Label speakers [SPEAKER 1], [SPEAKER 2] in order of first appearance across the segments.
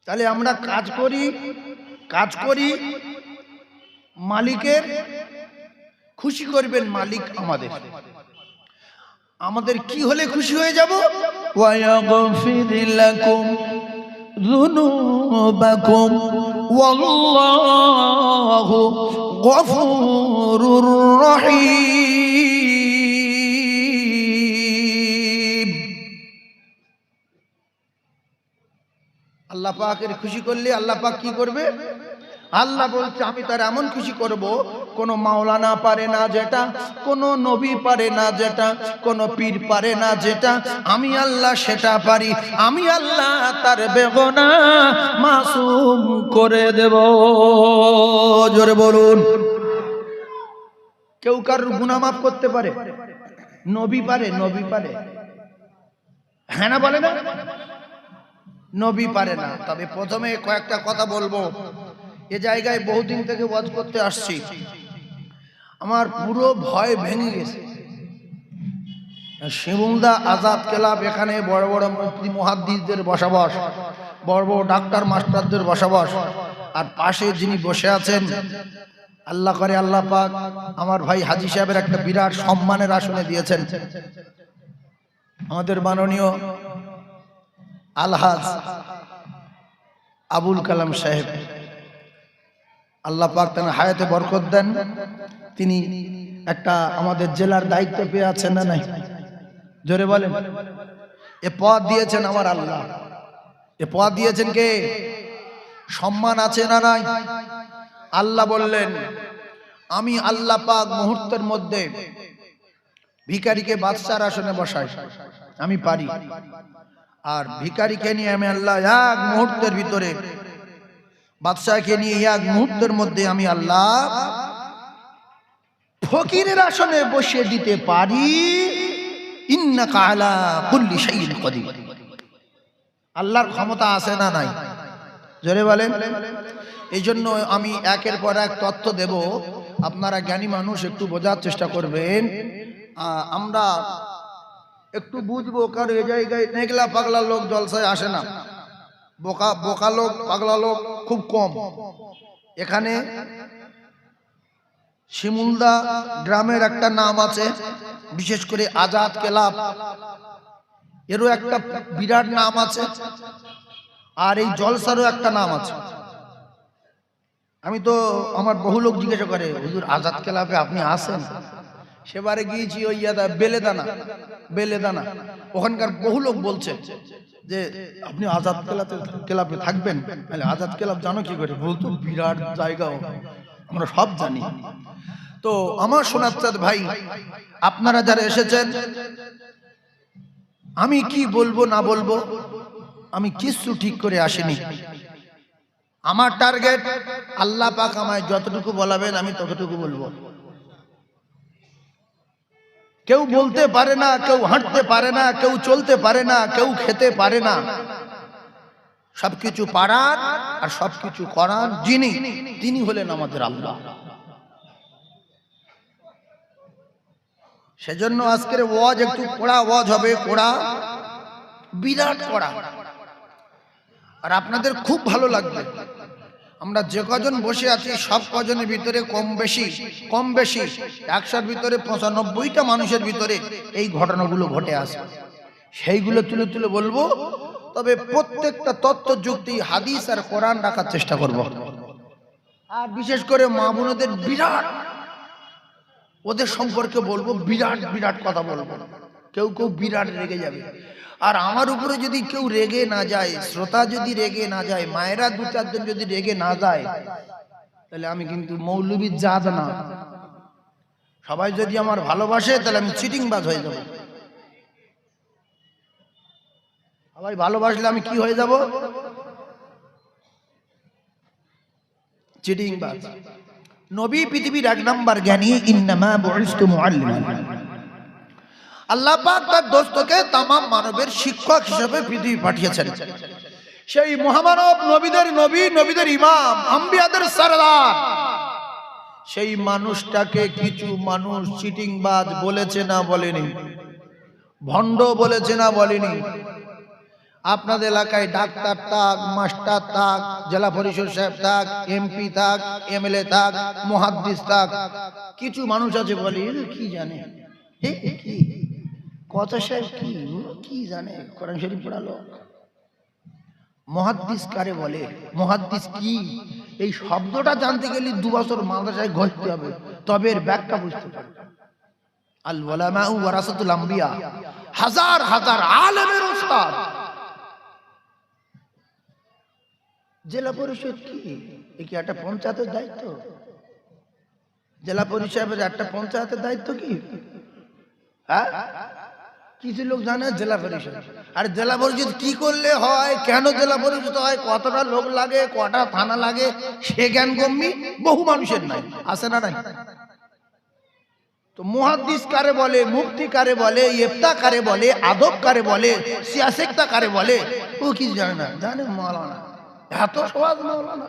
[SPEAKER 1] তাহলে আমরা কাজ করি মালিকের খুশি করবেন মালিক আমাদের কি হলে খুশি হয়ে যাব? ওয়ায়াগফির লাকুম যুনুবাকুম ওয়াল্লাহু গফুরুর রহিম। আল্লাহ পাকের খুশি করলে আল্লাহ পাক কি করবে? আল্লাহ বলছে আমি তার এমন খুশি করব, কোন মাওলানা পারে না যেটা, কোন নবী পারে না যেটা, কোন পীর পারে না যেটা, আমি আল্লাহ সেটা পারি। আমি আল্লাহ তার বেগুনাহ মাসুম করে দেব। জোরে বলুন। কেউ কারোর গুনাহ মাফ করতে পারে? নবী পারে? নবী পারে? হ্যাঁ না বলে না? নবী পারে না। তবে প্রথমে কয়েকটা কথা বলবো। এ জায়গায় বহুদিন থেকে ওয়াজ করতে আসছি, আমার পুরো ভয় ভেঙে গেছে। শিমুলদা আজাদ ক্লাব, এখানে বড় বড় মুফতি মুহাদ্দিসদের বসবাস, বড় বড় ডাক্তার মাস্টারদের বসবাস, আর পাশে যিনি বসে আছেন আল্লাহ করে আল্লাহ পাক আমার ভাই হাজী সাহেবের একটা বিরাট সম্মানের আসনে দিয়েছেন। আমাদের মাননীয় আলহাজ আবুল কালাম সাহেব, আল্লাহ পাক তার হায়াতে বরকত দেন। তিনি একটা আমাদের জেলার দায়িত্ব পেয়ে আছেন না নাই? জোরে বলেন। এ পদ দিয়েছেন আমার আল্লাহ। এ পদ দিয়েছেন কে? সম্মান আছে না নাই? আল্লাহ বললেন আমি আল্লাহ পাক মুহূর্তের মধ্যে ভিখারিকে বাদশার আসনে বসাই, আমি পারি। আর ভিখারিকে নিয়ে আমি আল্লাহ এক মুহূর্তের ভিতরে, বাদশাকে নিয়ে এক মুহূর্তের মধ্যে আমি আল্লাহ ফকিরের আসনে বসিয়ে দিতে পারি। ইন্নাকা আলা কুল্লি শাইইন কাদির। আল্লাহর ক্ষমতা আছে না নাই? জোরে বলেন। এই জন্য আমি একের পর এক তথ্য দেব, আপনারা জ্ঞানী মানুষ একটু বোঝার চেষ্টা করবেন। আমরা একটু বুঝবো, কারণ এই জায়গায় নেগলা পাগলা লোক জলসায় আসে না, বোকা লোক পাগলা লোক খুব কম। এখানে শিমুলদা গ্রামের একটা নাম আছে, বিশেষ করে আজাদ ক্লাব, এরও একটা বিরাট নাম আছে, আর এই জলসারও একটা নাম আছে। আমি তো আমার বহু লোক জিজ্ঞাসা করে, হুজুর আজাদ ক্লাবে আপনি আসেন? সেবারে গিয়েছি ওই বেলেদানা, ওখানকার বহু লোক বলছে যে আপনি আজাদ ক্লাবে থাকবেন। আজাদ ক্লাব জানো কি করে? বলতো বিরাট জায়গা, আমরা সব জানি। তো আমার সোনাচ্চাঁদ ভাই, আপনারা যারা এসেছেন, আমি কি বলবো না বলবো আমি কিছু ঠিক করে আসিনি। আমার টার্গেট আল্লাহ পাক আমায় যতটুকু বলাবেন আমি ততটুকু বলবো। কেউ বলতে পারে না, কেউ হাঁটতে পারে না, কেউ চলতে পারে না, কেউ খেতে পারে না। সবকিছু পারার আর সবকিছু করার যিনি, তিনি হলেন আমাদের আল্লাহ। সেজন্য আজকের ওয়াজ একটু কড়া ওয়াজ হবে, কড়া, বিরাট কড়া। আর আপনাদের খুব ভালো লাগবে। আমরা যে কজন বসে আছি সব কজনের ভিতরে কম বেশি 100-র ভিতরে 95টা মানুষের ভিতরে এই ঘটনাগুলো ঘটে আসে। সেইগুলো তুলে তুলে বলবো, তবে প্রত্যেকটা তত্ত্ব যুক্তি হাদিস আর কোরআন রাখার চেষ্টা করব। আর বিশেষ করে মা বোনদের বিরাট, ওদের সম্পর্কে বলবো, বিরাট বিরাট কথা বলবো। কেউ কেউ বিরাট রেগে যাবে। আর আমার উপরে যদি কেউ রেগে না যায়, শ্রোতা যদি রেগে না যায়, মায়েরা 2-4 জন যদি রেগে না যায়, তাহলে আমি কিন্তু মৌলবীর জাত না। সবাই যদি আমার ভালোবাসে তাহলে আমি চিটিংবাজ হয়ে যাব। সবাই ভালোবাসলে আমি কি হয়ে যাব? চিটিংবাজ। নবী পৃথিবীর 1 নাম্বার জ্ঞানী, ইন্নামা বুইসতু মুআল্লিমান। আল্লাহ পাক তার দোস্তকে তাম মানবের শিক্ষক হিসেবে পৃথিবী পাঠিয়েছেন। সেই মহামানব, নবীদের নবী, নবীদের ইমাম, আম্বিয়াদের সরদার, সেই মানুষটাকে কিছু মানুষ চিটিংবাজ বলেছে না বলেনি? ভণ্ড বলেছে না বলেনি? আপনাদের এলাকায় ডাক্তার থাক, মাস্টার থাক, জেলা পরিষদ সাহেব থাক, এমপি থাক, এমএলএ থাক, মুহাদ্দিস থাক, কিছু মানুষ আছে বলে কি জানে, কি কথা সাহেব কি জানে, কোরআন শরীফ পড়ালো। মুহাদ্দিস কারে বলে, মুহাদ্দিস কি, এই শব্দটা জানতে গেলে 2 বছর মাদ্রাসায় ঘষতে হবে, তবে এর ব্যাখ্যা বুঝতে পারবে। আল উলামা ওয়ারাসাতুল আম্বিয়া, হাজার হাজার আলেমের উস্তাদ। জেলা পরিষদ কি একটা পঞ্চায়েতের দায়িত্ব? জেলা পরিষদের একটা পঞ্চায়েতের দায়িত্ব কি? হ্যাঁ, কিছু লোক জানে জেলা পরিষদ। আর জেলা পরিষদ কি করলে হয়, কেন জেলা পরিষদ হয়, কতটা লোক লাগে, কটা থানা লাগে, সে জ্ঞান গম্যি বহু মানুষের নাই, আছে না নাই? তো মুহাদ্দিস কারে বলে, মুফতি কারে বলে, ইফতা কারে বলে, আদব কারে বলে, সিয়াসেক্তা কারে বলে, ও কিছু জানে না। জানে মাওলানা, এত সহজ মাওলানা।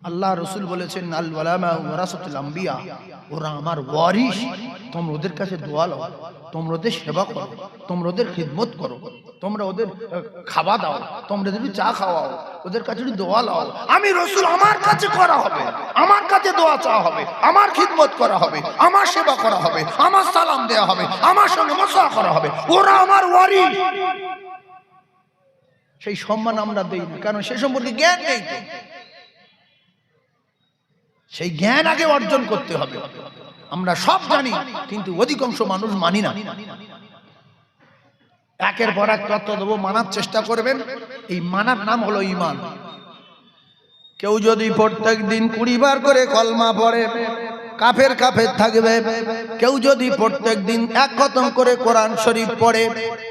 [SPEAKER 1] আল্লাহ রসুল বলেছেন আল উলামা ওয়ারাসাতুল আম্বিয়া, ওরা আমার ওয়ারিস, তোমরা ওদের কাছে দোয়া লও, তোমরা ওদের সেবা করো, তোমরা ওদের খিদমত করো, তোমরা ওদের খাওয়া দাও, তোমরা ওদের চা খাওয়াও, ওদের কাছে দোয়া লাও। আমি রসুল, আমার কাছে করা হবে, আমার কাছে দোয়া চাওয়া হবে, আমার খিদমত করা হবে, আমার সেবা করা হবে, আমার সালাম দেওয়া হবে, আমার সঙ্গে মশলা করা হবে, ওরা আমার ওয়ারিস। সেই সম্মান আমরা দেই না, কারণ সে সম্পর্কে জ্ঞান নেই। তো সেই জ্ঞান আগে অর্জন করতে হবে। আমরা সব জানি, কিন্তু অধিকাংশ মানুষ মানি না। একের পর এক তত্ত্ব দেবো, মানার চেষ্টা করবেন। এই মানার নাম হলো ঈমান। কেউ যদি প্রত্যেক দিন 20 বার করে কলমা পড়ে, কাফের কাফের থাকবে। কেউ যদি প্রত্যেক দিন 1 খতম করে কোরআন শরীফ পড়ে,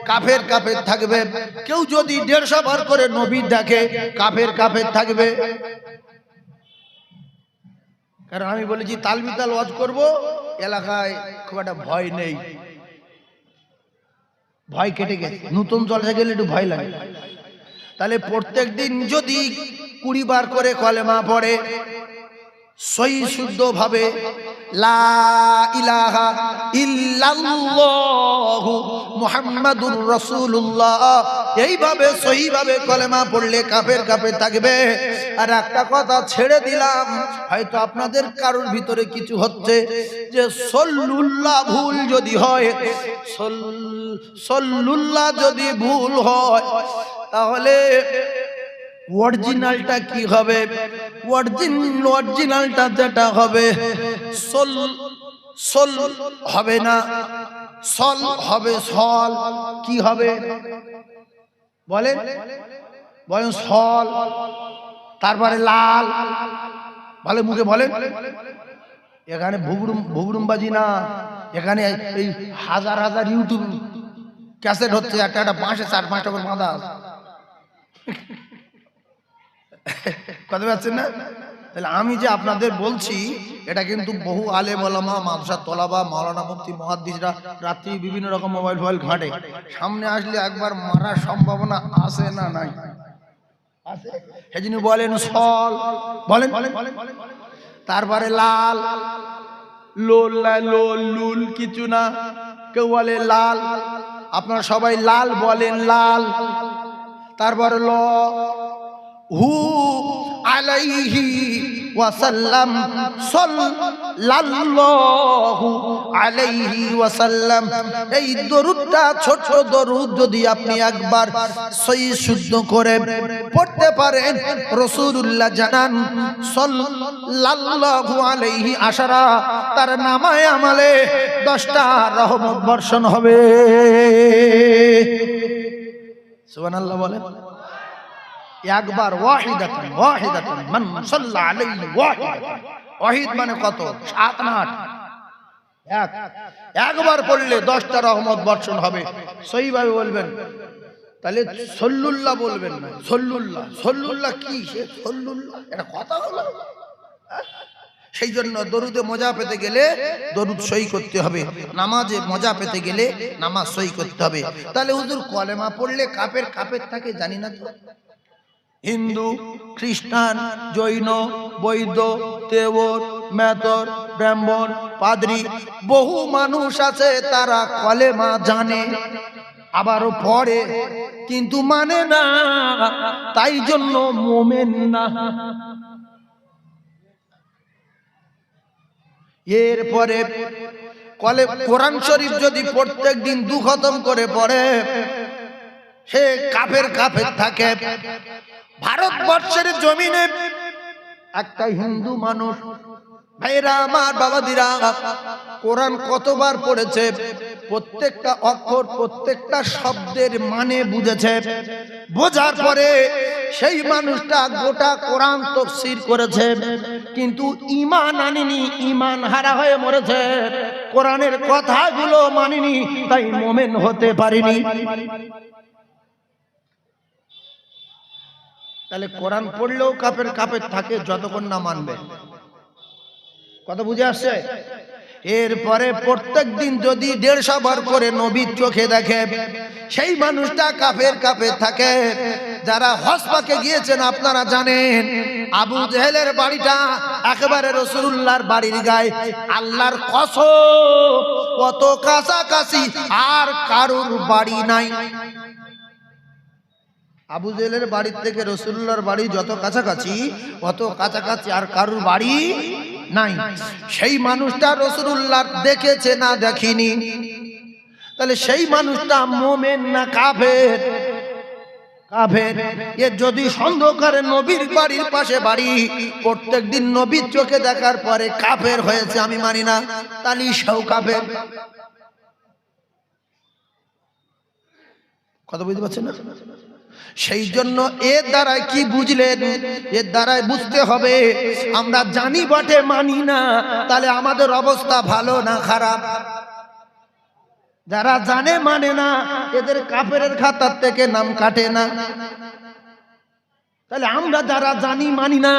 [SPEAKER 1] কাফের কাফের থাকবে। কেউ যদি 150 বার করে নবী দেখে, কাফের কাফের থাকবে। কারণ আমি বলেছি তালবিতাল ওয়াজ করব, এলাকায় খুব একটা ভয় নেই, ভয় কেটে গেছে। নতুন জলসা গেলে একটু ভয় লাগে। তাহলে প্রত্যেক দিন যদি 20 বার করে কলেমা পড়ে, সহি শুদ্ধ ভাবে লা ইলাহা ইল্লাল্লাহু মুহাম্মাদুর রাসূলুল্লাহ, এইভাবে সহি ভাবে কলেমা পড়লে কাফের কাফের থাকবে। আর একটা কথা ছেড়ে দিলাম, হয়তো আপনাদের কারোর ভিতরে কিছু হচ্ছে যে সল্লুল্লাহ ভুল যদি হয়, সল্লুল্লাহ যদি ভুল হয়, তাহলে অরিজিনালটা কি হবে? অরিজিনালটা যেটা হবে, সল হবে না, সল হবে, সল কি হবে বলেন, বলেন সল, তারপরে লাল, ভালো মুখে বলেন। এখানে ভুবরুমবাজি না, এখানে এই হাজার হাজার ইউটিউব ক্যাসেট হচ্ছে, একটা একটা 5-5 টাকা বাঁধা। কথা পাচ্ছেন না? তাহলে আমি যে আপনাদের বলছি, এটা কিন্তু বহু আলেম ওলামা, মাদ্রাসা তলাবা, মাওলানা, মুফতি, মুহাদ্দিসরা রাত্রি বিভিন্ন রকম মোবাইল ফোবাইল ঘাঁটে। সামনে আসলে একবার মারার সম্ভাবনা আছে না নাই? আছে। সেজন্য বলেন সল, বলেন, তারপরে লাল, লোল, লোল লুল কিছু না, কেউ বলে লাল, আপনারা সবাই লাল বলেন, লাল। তারপরে ল, হু আলাইহি ওয়াসাল্লাম, সাল্লাল্লাহু আলাইহি ওয়াসাল্লাম। এই দরুদটা ছোট দরুদ যদি আপনি একবার সহি শুদ্ধ করে পড়তে পারেন, রাসূলুল্লাহ জানান সাল্লাল্লাহু আলাইহি আশারা, তার নামায়ে আমলে 10টা রহমত বর্ষণ হবে। সুবহানাল্লাহ বলেন। একবার ওয়াহিদাতান, ওয়াহিদাতান মান সাল্লা আলাইহি ওয়াহিদাতান, ওয়াহিদ মানে কত? 7 না 8? একবার পড়লে 10টা রহমত বর্ষণ হবে। সহি ভাবে বলবেন। তাহলে সল্লুল্লাহ বলবেন না, সল্লুল্লাহ। সল্লুল্লাহ কি? সে সল্লুল্লাহ, এটা কথা হলো? সেই জন্য দরুদে মজা পেতে গেলে দরুদ সহি করতে হবে, নামাজে মজা পেতে গেলে নামাজ সহি করতে হবে। তাহলে হুজুর কলেমা পড়লে কাফের কাফের থাকে, জানি না তো। হিন্দু, খ্রিস্টান, জৈন, বৈদ্য, দেবর, মেথর, ব্রাহ্মণ, পাদ্রী, বহু মানুষ আছে তারা কলেমা জানে, আবারও পড়ে কিন্তু মানে না, তাই জন্য মোমেন না। এরপরে কোরআন শরীফ যদি প্রত্যেক দিন 2 খতম করে পড়ে, সে কাফের থাকে। ভারতবর্ষের জমিনে একটা হিন্দু মানুষ, ভাইরা আমার, বাবাদিরা, কোরআন কতবার পড়েছে, প্রত্যেকটা অক্ষর প্রত্যেকটা শব্দের মানে বুঝেছে। বোঝার পরে সেই মানুষটা গোটা কোরআন তাফসীর করেছে, কিন্তু ঈমান আনেনি, ঈমান হারা হয়ে মরেছে। কোরআনের কথাগুলো মানেনি, তাই মুমিন হতে পারেনি। তাহলে কোরআন পড়লেও কাফের থাকে যতক্ষণ না মানবে। কথা বুঝে আসছে? এরপরে প্রত্যেক দিন যদি 150 বার করে নবীর চোখে দেখে, সেই মানুষটা কাফের থাকে। যারা হজ পাকে গিয়েছেন আপনারা জানেন, আবু জেহেলের বাড়িটা একেবারে রাসূলুল্লাহর বাড়ির গায়ে। আল্লাহর কসম, কত কাছাকাছি আর কারুর বাড়ি নাই। আবু জেহেলের বাড়ির থেকে রাসূলুল্লাহর বাড়ি যত কাছাকাছি, অত কাছাকাছি আর কারুর বাড়ি নাই। সেই মানুষটা রাসূলুল্লাহ দেখেছে না দেখিনি? তাহলে সেই মানুষটা মুমিন না কাফের? কাফের। এ যদি সন্দেহ করে নবীর বাড়ির পাশে বাড়ি, প্রত্যেকদিন নবীর চোখে দেখার পরে কাফের হয়েছে, আমি মানি না, তাহলে সেও কাফের। কথা বুঝতে পারছেন না? সেই জন্য এর দ্বারা কি বুঝলেন? এর দ্বারা বুঝতে হবে আমরা জানি বটে মানি না, তাহলে আমাদের অবস্থা ভালো না খারাপ? যারা জানে মানে না, এদের কাফেরের খাতার থেকে নাম কাটে না। তাহলে আমরা যারা জানি মানি না,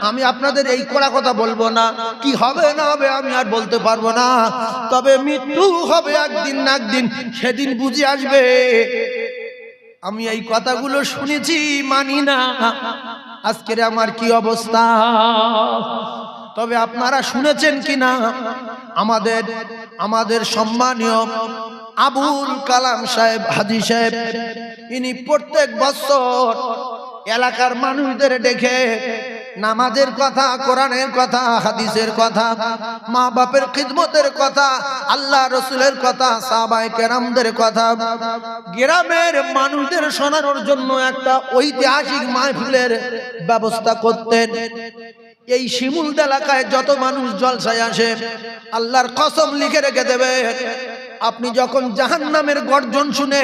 [SPEAKER 1] আমি আপনাদের এই কড়া কথা বলবো না, কি হবে না হবে আমি আর বলতে পারবো না, তবে মৃত্যু হবে একদিন না একদিন, সেদিন বুঝে আসবে। আমি এই কথাগুলো শুনেছি, মানি না, আজকের আমার কি অবস্থা। তবে আপনারা শুনেছেন কিনা, আমাদের সম্মানীয় আবুল কালাম সাহেব, হাজী সাহেব, ইনি প্রত্যেক বছর এলাকার মানুষদের ডেকে নামাজের কথা, কোরআনের কথা, হাদিসের কথা, মা বাপের খিদমতের কথা, আল্লাহ রসুলের কথা, সাহাবায়ে কেরামদের কথা গ্রামের মানুষদের শোনানোর জন্য একটা ঐতিহাসিক মাহফিলের ব্যবস্থা করতেন। এই শিমুলদ এলাকায় যত মানুষ জলসায় আসে, আল্লাহর কসম লিখে রেখে দেবে, আপনি যখন জাহান্নামের গর্জন শুনে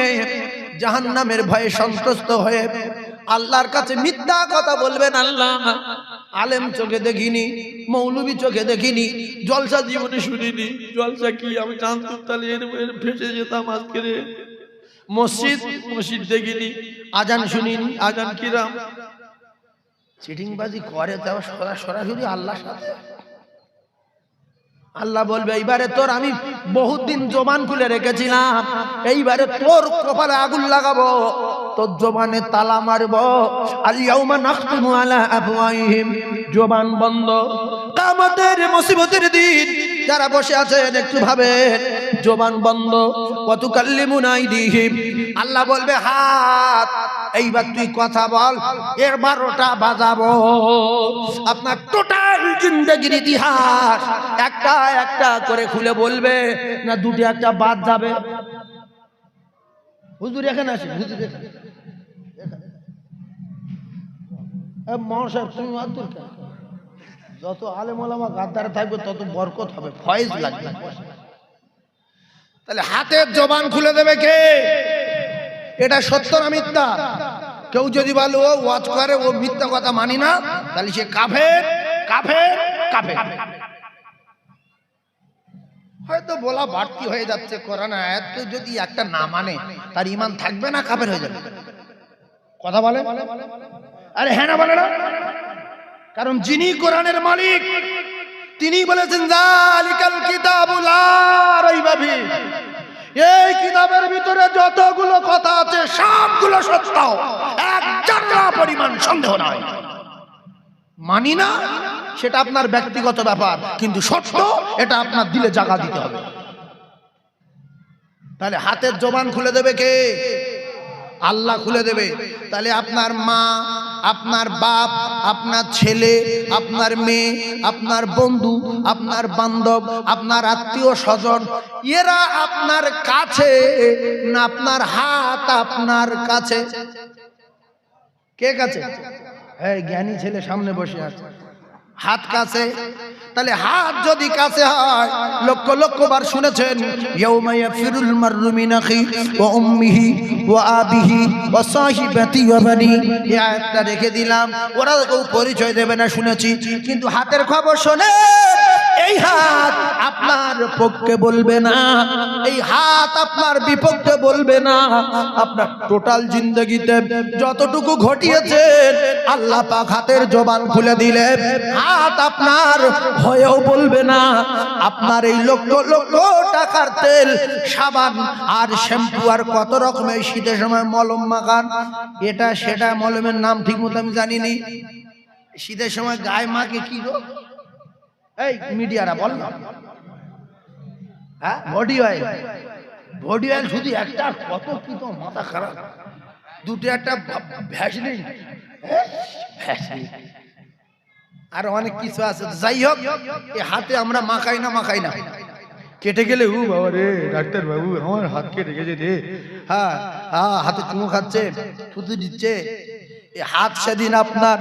[SPEAKER 1] জাহান্নামের ভয়ে সন্ত্রস্ত হয়ে আল্লাহর কাছে মিথ্যা কথা বলবেন, আল্লাহ আলেম চোখে দেখিনি, মৌলবী চোখে দেখিনি, জলসা জীবনে শুনিনি, জলসা কি আমি জানতাম তাহলে এর ফেসে যেতাম। আজকে মসজিদ দেখিনি, আজান শুনিনি, আজান কিরাম চিটিংবাজি করে, তাও সরাসরি আল্লাহর সাথে। আল্লাহ বলবে, এইবারে তোর আমি বহুত দিন জবান খুলে রেখেছিলাম, এইবারে তোর কপালে আগুন লাগাবো, তোর জবানে তালা মারবো। আল ইয়াউমা নাখতিমু আলা আফওয়াহিহিম, জবান বন্ধ। কিয়ামতের মুসিবতের দিন যারা বসে আছেন একটু ভাবেন, জবান বন্ধ। ওয়া তুকাল্লিমুনা আইদিহিম, আল্লাহ বলবে হাত, এইবার তুই কথা বল, এর 12টা বাজাবো। আপনার টোটাল জিন্দেগির ইতিহাস একটা একটা করে খুলে বলবে, না দুটো একটা বাদ যাবে? হুজুর এখানে আসে, হুজুর এখানে, যত আলেম ওলামা গাদ্দার থাকবে তত বরকত হবে, ফয়েজ লাগবে। তাহলে হাতের জবান খুলে দেবে কে? এটা সত্য না মিথ্যা? কেউ যদি বলে ও ওয়াজ করে, ও মিথ্যা কথা মানি না, তাহলে সে কাফের। হয়তো বলা বাড়তি হয়ে যাচ্ছে, কোরআন আয়াতকে যদি একটা না মানে তার ঈমান থাকবে না, কাফের হয়ে যাবে। কথা বলে? আরে হ্যাঁ না বলে না? কারণ যিনি কোরআনের মালিক তিনি বলেছেন, যালিকাল কিতাবু লা রাইবা ফীহি, এই কিতাবের ভিতরে যতগুলো কথা আছে সবগুলো সত্য, এক জাররা পরিমাণ সন্দেহ নাই। মানি না সেটা আপনার ব্যক্তিগত ব্যাপার, কিন্তু সত্য এটা আপনার দিলে জায়গা দিতে হবে। তাহলে হাতের জবান খুলে দেবে কে? আল্লাহ খুলে দেবে। তাহলে আপনার মা, আপনার বাপ, আপনার ছেলে, আপনার মেয়ে, আপনার বন্ধু, আপনার বান্ধব, আপনার আত্মীয় স্বজন, এরা আপনার কাছে না আপনার হাত আপনার কাছে? কে কাছে? এই জ্ঞানী ছেলে সামনে বসে আছে, হাত কাছে। তাহলে হাত যদি কাছে হয়, লক্ষ লক্ষ বার শুনেছেন, ইয়াউমা ইয়াফিরুল মাররু মিন আখি ওয়া উম্মিহি ওয়া আবিহি ওয়া সাহিবাতি ওয়া বানি। এই আয়াতটা রেখে দিলাম, ওরা কেউ পরিচয় দেবে না শুনেছি, কিন্তু হাতের খবর শোনে। এই হাত আপনার পক্ষে বলবে না, এই হাত আপনার বিপক্ষে বলবে না। আপনার টোটাল জিন্দগিতে যতটুকু ঘটিয়েছেন আল্লাহ পাক হাতের জবান খুলে দিলেন, হাত আপনার হয়েও বলবে না। আপনার এই লক্ষ লক্ষ টাকার তেল, সাবান আর শ্যাম্পু আর কত রকমের শীতের সময় মলম মাখান, এটা সেটা মলমের নাম ঠিক মতো আমি জানিনি। শীতের সময় গায়ে মাকে কি গো? এই মিডিয়ারা বল না, হ্যাঁ বডি অয়েল। বডি অয়েল শুধু একটা, কত কি তো মাথা খারাপ। দুটো একটা ভ্যাসলিন, আর অনেক কিছু আছে। যাই হোক, এই হাতে আমরা মাখাই না, কেটে গেলে ও বাবা রে ডাক্তার বাবু আমার হাত কেটে গেছে রে, হ্যাঁ হ্যাঁ হাতে চুমু খাচ্ছে, থুতু দিচ্ছে। এই হাত সেদিন আপনার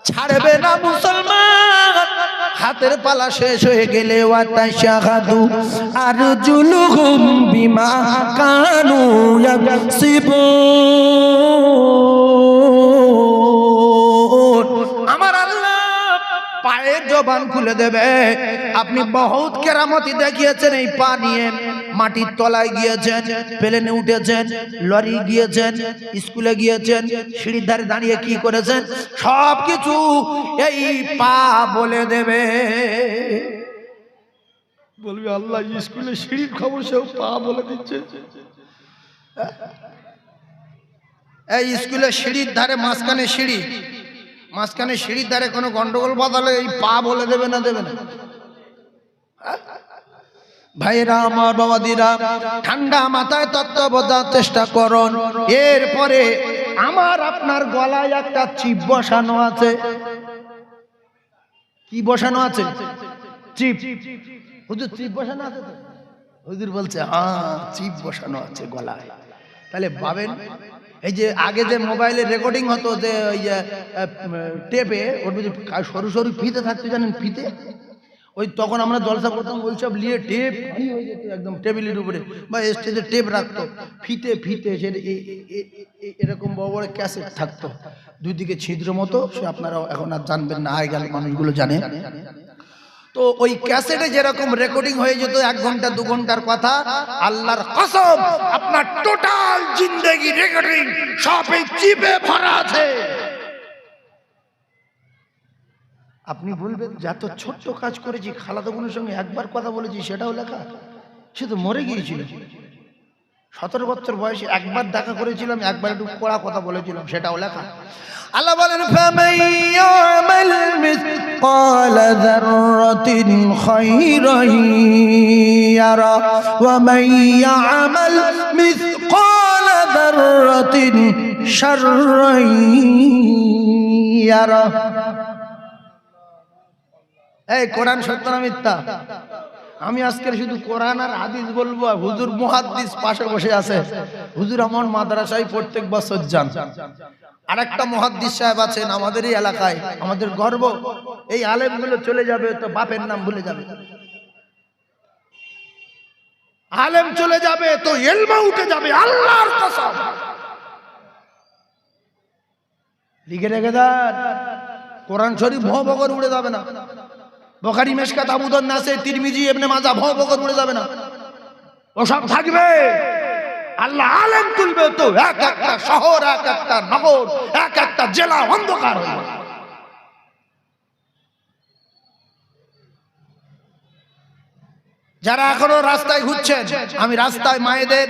[SPEAKER 1] ছাড়বে না মুসলমান। হাতের পালা শেষ হয়ে গেলে ওয়াতাশাহাদু আরজুলুহুম বিমা কানু ইয়াকসিবুন। আমার আল্লাহ পায়ের জবান খুলে দেবে। আপনি বহুত কেরামতি দেখিয়েছেন এই পা নিয়ে। মাটির তলায় গিয়েছেন, প্লেনে উঠেছেন, লরি গিয়েছেন, স্কুলে গিয়েছেন, সিঁড়ির ধারে দাঁড়িয়ে কি করেছেন, সব কিছু এই পা বলে দেবে। বলবে আল্লাহ স্কুলে সিঁড়ির খবর সেও পা বলে দিচ্ছে। এই স্কুলে সিঁড়ির ধারে মাঝখানে সিঁড়ির ধারে কোনো গন্ডগোল বদলে এই পা বলে দেবে না, দেবে না? ভাইরা আমার, বাবাদিরা, ঠান্ডা মাথায় তত্ত্ব বোঝার চেষ্টা করুন। এরপরে আমার আপনার গলায় একটা চিপ বসানো আছে। কি বসানো আছে? চিপ। হুজুর চিপ বসানো আছে তো? হুজুর বলছে হ্যাঁ চিপ বসানো আছে গলায়। তাহলে ভাবেন, এই যে আগে যে মোবাইলে রেকর্ডিং হতো, যে ওই টেপে ওর সরু সরু ফিতে থাকতো, জানেন ফিতে? ওই তখন আমরা জলসা করতাম, ওই সব নিয়ে টেপ হয়ে যেত একদম টেবিলের উপরে বা স্টেজে টেপ রাখতো, ফিতে এরকম বড় বড় ক্যাসেট থাকতো, দুই দিকে ছিদ্র মতো। সে আপনারা এখন আর জানবেন না, আগেকার মানুষগুলো জানে। তো ওই ক্যাসেটে যেরকম রেকর্ডিং হয়ে যেত 1 ঘন্টা 2 ঘন্টার কথা, আল্লাহর কসম আপনার টোটাল জিন্দেগি রেকর্ডিং সব এই চিপে ভরা আছে। আপনি বলবেন যত ছোট্ট কাজ করেছি, খালাতো বোনের সঙ্গে একবার কথা বলেছি, সেটাও লেখা? সে তো মরে গিয়েছিল। 17 বছর বয়সে একবার দেখা করেছিলাম, একবার একটু কড়া কথা বলেছিলাম, সেটাও লেখা। আল্লাহ বলেন ফামান ইয়ামাল মিসকালা যাররাতিন খায়রান ইয়ারা ওয়া মান ইয়ামাল মিসকালা যাররাতিন শাররান ইয়ারা। এই কোরআন সত্য না মিথ্যা? আমি আজকে শুধু কোরআন আর হাদিস বলবো। হুজুর মুহাদ্দিস পাশে বসে আছে। হুজুর আমার মাদ্রাসায় প্রত্যেক বছর যান। আর একটা মুহাদ্দিস সাহেব আছেন আমাদেরই এলাকায়, আমাদের গর্ব। এই আলেমগুলো চলে যাবে তো বাপের নাম ভুলে যাবে। আলেম চলে যাবে তো ইলম উঠে যাবে, আল্লাহর কসম। লিখে রেখে দেন, কোরআন শরীফ ভো বকর উড়ে যাবে না। বুখারী, মিশকাত, আবু দাউদ, নাসাই, তিরমিজি, ইবনে মাজাহ ভো বকর উড়ে যাবে না, ও সব থাকবে। আল্লাহ আলেম তুলবে তো এক একটা শহর, এক একটা নগর, এক একটা জেলা অন্ধকার হয়ে যাবে। যারা এখনো রাস্তায় ঘুরছেন, আমি রাস্তায় মায়েদের,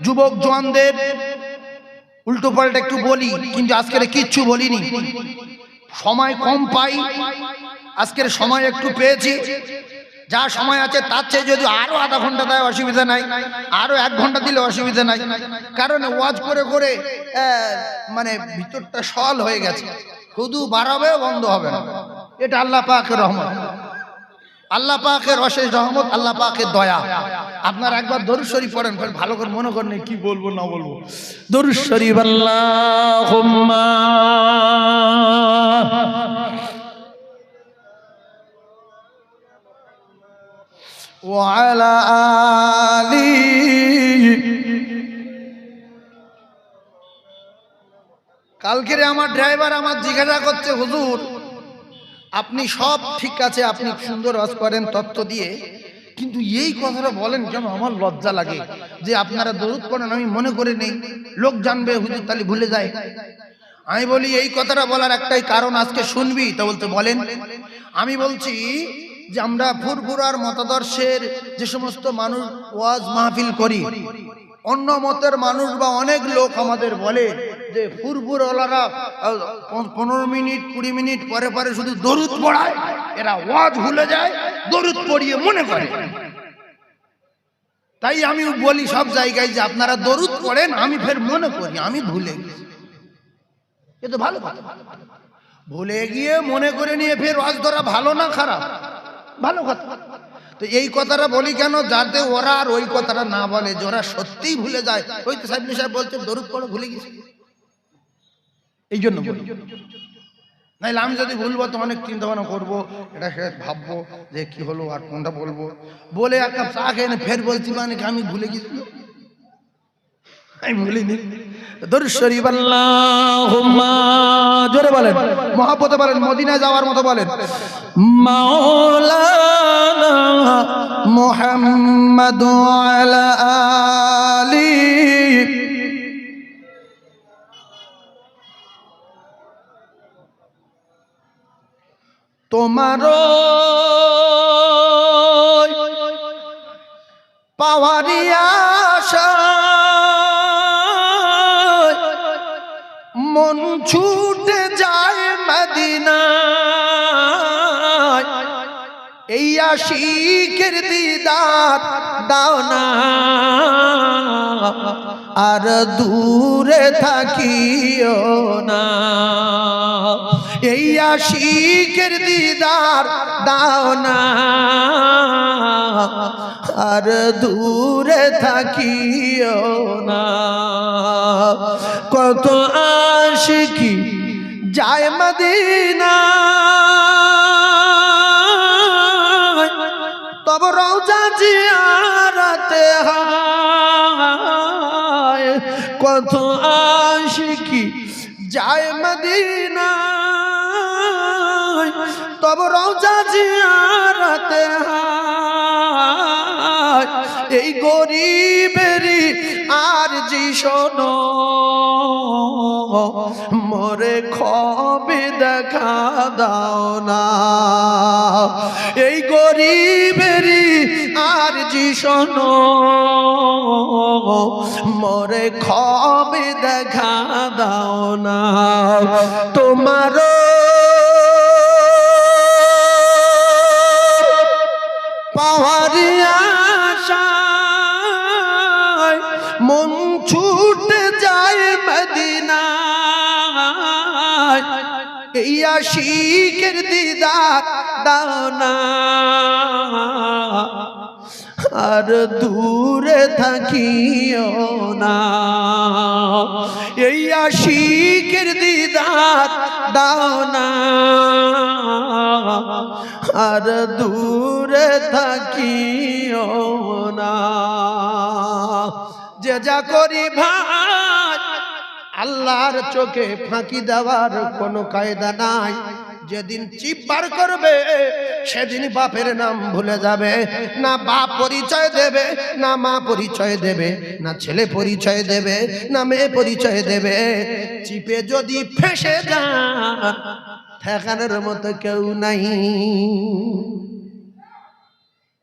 [SPEAKER 1] যুবক জওয়ানদের উল্টো পাল্টা একটু বলি, কিন্তু আজকের কিচ্ছু বলিনি, সময় কম পাই। আজকের সময় একটু পেয়েছি, যা সময় আছে তার চেয়ে যদি আরো আধা ঘন্টা দেয় অসুবিধা নাই, আরো 1 ঘন্টা দিলে অসুবিধা নাই। কারণ ওয়াজ করে করে মানে ভিতরটা সল হয়ে গেছে, শুধু বাড়াবে বন্ধ হবে না। এটা আল্লাহ পাকের রহমত, আল্লাহ পাকের অশেষ রহমত, আল্লাহ পাকের দয়া। আপনারা একবার দরুদ শরীফ পড়েন, ফের ভালো করে মনে করেন কি বলবো না বলবো। দরুদ শরীফ আল্লাহুম্মা ওয়া আলা আলি। কালকের আমার ড্রাইভার আমার জিজ্ঞাসা করছে, হুজুর আপনি সব ঠিক আছে, আপনি সুন্দর ওয়াজ করেন তত্ত্ব দিয়ে, কিন্তু এই কথাটা বলেন কেন? আমার লজ্জা লাগে যে আপনারা দরুদ পড়েন, আমি মনে করে নেই, লোক জানবে হুজুর তালি ভুলে যায়। আমি বলি এই কথাটা বলার একটাই কারণ, আজকে শুনবি। তা বলতে বলেন। আমি বলছি যে আমরা ফুরফুরার মতাদর্শের যে সমস্ত মানুষ ওয়াজ মাহফিল করি, অন্য মতের মানুষ বা অনেক লোক আমাদের বলে যে ফুরফুরওয়ালারা 15 মিনিট 20 মিনিট পরে পরে শুধু দরুদ পড়ায়, এরা ওয়াজ ভুলে যায়, দরুদ পড়িয়ে মনে করে। তাই আমি বলি সব জায়গায় যে আপনারা দরুদ পড়েন, আমি ফের মনে করি আমি ভুলে গেছি। এ তো ভালো কথা, ভুলে গিয়ে মনে করে নিয়ে ফের ওয়াজ ধরা ভালো না খারাপ? ভালো কথা। তো এই কথাটা বলি কেন? যাতে ওরা আর ওই কথাটা না বলে যে ওরা সত্যিই ভুলে যায়। ওই তো সাহেব সাহেব বলছে দরুদ পড়ো, ভুলে গেছি, এই জন্য বলি। নাইলে আমি যদি ভুলবো তো অনেক চিন্তা ভাবনা করবো, এটা সে ভাববো যে কি হলো আর কোনটা বলবো, বলে এক কাপ চা খেয়ে ফের বলছি মানে আমি ভুলে গেছি। আমি ভুলিনি। দরুদ শরীফ আল্লাহুম্মা, জোরে বলেন, মহব্বতে বলেন, মদিনায় যাওয়ার মতো বলেন, মাওলানা মুহাম্মাদ আলা আলি। তোমারও পাওয়ারি আশা মন ছুটে যায় মদিনায়, এই আশিকের দিদার দাও না, আর দূরে থাকিও না। এই আশিকের দিদার দাও না, আর দূরে থাকিও না। কত আশিকি যায় মদিনা, তব রওজা জিয়ারতে হয়। কত আশিকি যায় মদিনা, তব রওজা জিয়ারতে হয়। এই গরিবেরই আর জি শোনো, মোরে খবে দেখা দাও না। এই গরিবেরই আর জি শোনো, মোরে খবে দেখা দাও না। তোমারও পাওয়ারি আশায় মন ছুটে যায় মদিনায়, এই আশিকের দিদার দাও না, আর দূরে থাকিও না। এই আশিকের দিদার দাও না, আর দূরে থাকিও না। যে যা করি ভাই, আল্লাহর চোখে ফাঁকি দেওয়ার কোনো কায়দা নাই। যেদিন চিপ বার করবে সেদিন বাপের নাম ভুলে যাবে। না বাপ পরিচয় দেবে, না মা পরিচয় দেবে, না ছেলে পরিচয় দেবে, না মেয়ে পরিচয় দেবে। চিপে যদি ফেসে যান ঠেকানোর মতো কেউ নাই।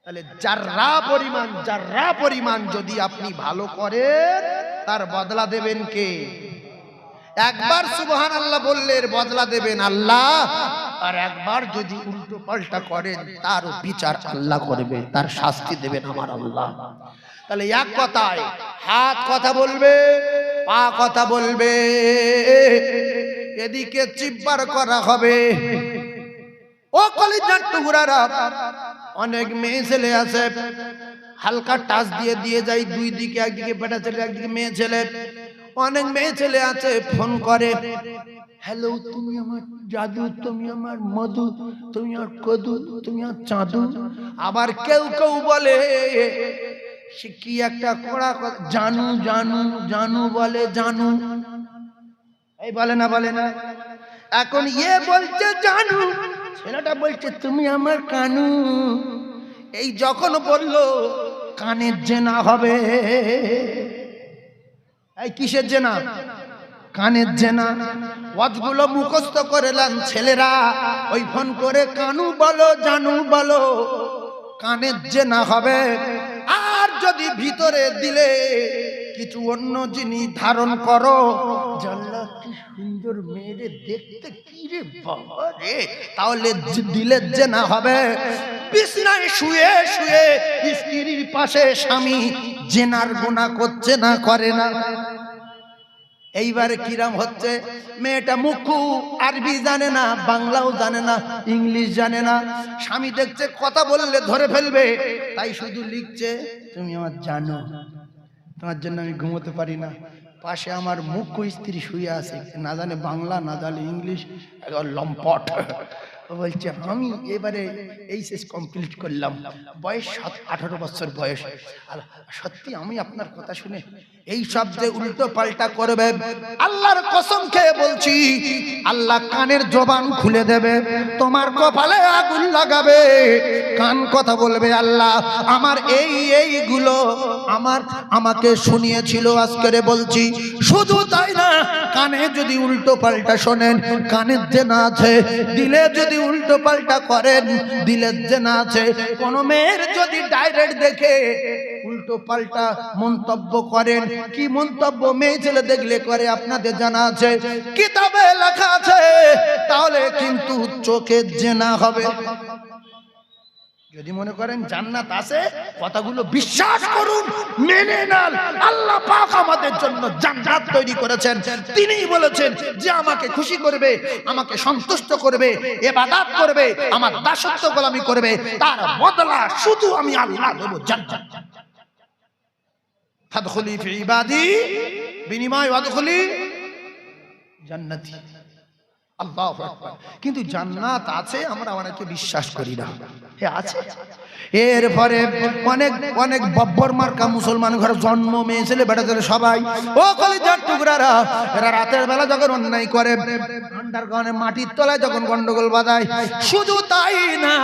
[SPEAKER 1] তাহলে যারা পরিমাণ যদি আপনি ভালো করেন তার বদলা দেবেন কে? একবার সুবহানাল্লাহ বললে বদলা দেবেন আল্লাহ। আর একবার যদি উল্টো পাল্টা করেন তার বিচার আল্লাহ করবে, তার শাস্তি দেবেন আমার আল্লাহ। তাহলে এক কথায় হাত কথা বলবে, পা কথা বলবে, এদিকে চিৎকার করা হবে। ও কলিজার টুকরারা, অনেক মেয়ে ছেলে আছে হালকা টাচ দিয়ে দিয়ে যায় দুই দিকে, একদিকে বেটা ছেলে একদিকে মেয়ে ছেলে। অনেক মেয়ে ছেলে আছে ফোন করে, হ্যালো তুমি আমার জাদু, তুমি আমার মধু, তুমি আমার কদু, তুমি আমার চাঁদু। আবার কেউ কেউ বলে সে কি একটা কড়া জানু জানু জানু বলে, জানু এই বলে না, বলে না। এখন ইয়ে বলছে জানু, ছেলেটা বলছে তুমি আমার কানু। এই যখন বললো কানের জেনা হবে। এই কিসের জেনা? কানের জেনা। ওয়াজগুলো মুখস্থ করেলেন ছেলেরা, ওই ফোন করে কানু বলো জানু বলো, কানের জেনা হবে। আর যদি ভিতরে দিলে কিছু অন্য জিনিস ধারণ করো, জানলা কি সুন্দর মেয়েরে দেখতে, কি রে বাবা রে, তাহলে দিলের জেনা হবে। বিছনায় শুয়ে শুয়ে স্ত্রীর পাশে স্বামী জেনার গুনাহ করছে না, করে না? এইবারে কিরাম হচ্ছে, মেয়েটা মুখু আরবি জানে না, বাংলাও জানে না, ইংলিশ জানে না। স্বামী দেখছে কথা বললে ধরে ফেলবে, তাই শুধু লিখছে তুমি আমার জানো, তোমার জন্য আমি ঘুমোতে পারি না। পাশে আমার মুখ্য স্ত্রী শুয়ে আছে, না জানে বাংলা না জানে ইংলিশ, লম্পট। বলছে আমি এবারে এইচএস কমপ্লিট করলাম, বয়স 18 বছর বয়স, আর সত্যি আমি আপনার কথা শুনে এই সব যে উল্টো পাল্টা করবে, আল্লাহর কসম খেয়ে বলছি আল্লাহ কানের জবান খুলে দেবে, তোমার কপালে আগুন লাগাবে। কান কথা বলবে আল্লাহ আমার এইগুলো আমাকে শুনিয়েছিল, আজকে বলছি। শুধু তাই না, কানে যদি উল্টো পাল্টা শোনেন কানের জেনা আছে, দিলে যদি উল্টো পাল্টা করেন দিলের জেনা আছে। কোন মেয়ের যদি ডাইরেক্ট দেখে উল্টো পাল্টা মন্তব্য করেন, কি মন্তব্য মেয়ে ছেলে দেখলে করে আপনাদের জানা আছে, কিতাবে লেখা আছে, তাহলে কিন্তু চোখের জেনা হবে। যদি মনে করেন জান্নাত আছে, কথাগুলো বিশ্বাস করুন, মেনে নেন। আল্লাহ পাক আমাদের জন্য জান্নাত তৈরি করেছেন। তিনিই বলেছেন যে আমাকে খুশি করবে, আমাকে সন্তুষ্ট করবে, ইবাদত করবে, আমার দাসত্ব গোলামি করবে, তার বদলা শুধু আমি আল্লাহ দেব জান্নাত। ফাদখুলি ফি ইবাদি, বিনিময় ওয়াদখুলি জান্নাতি। আল্লাহু আকবার। কিন্তু জান্নাত আছে আমরা অনেকে বিশ্বাস করি না, আছে। এরপরে অনেক অনেক বব্বর মার্কা মুসলমান ঘরে জন্ম, মেয়ে ছেলে বেটা ছেলে সবাই। ও কলিজার টুকরারা, এরা রাতের বেলা যখন অন্যায় করে, আন্ডারগ্রাউন্ডে মাটির তলায় যখন গন্ডগোল বাঁধায়, শুধু তাই না,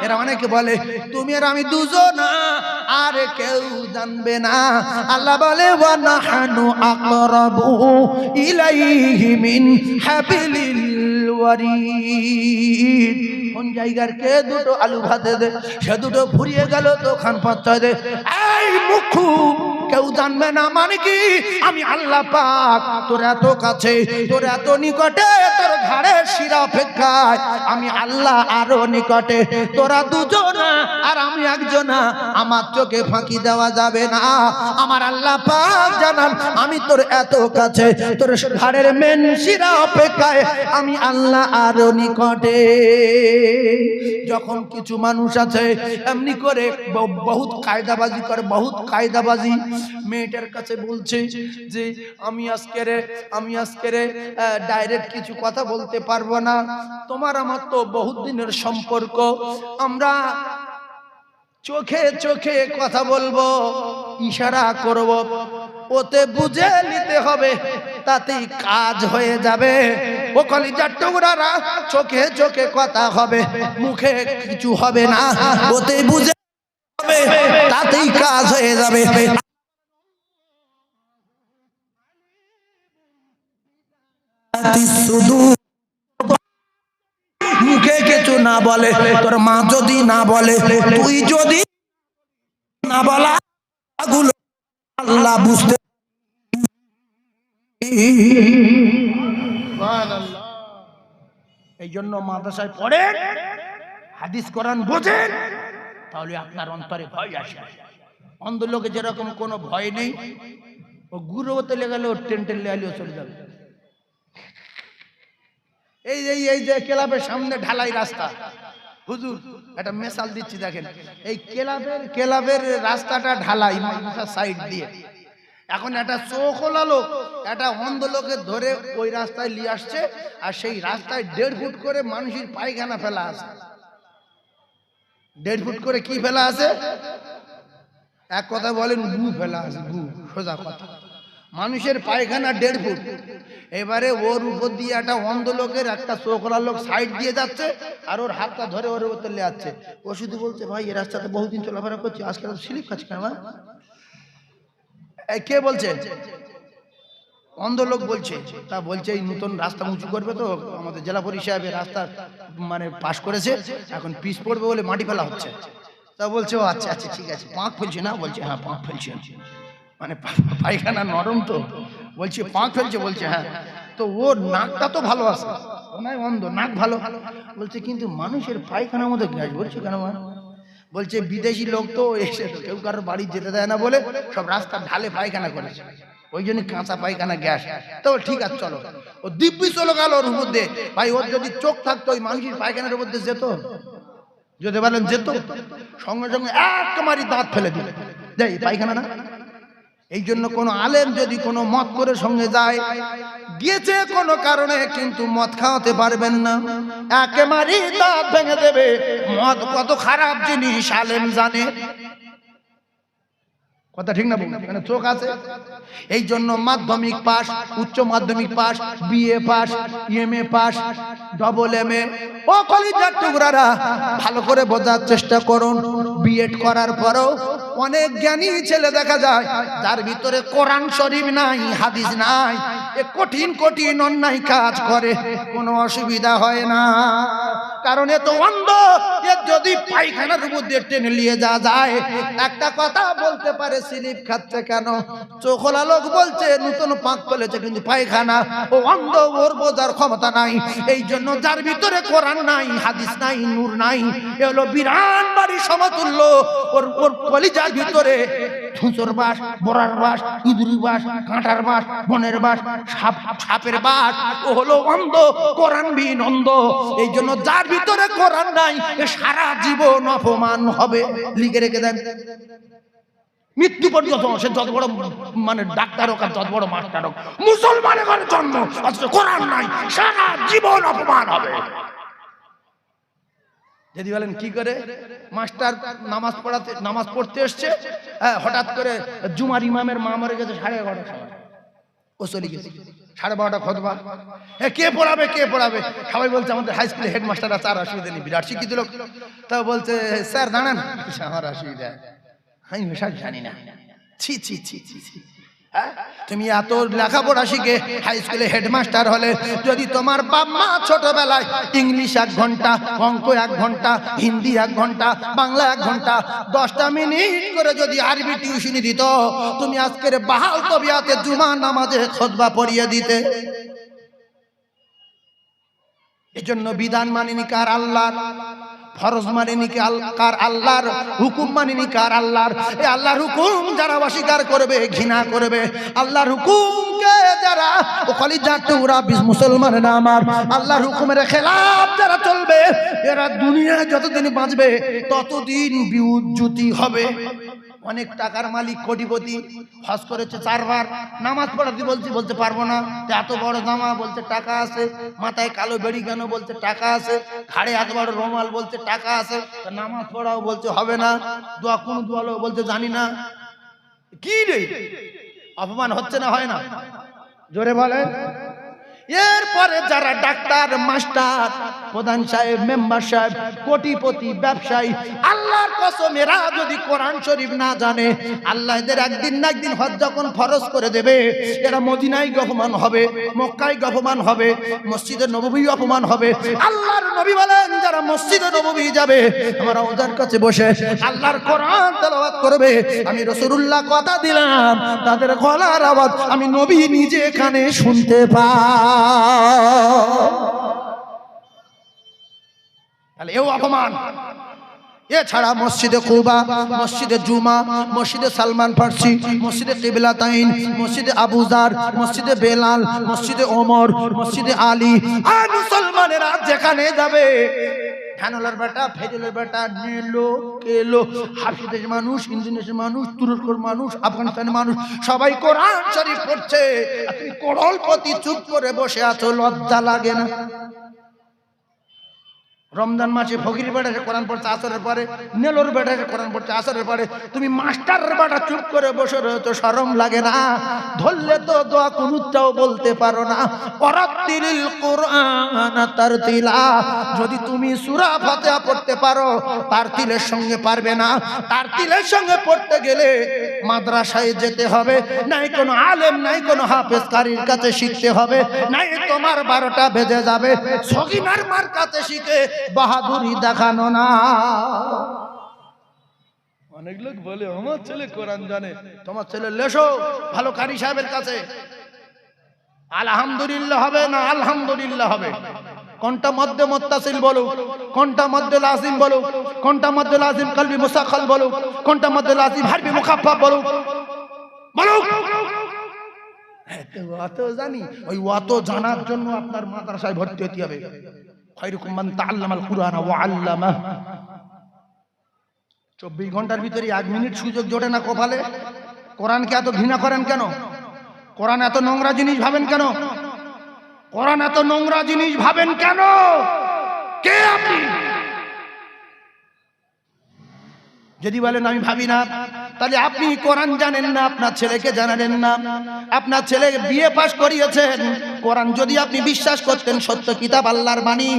[SPEAKER 1] এরা অনেকে বলে তুমি আর আমি দুজনা, আর কেউ জানবে না। আল্লাহ বলে ওয়া নাহনু আকরাবু ইলাইহি মিন হাবিলিল ওয়ারিদ। কোন জায়গার কে দুটো আলু ভাতে দে, সে দুটো ফুরিয়ে গেল তো খান পাচ্ছা দে। এই মুখু কেউ জানবে না মানে কি, আমি আল্লাহ পাক তোর এত কাছে, তোর এত নিকটে, তোর ঘাড়ের শিরা অপেক্ষায় আমি আল্লাহ আরো নিকটে। তোরা দুজনা আর আমি একজনা, আমার চোখে ফাঁকি দেওয়া যাবে না। আমার আল্লাহ পাক জানান আমি তোর এত কাছে, তোর ঘাড়ের মেন শিরা অপেক্ষায় আমি আল্লাহ আরো নিকটে। যখন কিছু মানুষ আছে এমনি করে বহুত কায়দাবাজি করে, বহুত কায়দাবাজি, মেয়েটার কাছে বলছে যে আমি আজকে ডাইরেক্ট কিছু কথা বলতে পারবো না, তোমার আমার তো বহুত দিনের সম্পর্ক, আমরা চোখে চোখে কথা বলবো, ইশারা করব, ওতে বুঝে নিতে হবে, তাতেই কাজ হয়ে যাবে। ও কলিজার টুকরারা, চোখে চোখে কথা হবে, মুখে কিছু হবে না, ওতে বুঝে হবে, তাতেই কাজ হয়ে যাবে। মুখে কিছু না বলে, তোর মা যদি না বলে, তুই যদি না বলা, আল্লাহ বুঝতে। এই জন্য মাদ্রাসায় পড়েন, হাদিস কোরআন বোঝেন, তাহলে আপনার অন্তরে ভয় আসে। অন্ধ লোকে যেরকম কোনো ভয় নেই, ও গুরু হতে লেগে ও টেন্টেল লেয়ালিও চলে যাবে। এই যে ক্লাবের সামনে ঢালাই রাস্তা, হুজুর একটা মেসাল দিচ্ছি দেখেন, এই ক্লাবের রাস্তাটা ঢালাই সাইড দিয়ে। এখন একটা চোখওয়ালা লোক একটা অন্ধ লোকে ধরে ওই রাস্তায় নিয়ে আসছে, আর সেই রাস্তায় 1.5 ফুট করে মানুষের পায়খানা ফেলা আছে। 1.5 ফুট করে কি ফেলা আছে? এক কথা বলেন, গু ফেলা আছে, গু। সোজা কথা, মানুষের পায়খানা 1.5 ফুট। এবারে ওর উপর দিয়ে একটা অন্ধ লোকের একটা চোখওয়ালা লোক সাইড দিয়ে যাচ্ছে, আর ওর হাতটা ধরে ওর উপর তুলে যাচ্ছে। ও শুধু বলছে, ভাই এই রাস্তাতে বহুদিন চলাফেরা করছি, আজকে স্লিপ খাচ্ছি কেন? কে বলছে? অন্ধ লোক বলছে। তা বলছে এই নতুন রাস্তা উঁচু করবে, তো আমাদের জেলা পরিষদ রাস্তা মানে পাশ করেছে, এখন পিচ পড়বে বলে মাটি ফেলা হচ্ছে। তা বলছে, ও আচ্ছা আচ্ছা ঠিক আছে, পাঁক ফেলছে না? বলছে হ্যাঁ পাঁক ফেলছে। মানে পায়খানা নরম তো, বলছে পাঁক ফেলছে। বলছে হ্যাঁ। তো ওর নাকটা তো ভালো আছে, ওনায় অন্ধ, নাক ভালো। বলছে কিন্তু মানুষের পায়খানার মধ্যে গ্যাস বলছে কেন? বলছে বিদেশি লোক তো এসে কেউ কারোর বাড়ি যেতে দেয় না বলে সব রাস্তা ঢালে পায়খানা করেছে, ওই জন্য কাঁচা পায়খানা গ্যাস। তো ঠিক আছে চলো। ও দিব্যি চলে গেল ওর মধ্যে। ভাই ওর যদি চোখ থাকতো ওই মানুষের পায়খানার মধ্যে যেত? যদি বলেন যেত, সঙ্গে সঙ্গে এক মারি দাঁত ফেলে দিল, যাই পায়খানা না। এই জন্য কোন আলেম যদি কোনো মদ করে সঙ্গে যায়, গিয়েছে কোনো কারণে, কিন্তু মদ খাওয়াতে পারবেন না, একেবারে দাঁত ভেঙে দেবে। মদ কত খারাপ জিনিস আলেম জানে। কথা ঠিক না? মানে চোখ আছে। এই জন্য মাধ্যমিক পাস, উচ্চ মাধ্যমিক pass, BA pass, MA pass, double MA, ও কলিজার টুকরারা ভালো করে বোঝার চেষ্টা করুন। বিএড করার পরেও অনেক জ্ঞানী ছেলে দেখা যায় যার ভিতরে কোরআন শরীফ নাই, হাদিস নাই, এ কঠিন কঠিন অন্যায় কাজ করে, কোনো অসুবিধা হয় না, কারণ এ তো অন্ধ। এ যদি পায়খানার মধ্যে টেনে নিয়ে যাওয়া যায়, একটা কথা বলতে পারে, স্লিপ খাচ্ছে কেন? চোখওয়ালা লোক বলছে নতুন পাক ফেলেছে, কিন্তু পায়খানা, ও অন্ধ, ওর বোঝার ক্ষমতা নাই। এই জন্য যার ভিতরে কোরআন নাই, হাদিস নাই, নূর নাই, এ হলো বিরান বাড়ি সমতুল্য। ওর কলিজার ভিতরে ধুঁচর বাস, বড়ার বাস, ইঁদুরি বাস, কাঁটার বাস, বনের বাস, সাপের বাস। ও হলো অন্ধ, কোরআনবিহীন অন্ধ। এই জন্য যার ভিতরে কোরআন নাই, এ সারা জীবন অপমান হবে। লিখে রেখে দেন, মৃত্যু পর্যন্ত। সে যত বড় মানে ডাক্তার হোক আর যত বড় মাস্টার হোক, মুসলমানের ঘরে জন্ম, অথচ কোরআন নাই, সারা জীবন অপমান হবে। যদি বলেন কি করে? মাস্টার নামাজ পড়তে এসছে, হঠাৎ করে জুমার ইমামের মা মরে গেছে 11:30 সময়, ও চলে গেছে 12:30 খতবা। কে পড়াবে? সবাই বলছে আমাদের হাই স্কুলের হেডমাস্টার আছে, আর অসুবিধা নেই, বিরাট শিক্ষিত লোক। তা বলছে স্যার দাঁড়ান, আমার অসুবিধা, আমি সব জানি না। ছি ছি ছি ছি ছি, তুমি এত লেখাপড়া শিখে হাই স্কুলে হেডমাস্টার হলে, যদি তোমার বাপ মা ছোটবেলায় ইংলিশ 1 ঘন্টা, অঙ্ক 1 ঘন্টা, হিন্দি 1 ঘন্টা, বাংলা 1 ঘন্টা, 10টা মিনিট করে যদি আরবি টিউশনি দিত, তুমি আজকের বাহাল তবিয়াতে জুমা নামাজে খুতবা পড়িয়ে দিতে। এজন্য বিধান মানিনি কার? আল্লাহর। ফরজ মানিনি কার? আল্লাহর। হুকুম মানিনি কার? আল্লাহর। এই আল্লাহর হুকুম যারা অস্বীকার করবে, ঘৃণা করবে, আল্লাহর হুকুমকে যারা, ও কলিজার টুকরা মুসলমানের আমার, আল্লাহর হুকুমের খেলাফ যারা চলবে, এরা দুনিয়ায় যতদিন বাঁচবে ততদিন বিউজ্জতি হবে। অনেক টাকার মালিক, কোটিপতি, হজ করেছে 4 বার, নামাজ পড়াতে বলতে পারবো না, এত বড় জামা, বলছে টাকা আছে, মাথায় কালো বেড়ি কেন, বলছে টাকা আছে, ঘাড়ে এত বড় রুমাল, বলছে টাকা আছে, নামাজ পড়াও, বলছে হবে না, দোয়া কোন দোয়া লো, বলছে জানি না। কি রে, অপমান হচ্ছে না হয় না? জোরে বলেন। এরপরে যারা ডাক্তার, মাস্টার, প্রধান সাহেব, মেম্বার সাহেব, কোটিপতি, ব্যবসায়ী, আল্লাহর কসম এরা যদি কোরআন শরীফ না জানে, আল্লাহ এদের একদিন না একদিন হজ যখন ফরজ করে দেবে, এরা মদিনায় অপমান হবে, মক্কায় অপমান হবে, মসজিদে নববী অপমান হবে। আল্লাহর নবী বলেন যারা মসজিদে নববী যাবে, আমার রওজার কাছে বসে আল্লাহর কোরআন তেলাওয়াত করবে, আমি রাসূলুল্লাহ কথা দিলাম, তাদের গলার আওয়াজ আমি নবী নিজে কানে শুনতে পাই। তাহলে এও অপমান। এছাড়া মসজিদে কুবা, মসজিদে জুমা, মসজিদে সালমান ফার্সি, মসজিদে কিবলাতাইন, মসজিদে আবু জার, মসজিদে বেলাল, মসজিদে ওমর, মসজিদে আলী, আর মুসলমানেরা যেখানে যাবে খানুলার বেটা, ফেজলের বেটা, নেলো কেলো, হাফিজের মানুষ, ইন্দোনেশিয়ার মানুষ, তুরস্কের মানুষ, আফগানিস্তানের মানুষ সবাই কোরআন শরীফ পড়ছে, আর তুমি কোড়লপতি চুপ করে বসে আছো, লজ্জা লাগে না? রমজান মাসে ফকির বেটা কোরআন পড়ছে আসরের পরে, নেলোর বেটা কোরআন পড়ছে আসরের পরে, তুমি মাস্টারের বেটা চুপ করে বসে রয়েছো, শরম লাগে না? ধরলে তো দোয়া কুনুতটাও বলতে পারো না। ওয়ারাত্তিলিল কুরআন তারতিলা, যদি তুমি সূরা ফাতিহা পড়তে পারো, তারতিলের সঙ্গে পারবে না। তারতিলের সঙ্গে পড়তে গেলে মাদ্রাসায় যেতে হবে, নাই কোনো আলেম, নাই কোনো হাফেজ কারীর কাছে শিখতে হবে, নাই তোমার 12টা বেজে যাবে। সগিনার মার কাছে শিখে বাহাদুরি দেখানো না। অনেক লোক বলে আমার ছেলে কোরআন জানে, তোমার ছেলে লেসো ভালো কারি সাহেবের কাছে, আলহামদুলিল্লাহ হবে না আলহামদুলিল্লাহ হবে। কোনটা মধ্যে মুত্তাসিল বলো, কোনটা মধ্যে লাজিম বলো, কোনটা মধ্যে লাজিম কলবি মুসাক্কাল বলো, কোনটা মধ্যে লাজিম হারফি মুখাফফাফ বলো, বলো। অত জানি, ওই অত জানার জন্য আপনার মাদ্রাসায় ভর্তি হতে হবে। খায়রুকুম মান তাআল্লামাল কুরআন ওয়া আল্লামাহ। 24 ঘন্টার ভিতরে 1 মিনিট সুযোগ জোটে না কপালে। কোরআনকে এত ঘৃণা করেন কেন? কোরআন এত নোংরা জিনিস ভাবেন কেন? কোরআন এত নোংরা জিনিস ভাবেন কেন? কে আপনি? যদি বলেন আমি ভাবি না, তাহলে আপনি কোরআন জানেন না, আপনার ছেলেকে জানালেন না। আপনার ছেলে বিএ পাস করিয়েছেন, কোরআন যদি আপনি বিশ্বাস করতেন সত্য কিতাব আল্লাহর বাণী,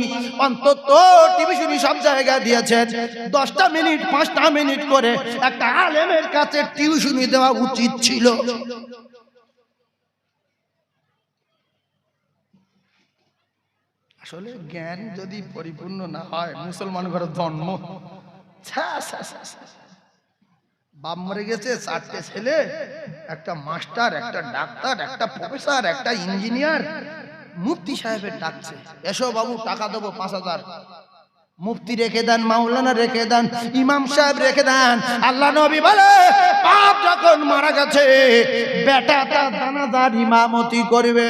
[SPEAKER 1] অন্তত টিভিশনি সব জায়গায় দিয়েছেন, 10টা মিনিট 5টা মিনিট করে একটা আলেমের কাছে টিউশনি দেওয়া উচিত ছিল। আসলে জ্ঞান যদি পরিপূর্ণ না হয়, মুসলমান ঘরে জন্ম, বাপ মরে গেছে, 4টে ছেলে, একটা মাস্টার, একটা ডাক্তার, একটা প্রফেসর, একটা ইঞ্জিনিয়ার, মুফতি সাহেবের ডাকছে, এসো বাবু টাকা দেবো 5000। মুফতি রেখে দেন, মাওলানা রেখে দেন, ইমাম সাহেব রেখে দেন। আল্লাহ নবী বলে বাপ যখন মারা গেছে, বেটা তার জানাজার ইমামতি করবে।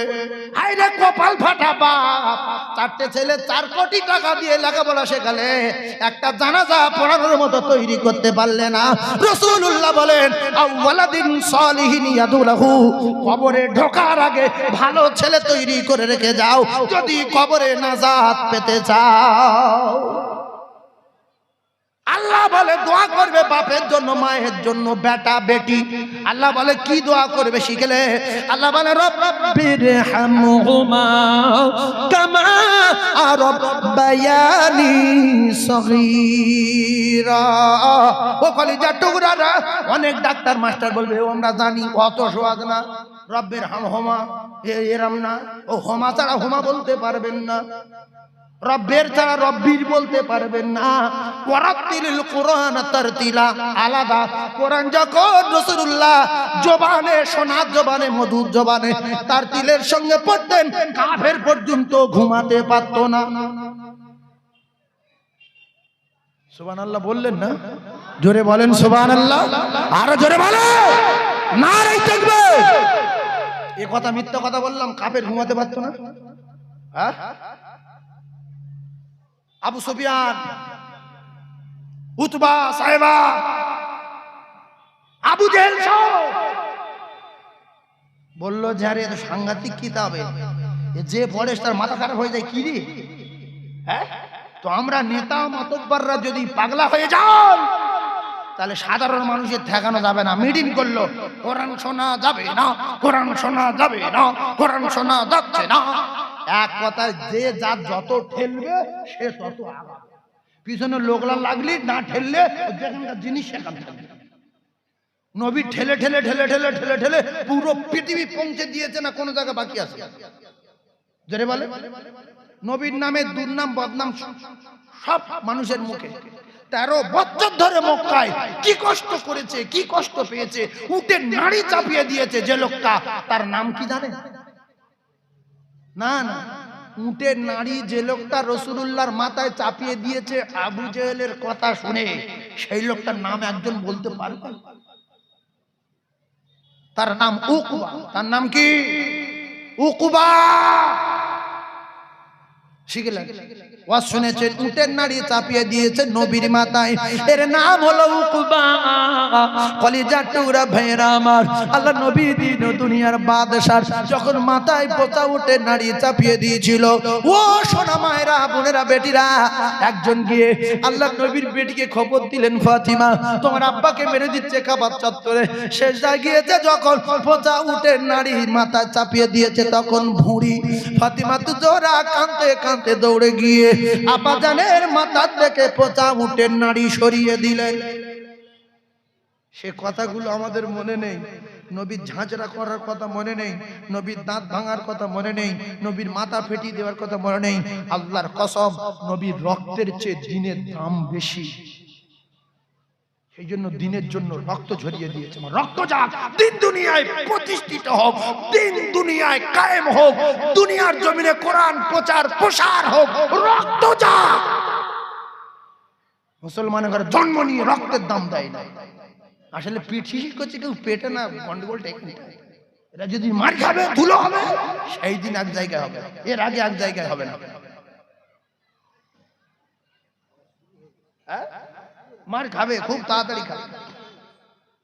[SPEAKER 1] হায়রে কপাল ফাটা বাপ, 4টে ছেলে 4 কোটি টাকা দিয়ে লেখাপড়া শেখালে, একটা জানাজা পড়ানোর মতো তৈরি করতে পারলে না। রাসূলুল্লাহ বলেন আওয়ালাদিন সালিহিন ইয়াদুলাহু, কবরে ঢোকার আগে ভালো ছেলে তৈরি করে রেখে যাও, যদি কবরে নাজাত পেতে চাও। আল্লাহ বলে দোয়া করবে বাপের জন্য, মায়ের জন্য, বেটা বেটি। আল্লাহ বলে কি দোয়া করবে শিখলে? আল্লাহ বলে রব্বিরহামহুমা কামা রাব্বায়ানি সগীরা। ও কলিজা টুকরারা, অনেক ডাক্তার মাস্টার বলবে ও আমরা জানি, অত সহজ না। রব্বিরহামহুমা এরম না, ও হোমা ছাড়া হোমা বলতে পারবেন না, রব্বের ছাড়া রব্বির বলতে পারবেন না। ওয়ারাত্তিলিল কুরআন তারতিলা, আলাদা। কোরআন যখন রাসূলুল্লাহ জবানে, সোনার জবানে, মধুর জবানে তারতিলের সঙ্গে পড়তেন, কাফের পর্যন্ত ঘুমাতে পারত না। সুবহানাল্লাহ বললেন না? জোরে বলেন সুবহানাল্লাহ, আরো জোরে বলেন নারে তাকবীর। এই কথা মিথ্যা কথা বললাম, কাফের ঘুমাতে পারত না? হ্যাঁ, আবু সুফিয়ান, উতবা, সাইবা, আবু জেহেল বললো যে আরে এত সাংঘাতিক কিতাবে যে পড়ে তার মাথা খারাপ হয়ে যায়। কি রে? হ্যাঁ, তো আমরা নেতা মাতব্বররা যদি পাগলা হয়ে যাই, তাহলে সাধারণ মানুষের ঠেকানো যাবে না। মিটিং করলো, কোরআন শোনা যাবে না, কোরআন শোনা যাবে না, কোরআন শোনা যাচ্ছে না। এক কথায় যে যার যত ঠেলবে সে তত আগাবে, পিছনে লোকলা লাগলি না ঠেললে যেখানকার জিনিস সেখান থাকবে। নবী ঠেলে ঠেলে ঠেলে ঠেলে ঠেলে ঠেলে পুরো পৃথিবী পৌঁছে দিয়েছে, না কোনো জায়গা বাকি আছে? জোরে বলে। নবীর নামে দুর্নাম বদনাম সব মানুষের মুখে। 13 বছর ধরে মক্কায় কি কষ্ট করেছে, কি কষ্ট পেয়েছে, উটের নাড়ি চাপিয়ে দিয়েছে যে লোকটা, তার নাম কি জানে? না না, উটের নাড়ি যে লোকটা রাসূলুল্লাহর মাথায় চাপিয়ে দিয়েছে আবু জেহেলের কথা শুনে, সেই লোকটার নাম একজন বলতে পারবে? তার নাম উকবা। তার নাম কি? উকবা। শিখলেন? ওয়াজ শুনেছেন, উটের নাড়ি চাপিয়ে দিয়েছে নবীর মাথায়, এর নাম হলো উকবা। কলিজার টুকরা ভাইরা আমার, আল্লাহ নবী দিন দুনিয়ার বাদশা যখন মাথায় পোতা উটের নাড়ি চাপিয়ে দিয়েছিল, ও সোনা মায়েরা, বোনেরা, বেটিরা, একজন গিয়ে আল্লাহ নবীর বেটিকে খবর দিলেন, ফাতিমা তোমার আব্বাকে মেরে দিচ্ছে কাবার চত্বরে। শেষ গিয়েছে যখন পোতা উটের নাড়ি মাথায় চাপিয়ে দিয়েছে, তখন ভুঁড়ি ফাতিমা তো জোরা কাঁদতে কাঁদতে দৌড়ে গিয়ে আব্বাজানের মাথা থেকে পোতা উটের নাড়ি সরিয়ে দিলেন। সে কথাগুলো আমাদের মনে নেই। নবীর ঝাঁঝরা করার কথা মনে নেই, নবীর দাঁত ভাঙার কথা মনে নেই, নবীর মাথা ফেটিয়ে দেওয়ার কথা মনে নেই। আল্লাহর কসম, নবীর রক্তের চেয়ে দিনের দাম বেশি। সেই জন্য দিনের জন্য রক্ত ঝরিয়ে দিয়েছে। রক্ত যাক, দিন দুনিয়ায় প্রতিষ্ঠিত হোক, দিন দুনিয়ায় কায়েম হোক, দুনিয়ার জমিনে কোরআন প্রচার প্রসার হোক, রক্ত যাক। মুসলমানের ঘরে জন্ম নিয়ে রক্তের দাম দেয় না। আসলে পিঠ শিশির করছে কেউ, পেটে না, গন্ডগোল টেকনিক। এরা যদি মার খাবে, ধুলো হবে, সেই দিন এক জায়গায় হবে, এর আগে এক জায়গায় হবে না। মার খাবে, খুব তাড়াতাড়ি খাবে,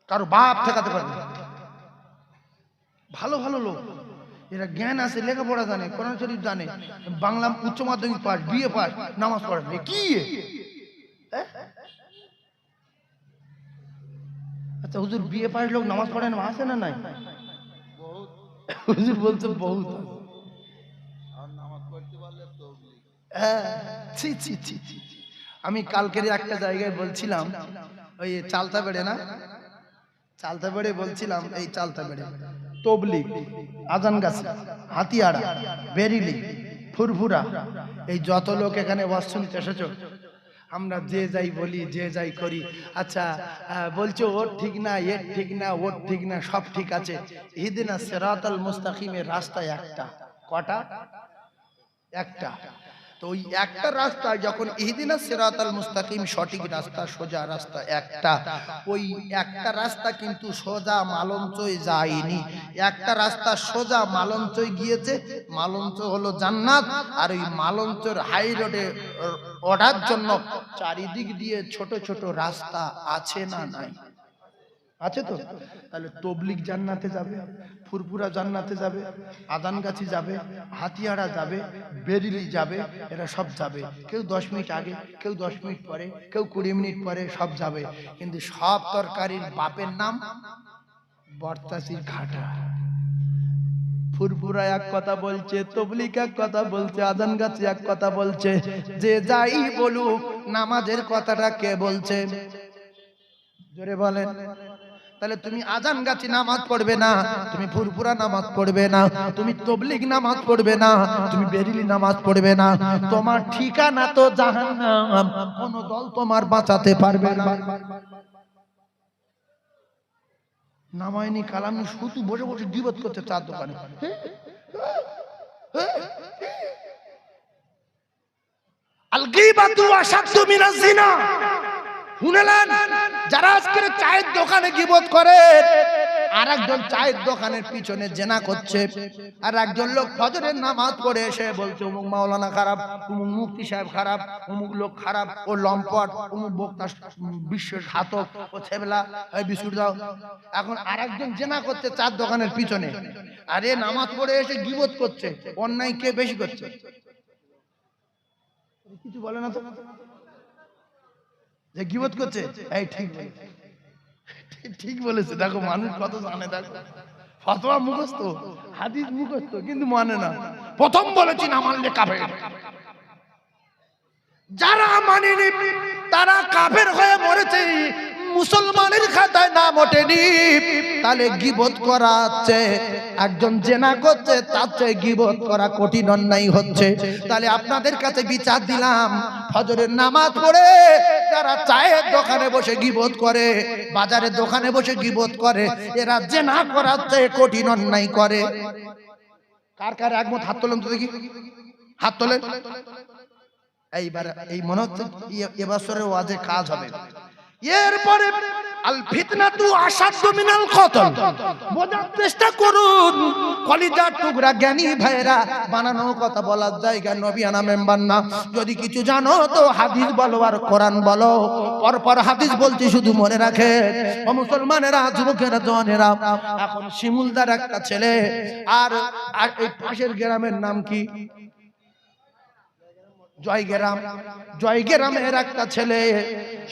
[SPEAKER 1] কারো বাপ ঠেকাতে পারবে। ভালো ভালো লোক, এরা জ্ঞান আছে, লেখাপড়া জানে, কোরআন শরীফ জানে, বাংলা উচ্চ মাধ্যমিক পাস, বিএ পাস, নামাজ পড়ে কি? আচ্ছা হুজুর, বিএ পাস লোক নামাজ পড়ে না, আছে না নাই? হুজুর বলছে বহুত। আমি কালকের একটা জায়গায় বলছিলাম, ওই চালতা বেড়ে না, চালতা বেড়ে বলছিলাম, এই চালতা বেড়ে তবলিগ, আজানগাছি, হাতিয়াড়া, বেরিলি, ফুরফুরা, এই যত লোক এখানে ওয়াজ শুনতে এসেছো, আমরা যে যাই বলি, যে যাই করি, আচ্ছা বলছো ওর ঠিক না, এর ঠিক না, ওর ঠিক না, সব ঠিক আছে। ইহদিনা সিরাতাল মুস্তাকিমের রাস্তা একটা। কটা? একটা। তো ওই একটা রাস্তায় যখন ইহদিনা সিরাতাল মুস্তাকিম, সঠিক রাস্তা, সোজা রাস্তা একটা, ওই একটা রাস্তা কিন্তু সোজা মালঞ্চই যায়নি। একটা রাস্তা সোজা মালঞ্চই গিয়েছে, মালঞ্চ হলো জান্নাত। আর ওই মালঞ্চর হাই রোডে ওঠার জন্য চারিদিক দিয়ে ছোট ছোট রাস্তা আছে না নাই? আছে তো। তাহলে তবলিগ জান্নাতে যাবে, ফুরফুরা জান্নাতে যাবে, আদানগাছি যাবে, হাতিয়াড়া যাবে, বেরিলি যাবে, এরা সব যাবে। কেউ 10 মিনিট আগে, কেউ 10 মিনিট পরে, কেউ 20 মিনিট পরে, সব যাবে। কিন্তু সব তরকারির বাপের নাম বর্তাসির ঘাটা। ফুরফুরা এক কথা বলছে, তবলিগ এক কথা বলছে, আদানগাছি এক কথা বলছে। যে যাই বলুক, নামাজের কথাটা কে বলছে? জোরে বলেন। তাহলে তুমি আজানগাছি নামাজ পড়বে না, তুমি ফুরফুরা নামাজ পড়বে না, তুমি তবলিগ নামাজ পড়বে না, তুমি বেরিলি নামাজ পড়বে না, তোমার ঠিকানা তো জাহান্নাম। কোন দল তোমার বাঁচাতে পারবে না। নামায়নি কালামি শুধু বসে বসে গীবত করতে চার দোকানে। আল গীবাতু আশাদ্দু মিনাজ জিনা। শুনলেন? যারা আজকে চায়ের দোকানে গীবত করে, আর একজন চায়ের দোকানের পিছনে জেনা করছে, আর একজন লোক ফজরের নামাজ পড়ে এসে বলছে অমুক মাওলানা খারাপ, অমুক মুফতি সাহেব খারাপ, অমুক লোক খারাপ, ও লম্পট, অমুক বক্তা বিশ্বের ঘাতক, ও ছেবলা, এই বিস্কুট দাও। এখন আর একজন জেনা করছে চার দোকানের পিছনে, আরে নামাজ পড়ে এসে গীবত করছে। অন্যায় কে বেশি করছে? কিছু বলে না তো, যে গীবত করছে। এই ঠিক ঠিক বলেছে। দেখো মানুষ কত জানে, দেখো ফতোয়া মুখস্থ, হাদিস মুখস্থ, কিন্তু মানে না। প্রথম বলেছি না মানলে কাফের। যারা মানেনি তারা কাফের হয়ে মরেছে, মুসলমানের খাতায় নাম ওঠেনি। তাহলে গীবত করা হচ্ছে, একজন জেনা করছে, তার চেয়ে গীবত করা কঠিন অন্যায় হচ্ছে। তাহলে আপনাদের কাছে বিচার দিলাম, ফজরের নামাজ পড়ে যারা চায়ের দোকানে বসে গীবত করে, বাজারের দোকানে বসে গীবত করে, এরা জেনা করার চেয়ে কঠিন অন্যায় করে। কার কার একমত হাত তোলেন তো দেখি। হাত তোলেন। এইবার এই মনে হচ্ছে এবছরের ওয়াজে কাজ হবে। এরপরে আল ফিতনাতু আশাদ্দু মিনাল কতল, বোঝার চেষ্টা করুন কলিজার টুকরা জ্ঞানী ভাইরা, বানানো কথা বলার জায়গা নবিয়ানা মেম্বার না। যদি কিছু জানো তো হাদিস বলো আর কোরআন বলো। পরপর হাদিস বলছি, শুধু মনে রাখে ও মুসলমানেরা, যুবকেরা, জওয়ানেরা। এখন শিমুলদার একটা ছেলে, আর এই পাশের গ্রামের নাম কি? জয়গ্রাম। জয়গ্রামের একটা ছেলে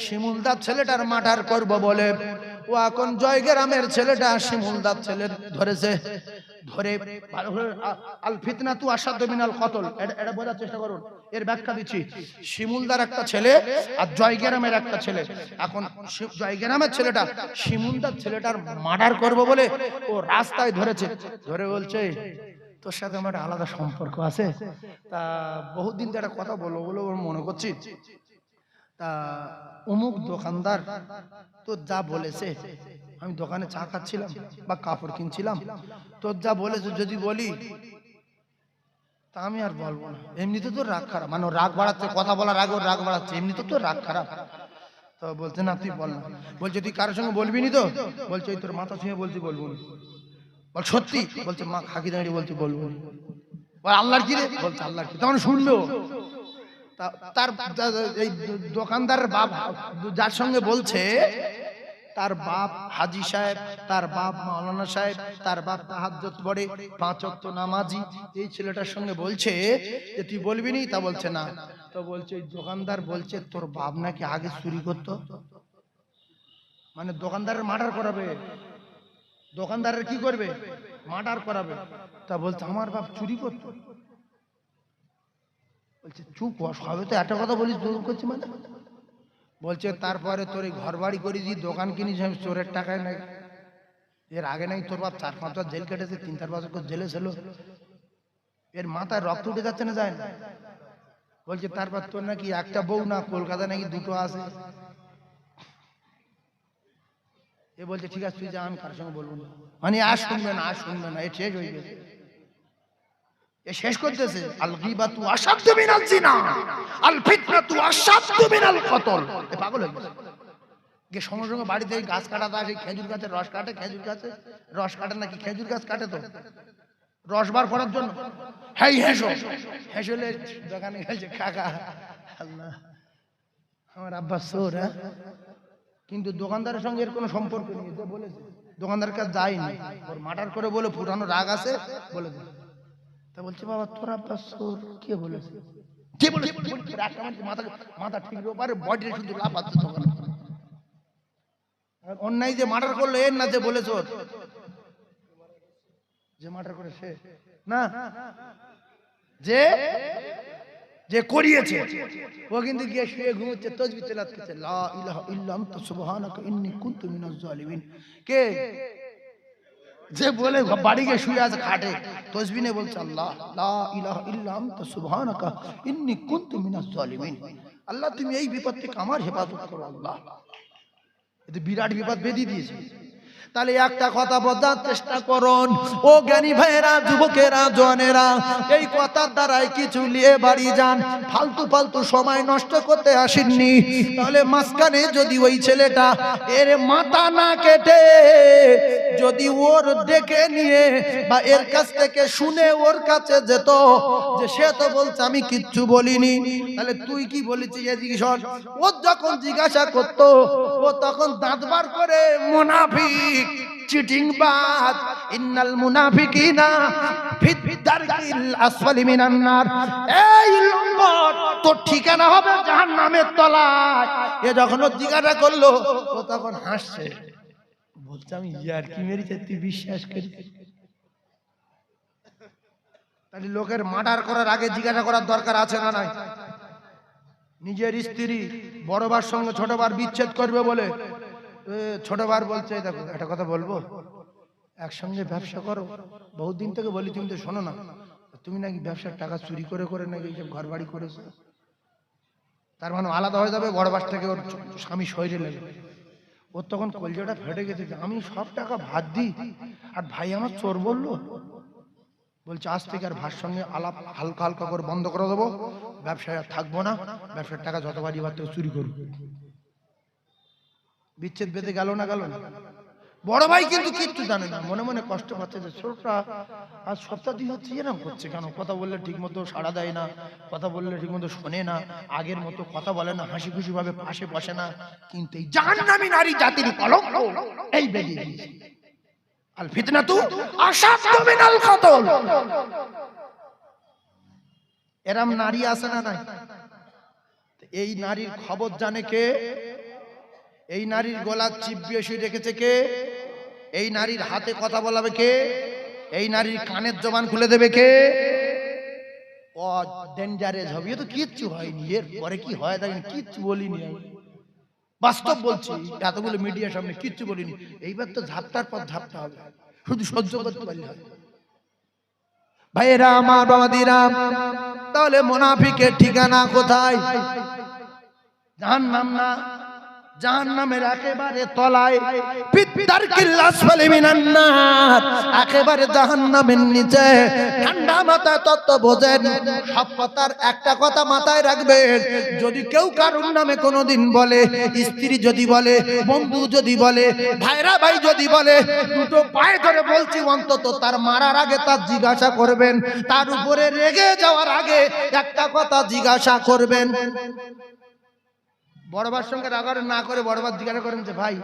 [SPEAKER 1] শিমুলদার ছেলেটার মার্ডার করব বলে, ও এখন জয়গ্রামের ছেলেটা শিমুলদার ছেলের ধরেছে। ধরে আল ফিতনাতু আশাদ্দু মিনাল কতল, এটা বোঝার চেষ্টা করুন। এর ব্যাখ্যা দিচ্ছি। শিমুলদার একটা ছেলে আর জয়গ্রামের একটা ছেলে। এখন জয়গ্রামের ছেলেটা শিমুলদার ছেলেটার মার্ডার করব বলে ও রাস্তায় ধরেছে। ধরে বলছে, তোর সাথে আমার আলাদা সম্পর্ক আছে, তা বহুদিন তো একটা কথা বলবো বলে মনে করছি, তা অমুক দোকানদার তোর যা বলেছে, আমি দোকানে চা খাচ্ছিলাম বা কাপড় কিনছিলাম, তোর যা বলেছে যদি বলি, তা আমি আর বলবো না। এমনিতে তোর রাগ খারাপ, মানে রাগ বাড়াচ্ছে, কথা বলার আগে রাগ বাড়াচ্ছে, এমনিতে তোর রাগ খারাপ। তো বলছে না তুই বল না। বলছে তুই কারোর সঙ্গে বলবি নি তো? বলছে ওই তোর মাথা ছুঁয়ে বলছি বলবো না। বল সত্যি? বলছে মা খাকি দাঁড়িয়ে বলছি বলবো না। বল আল্লাহর কি রে? বলছে আল্লাহর কি। তখন শুনলো তার এই দোকানদারের বাপ যার সঙ্গে বলছে, তার বাপ হাজি সাহেব, তার বাপ মাওলানা সাহেব, তার বাপ তাহাজ্জুদ পড়ে, 5 ওয়াক্ত নামাজি। এই ছেলেটার সঙ্গে বলছে যে তুই বলবি নি? তা বলছে না। তো বলছে ওই দোকানদার বলছে তোর বাপ নাকি আগে চুরি করতো, মানে দোকানদারের মার্ডার করাবে। দোকানদারের কি করবে? মার্ডার করাবে। তা বলছে আমার বাপ চুরি করতো। বলছে চুপ হবে তো, একটা কথা বলিস জোর করছি মানে। বলছে তারপরে তোর এই ঘর বাড়ি করেছি, দোকান কিনিস চোরের টাকায় নাই। এর আগে নাই তোর বাপ 4-5 বার জেল কেটেছে, 3-4 বছর করে জেলে ছিল। এর মাথায় রক্ত উঠে যাচ্ছে না যায় না? বলছে তারপর তোর নাকি একটা বউ না, কলকাতা নাকি 2টো আছে। এ বলছে ঠিক আছে তুই যা, আমি কার সঙ্গে বলবো না। মানে আর শুনবে না, আর শুনবে না, এ শেষ হয়ে গেছে। এ শেষ করতেছে। আল গীবাতু আশাদ্দু মিনাল জিনা, আল ফিতনাতু আশাদ্দু মিনাল কতল। এ পাগল হয়ে গেছে। যে সঙ্গে সঙ্গে বাড়িতে গাছ কাটাতে আসে, খেজুর গাছের রস কাটে। খেজুর গাছে রস কাটে নাকি? খেজুর গাছ কাটে তো রস বার করার জন্য। হ্যাঁ হেসো, হেসলে দোকানে গেছে, কাকা আল্লাহ আমার আব্বা চোর। হ্যাঁ, কিন্তু দোকানদারের সঙ্গে এর কোনো সম্পর্ক নেই। যে বলেছে দোকানদার কাছে যায়নি, ওর মার্ডার করে বলে পুরানো রাগ আছে বলে দিল। তা বলছে বাবা তোর আব্বা চোর কে বলেছে? কে বলেছে? মাথা ঠিক পারে, বডি শুধু লাফাচ্ছে দোকানে। অন্যায় যে মার্ডার করলো এর না, যে বলেছ যে মার্ডার করে সে না, যে যে করিয়েছে ও কিন্তু গিয়ে শুয়ে ঘুমোচ্ছে, তাসবিহ তেলাওয়াত করছে, লা ইলাহা ইল্লা আনতা সুবহানাকা ইন্নী কুনতু মিনাজ জালিমিন। কে? যে বলে বাড়ি গিয়ে শুয়ে আছে খাটে, তাসবিহ নিয়ে বলছে আল্লাহ লা ইলাহা ইল্লা আনতা সুবহানাকা ইন্নী কুনতু মিনাজ জালিমিন। আল্লাহ তুমি এই বিপদ থেকে আমার হেফাজত করো আল্লাহ। এটা বিরাট বিপদ বেঁধে দিয়েছে। তাহলে একটা কথা বোঝার চেষ্টা করুন ও জ্ঞানী ভাইয়েরা, যুবকেরা, জওয়ানেরা, এই কথার দ্বারাই কিছু নিয়ে বাড়ি যান। ফালতু ফালতু সময় নষ্ট করতে আসেননি। তাহলে মাঝখানে যদি ওই ছেলেটা এর মাথা না কেটে যদি ওর ডেকে নিয়ে বা এর কাছ থেকে শুনে ওর কাছে যেত, যে সে তো বলছে আমি কিচ্ছু বলিনি, তাহলে তুই কি বলেছিস এদিকে শোন। ও যখন জিজ্ঞাসা করতো ও তখন দাঁত বার করে মুনাফিক, চিটিংবাজ, ইন্নাল মুনাফিকিনা ফিদ দারকিল আসফালি মিনান নার। এই লম্পট তোর ঠিকানা হবে জাহান্নামের তলায়। এ যখন ও জিজ্ঞাসা করলো ও তখন হাসছে, বলছে আমি ইয়ার কি মেরেছে তুই বিশ্বাস করিস? তাহলে লোকের মার্ডার করার আগে জিজ্ঞাসা করার দরকার আছে না নাই? নিজের স্ত্রী বড়বার সঙ্গে ছোটবার বিচ্ছেদ করবে বলে ছোটবার বলছে দেখো একটা কথা বলবো, একসঙ্গে ব্যবসা করো, বহুদিন থেকে বলি তুমি তো শোনো না, তুমি নাকি ব্যবসার টাকা চুরি করে করে নাকি এইসব ঘর বাড়ি করেছো। তার মানে আলাদা হয়ে যাবে, বড় বাস থেকে ওর স্বামী শরীরে লেগে। ওর তখন কলজাটা ফেটে গেছে, আমি সব টাকা ভাত দিই আর ভাই আমার চোর বললো। বলছে আজ থেকে আর ভার সঙ্গে আলাপ হালকা হালকা করে বন্ধ করে দেবো, ব্যবসায় আর থাকবো না, ব্যবসার টাকা যতবারই বার থেকে চুরি করবো। বিচ্ছেদ বেঁধে গেল না গেল না? বড় ভাই কিন্তু কিচ্ছু জানে না, মনে মনে কষ্ট পাচ্ছে যে ছোটটা আজ সপ্তাহ দিন হচ্ছে এরকম করছে কেন? কথা বললে ঠিক মতো সাড়া দেয় না, কথা বললে ঠিক মতো শোনে না, আগের মতো কথা বলে না, হাসি খুশি ভাবে পাশে বসে না। কিন্তু এই জাহান্নামী নারী জাতির কলঙ্ক এই বেরিয়ে দিয়েছে। আল ফিতনাতু আশাদ্দু মিনাল কতল। এরম নারী আছে না নাই? এই নারীর খবর জানে কে? এই নারীর গলা চিপিয়ে শুয়ে রেখেছে কে? এই নারীর হাতে কথা বলাবে কে? এই নারীর কানের জবান খুলে দেবে কে? ও ডেঞ্জারেস হবে। এ তো কিচ্ছু হয়নি, এর পরে কি হয় দেখেন, কিচ্ছু বলিনি আমি, বাস্তব বলছি। এতগুলো মিডিয়ার সামনে কিচ্ছু বলিনি। এইবার তো ঝাপটার পর ঝাপটা হবে, শুধু সহ্য করতে পারলে হয়। ভাইয়েরা আমার, বাবাদিরা, তাহলে মুনাফিকের ঠিকানা কোথায়? জাহান্নাম না? জাহান্নামের একেবারে তলায়, ফিদ্দারকিল আসফালি মিনান নার, একেবারে জাহান্নামের নিচে। ঠান্ডা মাথায় তত্ত্ব বোঝেন, সব কথার একটা কথা মাথায় রাখবেন। যদি কেউ কারুর নামে কোনোদিন বলে, স্ত্রী যদি বলে, বন্ধু যদি বলে, ভাইরা ভাই যদি বলে, দুটো পায়ে ধরে বলছি অন্তত তার মারার আগে তার জিজ্ঞাসা করবেন, তার উপরে রেগে যাওয়ার আগে একটা কথা জিজ্ঞাসা করবেন। বড়বার সঙ্গে রাগার না করে বড়বার জিজ্ঞাসা করেন যে ভাই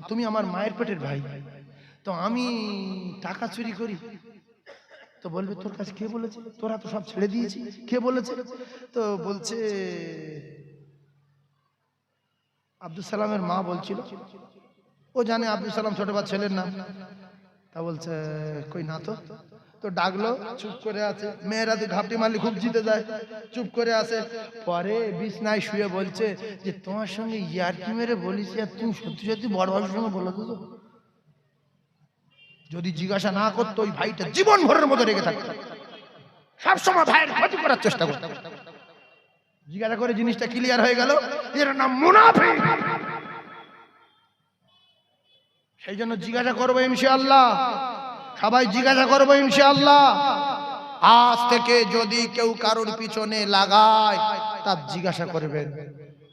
[SPEAKER 1] তুমি আমার মায়ের পেটের ভাই, তো আমি টাকা চুরি করি, তো বলবে তোর কাছে কে বলেছে? তোরা তো সব ছেড়ে দিয়েছি, কে বলেছে? তো বলছে আব্দুল সালামের মা বলছিল। ও জানে আব্দুল সালাম ছোটবার ছেলের নাম। তা বলছে কই না তো। তো ডাকলো, চুপ করে আছে। মেয়েরা তো ঘাপটি মারলে খুব জিতে যায়, চুপ করে আছে। পরে বিছনায় শুয়ে বলছে যে তোমার সঙ্গে ইয়ার্কি মেরে বলিস, আর তুমি সত্যি সত্যি বড় ভাইয়ের সঙ্গে বলে দিত। যদি জিজ্ঞাসা না করতো ওই ভাইটা জীবন ভরের মতো রেগে থাকতো, সবসময় ভাইয়ের ক্ষতি করার চেষ্টা করতো। জিজ্ঞাসা করে জিনিসটা ক্লিয়ার হয়ে গেল, এর নাম মুনাফিক। সেই জন্য জিজ্ঞাসা করবো ইনশাআল্লাহ, সবাই জিজ্ঞাসা করবো ইনশাআল্লাহ। আজ থেকে যদি কেউ কারোর পিছনে লাগায়, তার জিজ্ঞাসা করবেন।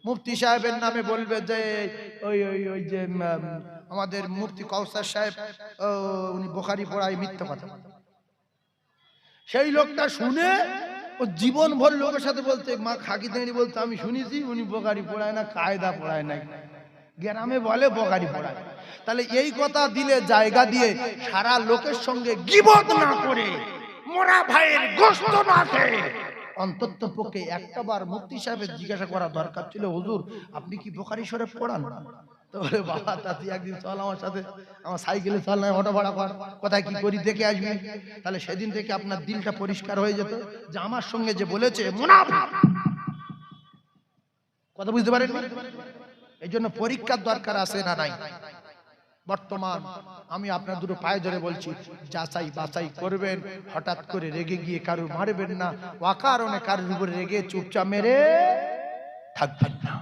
[SPEAKER 1] মুফতি সাহেবের নামে বলবে যে ওই ওই ওই যে আমাদের মুফতি কাউসার সাহেব, উনি বুখারী পড়ায়, মিথ্যা কথা। সেই লোকটা শুনে ও জীবন ভর লোকের সাথে বলতে, মা খাকি দেনি বলতে আমি শুনেছি উনি বুখারী পড়ায় না, কায়দা পড়ায় নাই, গ্রামে বলে বুখারী পড়ায়। তাহলে এই কথা দিলে জায়গা দিয়ে সারা লোকের সঙ্গে গীবত না করে, মোরা ভাইয়ের গোশত না খেয়ে, অন্তত পক্ষে একটাবার মুফতি সাহেবের জিজ্ঞাসা করা দরকার ছিল, হুজুর আপনি কি বুখারী শরীফ পড়ান? তো বলে বাবা তাতি একদিন চল আমার সাথে, আমার সাইকেলে চল, না অটো ভাড়া কর, কোথায় কি করি দেখে আসবি। তাহলে সেদিন থেকে আপনার দিলটা পরিষ্কার হয়ে যেত যে আমার সঙ্গে যে বলেছে মুনাফিক। কথা বুঝতে পারেন? এই জন্য পরীক্ষার দরকার আছে না নাই? বর্তমান আমি আপনার দুটো পায়ে ধরে বলছি, যাচাই বাছাই করবেন। হঠাৎ করে রেগে গিয়ে কারুর মারবেন না, অকারণে কারুর উপরে রেগে চুপচাপ মেরে থাকবেন না।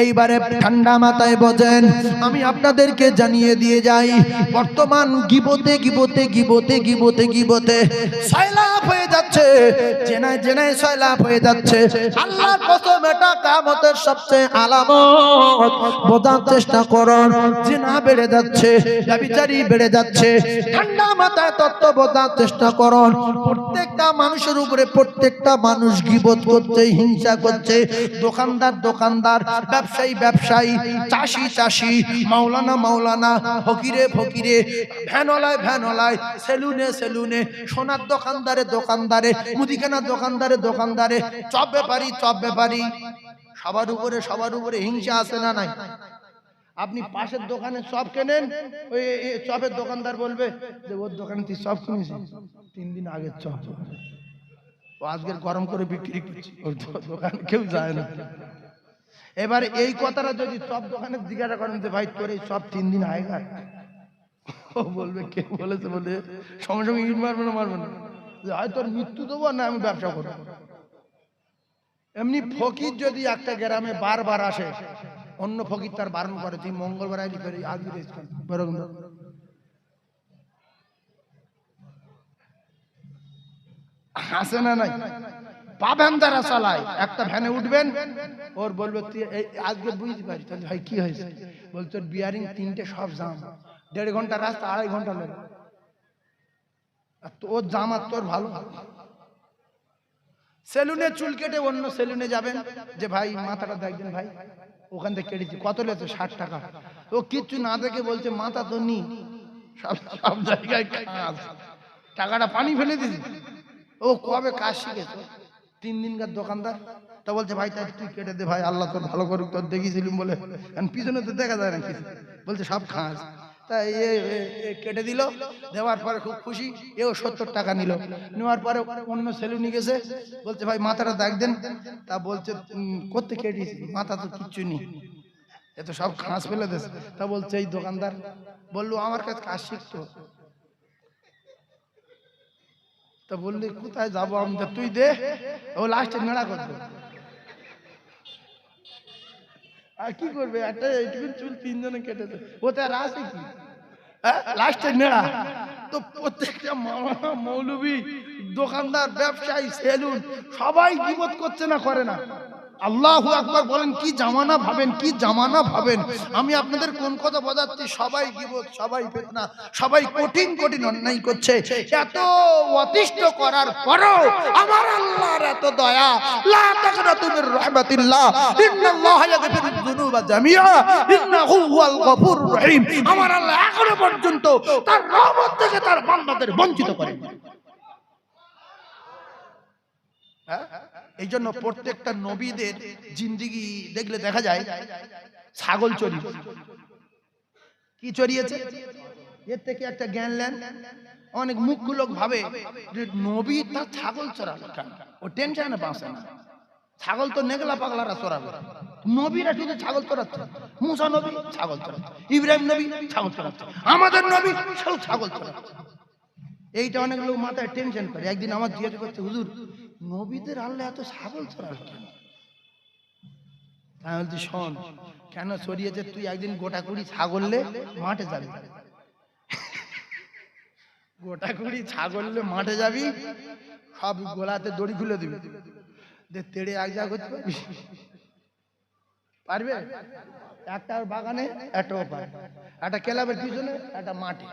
[SPEAKER 1] এইবারে ঠান্ডা মাথায় বোঝেন, আমি আপনাদেরকে জানিয়ে দিয়ে যাই, বর্তমান গিবতে গিবতে গিবতে গিবতে গিবতে সয়লাভ হয়ে যাচ্ছে, জেনায় জেনায় সয়লাভ হয়ে যাচ্ছে। আল্লাহর কসম, এটা কিয়ামতের সবচেয়ে আলামত। বোঝার চেষ্টা করুন, জিনা বেড়ে যাচ্ছে, ব্যভিচারী বেড়ে যাচ্ছে। ঠান্ডা মাথায় তত্ত্ব বোঝার চেষ্টা করুন। প্রত্যেকটা মানুষের উপরে প্রত্যেকটা মানুষ গিবত করছে, হিংসা করছে। দোকানদার দোকানদার, ব্যবসায়ী ব্যবসায়ী, চাষি চাষি, মাওলানা মাওলানা, ফকিরে ফকিরে, ভ্যানলায় ভ্যানলায়, সেলুনে সেলুনে, সোনার দোকানদারে দোকানদারে, মুদিখানার দোকানদারে দোকানদারে, চপ ব্যাপারী চপ ব্যাপারী, সবার উপরে হিংসা আছে না নাই? আপনি পাশের দোকানে চপ কেনেন, ওই চপের দোকানদার বলবে যে ওর দোকানে তুই চপ কিনেছিস 3 দিন আগের চপ, ও আজকের গরম করে বিক্রি করছি, ওর দোকানে কেউ যায় না। এবার এই কথাটা যদি সব দোকানে জিজ্ঞাসা করেন যে ভাই তোর এই সব 3 দিন আগেকার, ও বলবে কে বলেছে, বলে সঙ্গে সঙ্গে ইট মারবে না, মারবে না, যে হয় তোর মৃত্যু দেবো না আমি ব্যবসা করবো। এমনি ফকির যদি একটা গ্রামে বারবার আসে, অন্য ফকির তার বারণ করে, তুই মঙ্গলবার আইলি করে আজকে হাসে না নাই? পা ভ্যান দ্বারা চালায়, একটা ভ্যানে উঠবেন, ওর বলবে তুই আজকে বুঝতে পারি, তাহলে ভাই কি হয়েছে? বলছে তোর বিয়ারিং তিনটে সব জাম, 1.5 ঘন্টা রাস্তা 2.5 ঘন্টা লাগে, আর তোর জাম আর তোর ভালো। সেলুনে চুল কেটে অন্য সেলুনে যাবেন, যে ভাই মাথাটা দেখবেন ভাই, ওখান থেকে কেটেছি, কত লেছে? 60 টাকা। ও কিচ্ছু না দেখে বলছে মাথা তো নি, সব জায়গায় কাজ, টাকাটা পানি ফেলে দিছি। ও কবে কাজ শিখেছে? 3 দিনকার দোকানদার। তা বলছে ভাই তাই তুই কেটে দে ভাই, আল্লাহ তোর ভালো করুক, তোর দেখিয়েছিলাম বলে, পিছনে তো দেখা যায় না কিছু। বলছে সব খাস। তাই কেটে দিল, দেওয়ার পরে খুব খুশি, এও 70 টাকা নিল। নেওয়ার পরে অন্য সেলুনে গেছে, বলছে ভাই মাথাটা দেখ দেন। তা বলছে করতে কেটেছি, মাথা তো কিচ্ছু নেই, এ তো সব খাস ফেলে দিয়েছে। তা বলছে এই দোকানদার বললো আমার কাছে কাজ শিখতো। তা বললি কোথায় যাবো আমি? তুই দে, ও লাস্টে নেড়া করবে। আর কি করবে? একটা এইটুকু চুল 3 জনে কেটে দেবে, ও তার আছে কি? লাস্টে নেড়া। তো প্রত্যেকটা মাওলানা, মৌলবি, দোকানদার, ব্যবসায়ী, সেলুন সবাই গীবত করছে না করে না? আল্লাহু আকবার বলেন। কি জামানা ভাবেন, কি জামানা ভাবেন। আমি আপনাদের কোন কথা বোঝাচ্ছি? সবাই গীবত, সবাই ফিতনা, সবাই কঠিন কঠিন অন্যায় করছে। এত অতিষ্ঠ করার পরেও আমার আল্লাহর এত দয়া, লা তাকনাতু মির রাহমাতিল্লাহ, ইন্নাল্লাহা ইয়াগফিরুয যুনুবা জামিআ, ইন্নাহু হুয়াল গফুরুর রহিম। আমার আল্লাহ এখনো পর্যন্ত তার রহমত থেকে তার বান্দাদের বঞ্চিত করেন। এই জন্য প্রত্যেকটা নবীদের জিন্দেগি দেখলে দেখা যায় ছাগল চরি। কি চড়িয়েছে? এর থেকে একটা জ্ঞান নেন। অনেক মুখ্য লোক ভাবে যে নবী তার ছাগল চড়ালো কেন, ও টেনশনে বাঁচে না। ছাগল তো নেগলা পাগলারা চড়াবে, নবীরা শুধু ছাগল চড়াচ্ছে। মুসা নবী ছাগল চড়াচ্ছে, ইব্রাহিম নবী ছাগল চড়াচ্ছে, আমাদের নবী সব ছাগল চড়াচ্ছে। এইটা অনেক লোক মাথায় টেনশন করে। একদিন আমার জিজ্ঞাসা করছে, হুজুর নবীদের আল্লাহ এত ছাগল চড়ালো কেন? আমি বলছি শোন, কেন চড়িয়েছে? তুই একদিন গোটা কুড়ি ছাগললে মাঠে যাবি, গোটা কুড়ি ছাগললে মাঠে যাবি, সব গোলাতে দড়ি খুলে দিবি, তেড়ে এক জায়গা করতে পারবি? পারবে? একটা বাগানে, একটা ওপারে, একটা ক্লাবের পিছনে, একটা মাঠে,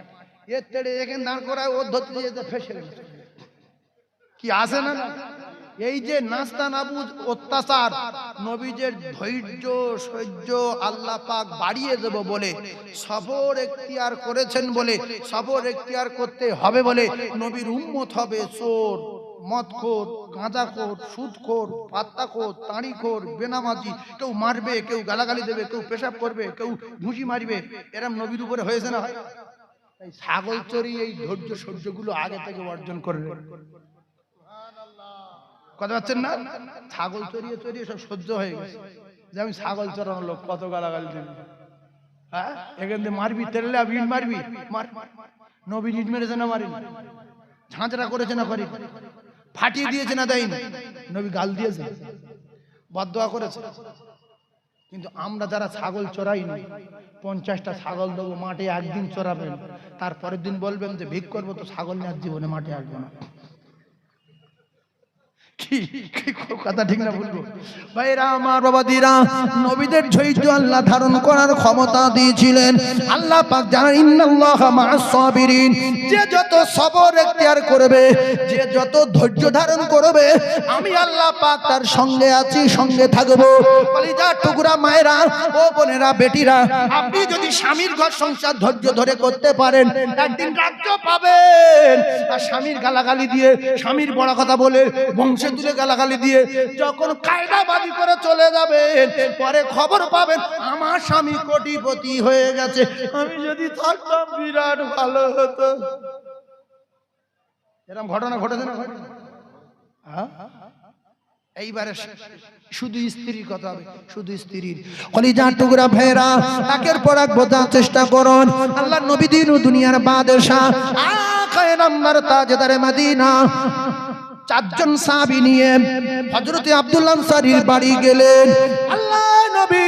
[SPEAKER 1] এর তেড়ে এখানে দাঁড় করায়, ওর ধরতে যেতে ফেসে গেছে। কি আসে না? এই যে নাস্তা নাবুদ অত্যাচার, নবীদের ধৈর্য সহ্য আল্লাহ পাক বাড়িয়ে দেব বলে, সবর এখতিয়ার করেছেন বলে, সবর এখতিয়ার করতে হবে বলে নবীর উম্মত হবে চোর, মদখোর, গাঁজাখোর, সুদখোর, পাত্তাখোর, তাঁড়িখোর, বেনামাজি। কেউ মারবে, কেউ গালাগালি দেবে, কেউ পেশাব করবে, কেউ ঘুষি মারবে। এরম নবীর উপরে হয়েছে না হয়? তাই ছাগল চড়ি এই ধৈর্য সহ্যগুলো আগে থেকে অর্জন করবে। কথা পাচ্ছেন না? ছাগল চড়িয়ে চড়িয়ে সব সহ্য হয়ে গেছে যে আমি ছাগল চড়ানো লোক, কত গালাগালি দেবে। হ্যাঁ, এখান থেকে মারবি, তেরলে ইট মারবি, মার। নবী ইট মেরেছে না মারিনি? ঝাঁঝরা করেছে না করি? ফাটিয়ে দিয়েছে না দেয়নি? নবী গাল দিয়েছে, বদদোয়া করেছে। কিন্তু আমরা যারা ছাগল চড়াইনি, 50টা ছাগল দেবো মাঠে, একদিন চড়াবেন, তারপরের দিন বলবেন যে ভিক করবো, তো ছাগল নিয়ে আর জীবনে মাঠে আসবো না। কথা ঠিক না বলবো? ভাইরা আমার, বাবাদিরা, নবীদের ধৈর্য আল্লাহ ধারণ করার ক্ষমতা দিয়েছিলেন। আল্লাহ পাক জানেন, ইন্নাল্লাহা মা'আস সাবিরিন। যে যত সবর এখতিয়ার করবে, যে যত ধৈর্য ধারণ করবে, আমি আল্লাহ পাক তার সঙ্গে আছি, সঙ্গে থাকবো। কলিজার টুকরা মায়েরা, ও বোনেরা, বেটিরা, আপনি যদি স্বামীর ঘর সংসার ধৈর্য ধরে করতে পারেন, একদিন রাজ্য পাবেন। আর স্বামীর গালাগালি দিয়ে, স্বামীর বড় কথা বলে, বংশ তুলে গালাগালি দিয়ে যখন কায়দাবাজি করে চলে যাবেন, পরে খবর পাবেন আমার স্বামী কোটিপতি হয়ে গেছে, আমি যদি থাকতাম বিরাট ভালো হতো। এরকম ঘটনা ঘটেছে না? এইবারে শুধু স্ত্রীর কথা হবে, শুধু স্ত্রীর। কলিজার টুকরা ভাইরা, একের পর এক বোঝার চেষ্টা করুন। আল্লাহর নবী দিন ও দুনিয়ার বাদশা, আখির নাম্বার তাজদারে মদিনা, চারজন সাহাবী নিয়ে হযরতে আব্দুল আনসারীর বাড়ি গেলেন। আল্লাহ নবী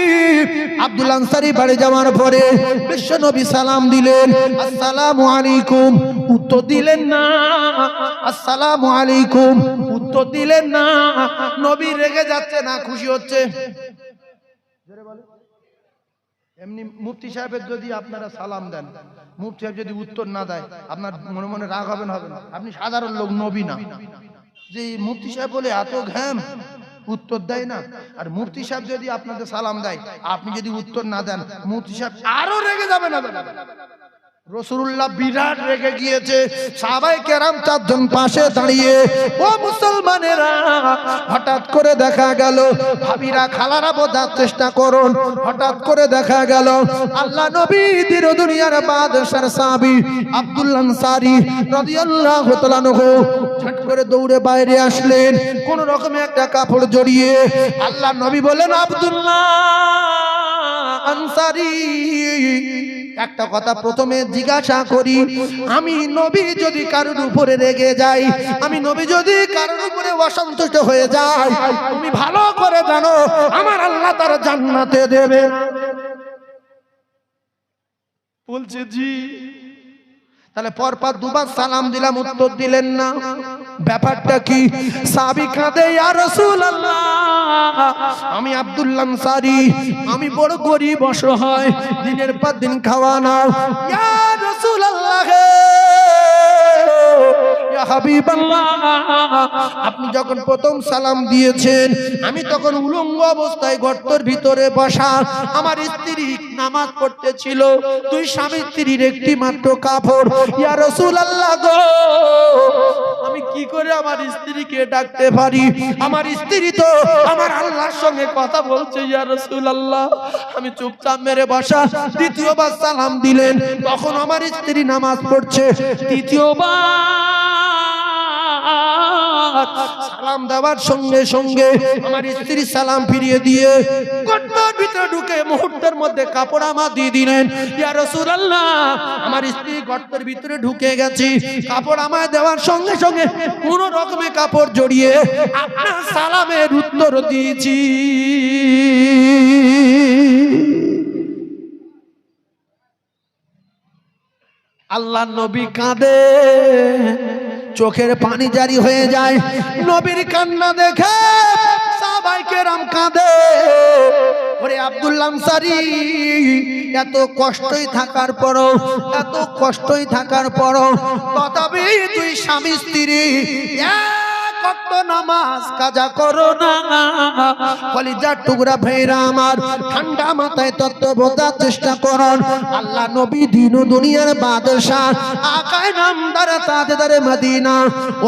[SPEAKER 1] আব্দুল আনসারী বাড়ি যাওয়ার পরে বিশ্ব নবী সালাম দিলেন, আসসালামু আলাইকুম, উত্তর দিলেন না। আসসালামু আলাইকুম, উত্তর দিলেন না। নবী রেগে যাচ্ছে না খুশি হচ্ছে? এমনি মুফতি সাহেবের যদি আপনারা সালাম দেন, মুফতি সাহেব যদি উত্তর না দেয়, আপনার মনে মনে রাগ হবে না? হবে না? আপনি সাধারণ লোক, নবী না, যে মুফতি সাহেব বলে এত ঘ্যাম, উত্তর দেয় না। আর মুফতি সাহেব যদি আপনাদের সালাম দেয়, আপনি যদি উত্তর না দেন, মুফতি সাহেব আরো রেগে যাবে না? রাসূলুল্লাহ বিরাট রেগে গিয়েছে। সাহাবায়ে কেরাম চারজন পাশে দাঁড়িয়ে, ও মুসলমানেরা, হঠাৎ করে দেখা গেল, ভাবিরা খালারা বোঝার চেষ্টা করুন, হঠাৎ করে দেখা গেল আল্লাহ নবী দিন দুনিয়ার বাদশার সাহাবী আব্দুল আনসারী রাদিয়াল্লাহু তাআলা আনহু ঝট করে দৌড়ে বাইরে আসলেন, কোন রকমে একটা কাপড় জড়িয়ে। আল্লাহ নবী বলেন, আব্দুল্লাহ আনসারী, একটা কথা প্রথমে জিজ্ঞাসা করি, আমি নবী যদি কারোর উপরে রেগে যাই, আমি নবী যদি কারোর উপরে অসন্তুষ্ট হয়ে যাই, তুমি ভালো করে জানো আমার আল্লাহ তার জান্নাতে দেবে। বলছে জি। তাহলে পরপর দুবার সালাম দিলাম, উত্তর দিলেন না, ব্যাপারটা কি? সাহাবী কাঁদে, ইয়া রাসূলুল্লাহ, আমি আব্দুল আনসারী, আমি বড় গরিব অসহায়, দিনের পর দিন খাওয়া না। ইয়া রাসূলুল্লাহ, ইয়া হাবিবাল্লাহ, আপনি যখন প্রথম সালাম দিয়েছেন, আমি তখন উলঙ্গ অবস্থায় গর্তের ভিতরে বসা, আমার স্ত্রী নামাজ পড়তেছিল, দুই স্বামী স্ত্রীর একটি মাত্র কাপড়। ইয়া রাসূলুল্লাহ গো, আমি কি করে আমার স্ত্রীকে ডাকতে পারি? আমার স্ত্রী তো আমার আল্লাহর সঙ্গে কথা বলছে। ইয়া রাসূলুল্লাহ, আমি চুপচাপ মেরে বসা। দ্বিতীয়বার সালাম দিলেন, তখন আমার স্ত্রী নামাজ পড়ছে। সালাম দেওয়ার সঙ্গে সঙ্গে আমার স্ত্রী সালাম ফিরিয়ে দিয়ে গর্তের ভিতরে ঢুকে মুহূর্তের মধ্যে কাপড় আমার দিয়ে দিলেন। ইয়া রাসূলুল্লাহ, আমার স্ত্রী গর্তের ভিতরে ঢুকে গেছে, কাপড় আমায় দেওয়ার সঙ্গে সঙ্গে কোন রকমে কাপড় জড়িয়ে আপনার সালামের উত্তর দিয়েছি। আল্লাহ নবী কাঁদে, চোখের পানি জারি হয়ে যায়। নবীর কান্না দেখে সাহাবায়ে কেরাম কাঁদে। ওরে আব্দুল আনসারী, এত কষ্টই থাকার পরও, এত কষ্টই থাকার পরও তথাপি তুই স্বামী স্ত্রী কত নামাজ কাজা করো না। কলিজার টুকরা ভাইরা আমার, ঠান্ডা মাথায় তত্ত্ব বোঝার চেষ্টা করুন। আল্লাহ নবী দিন ও দুনিয়ার বাদশা, আকায়ে নামদার তাজদারে মদিনা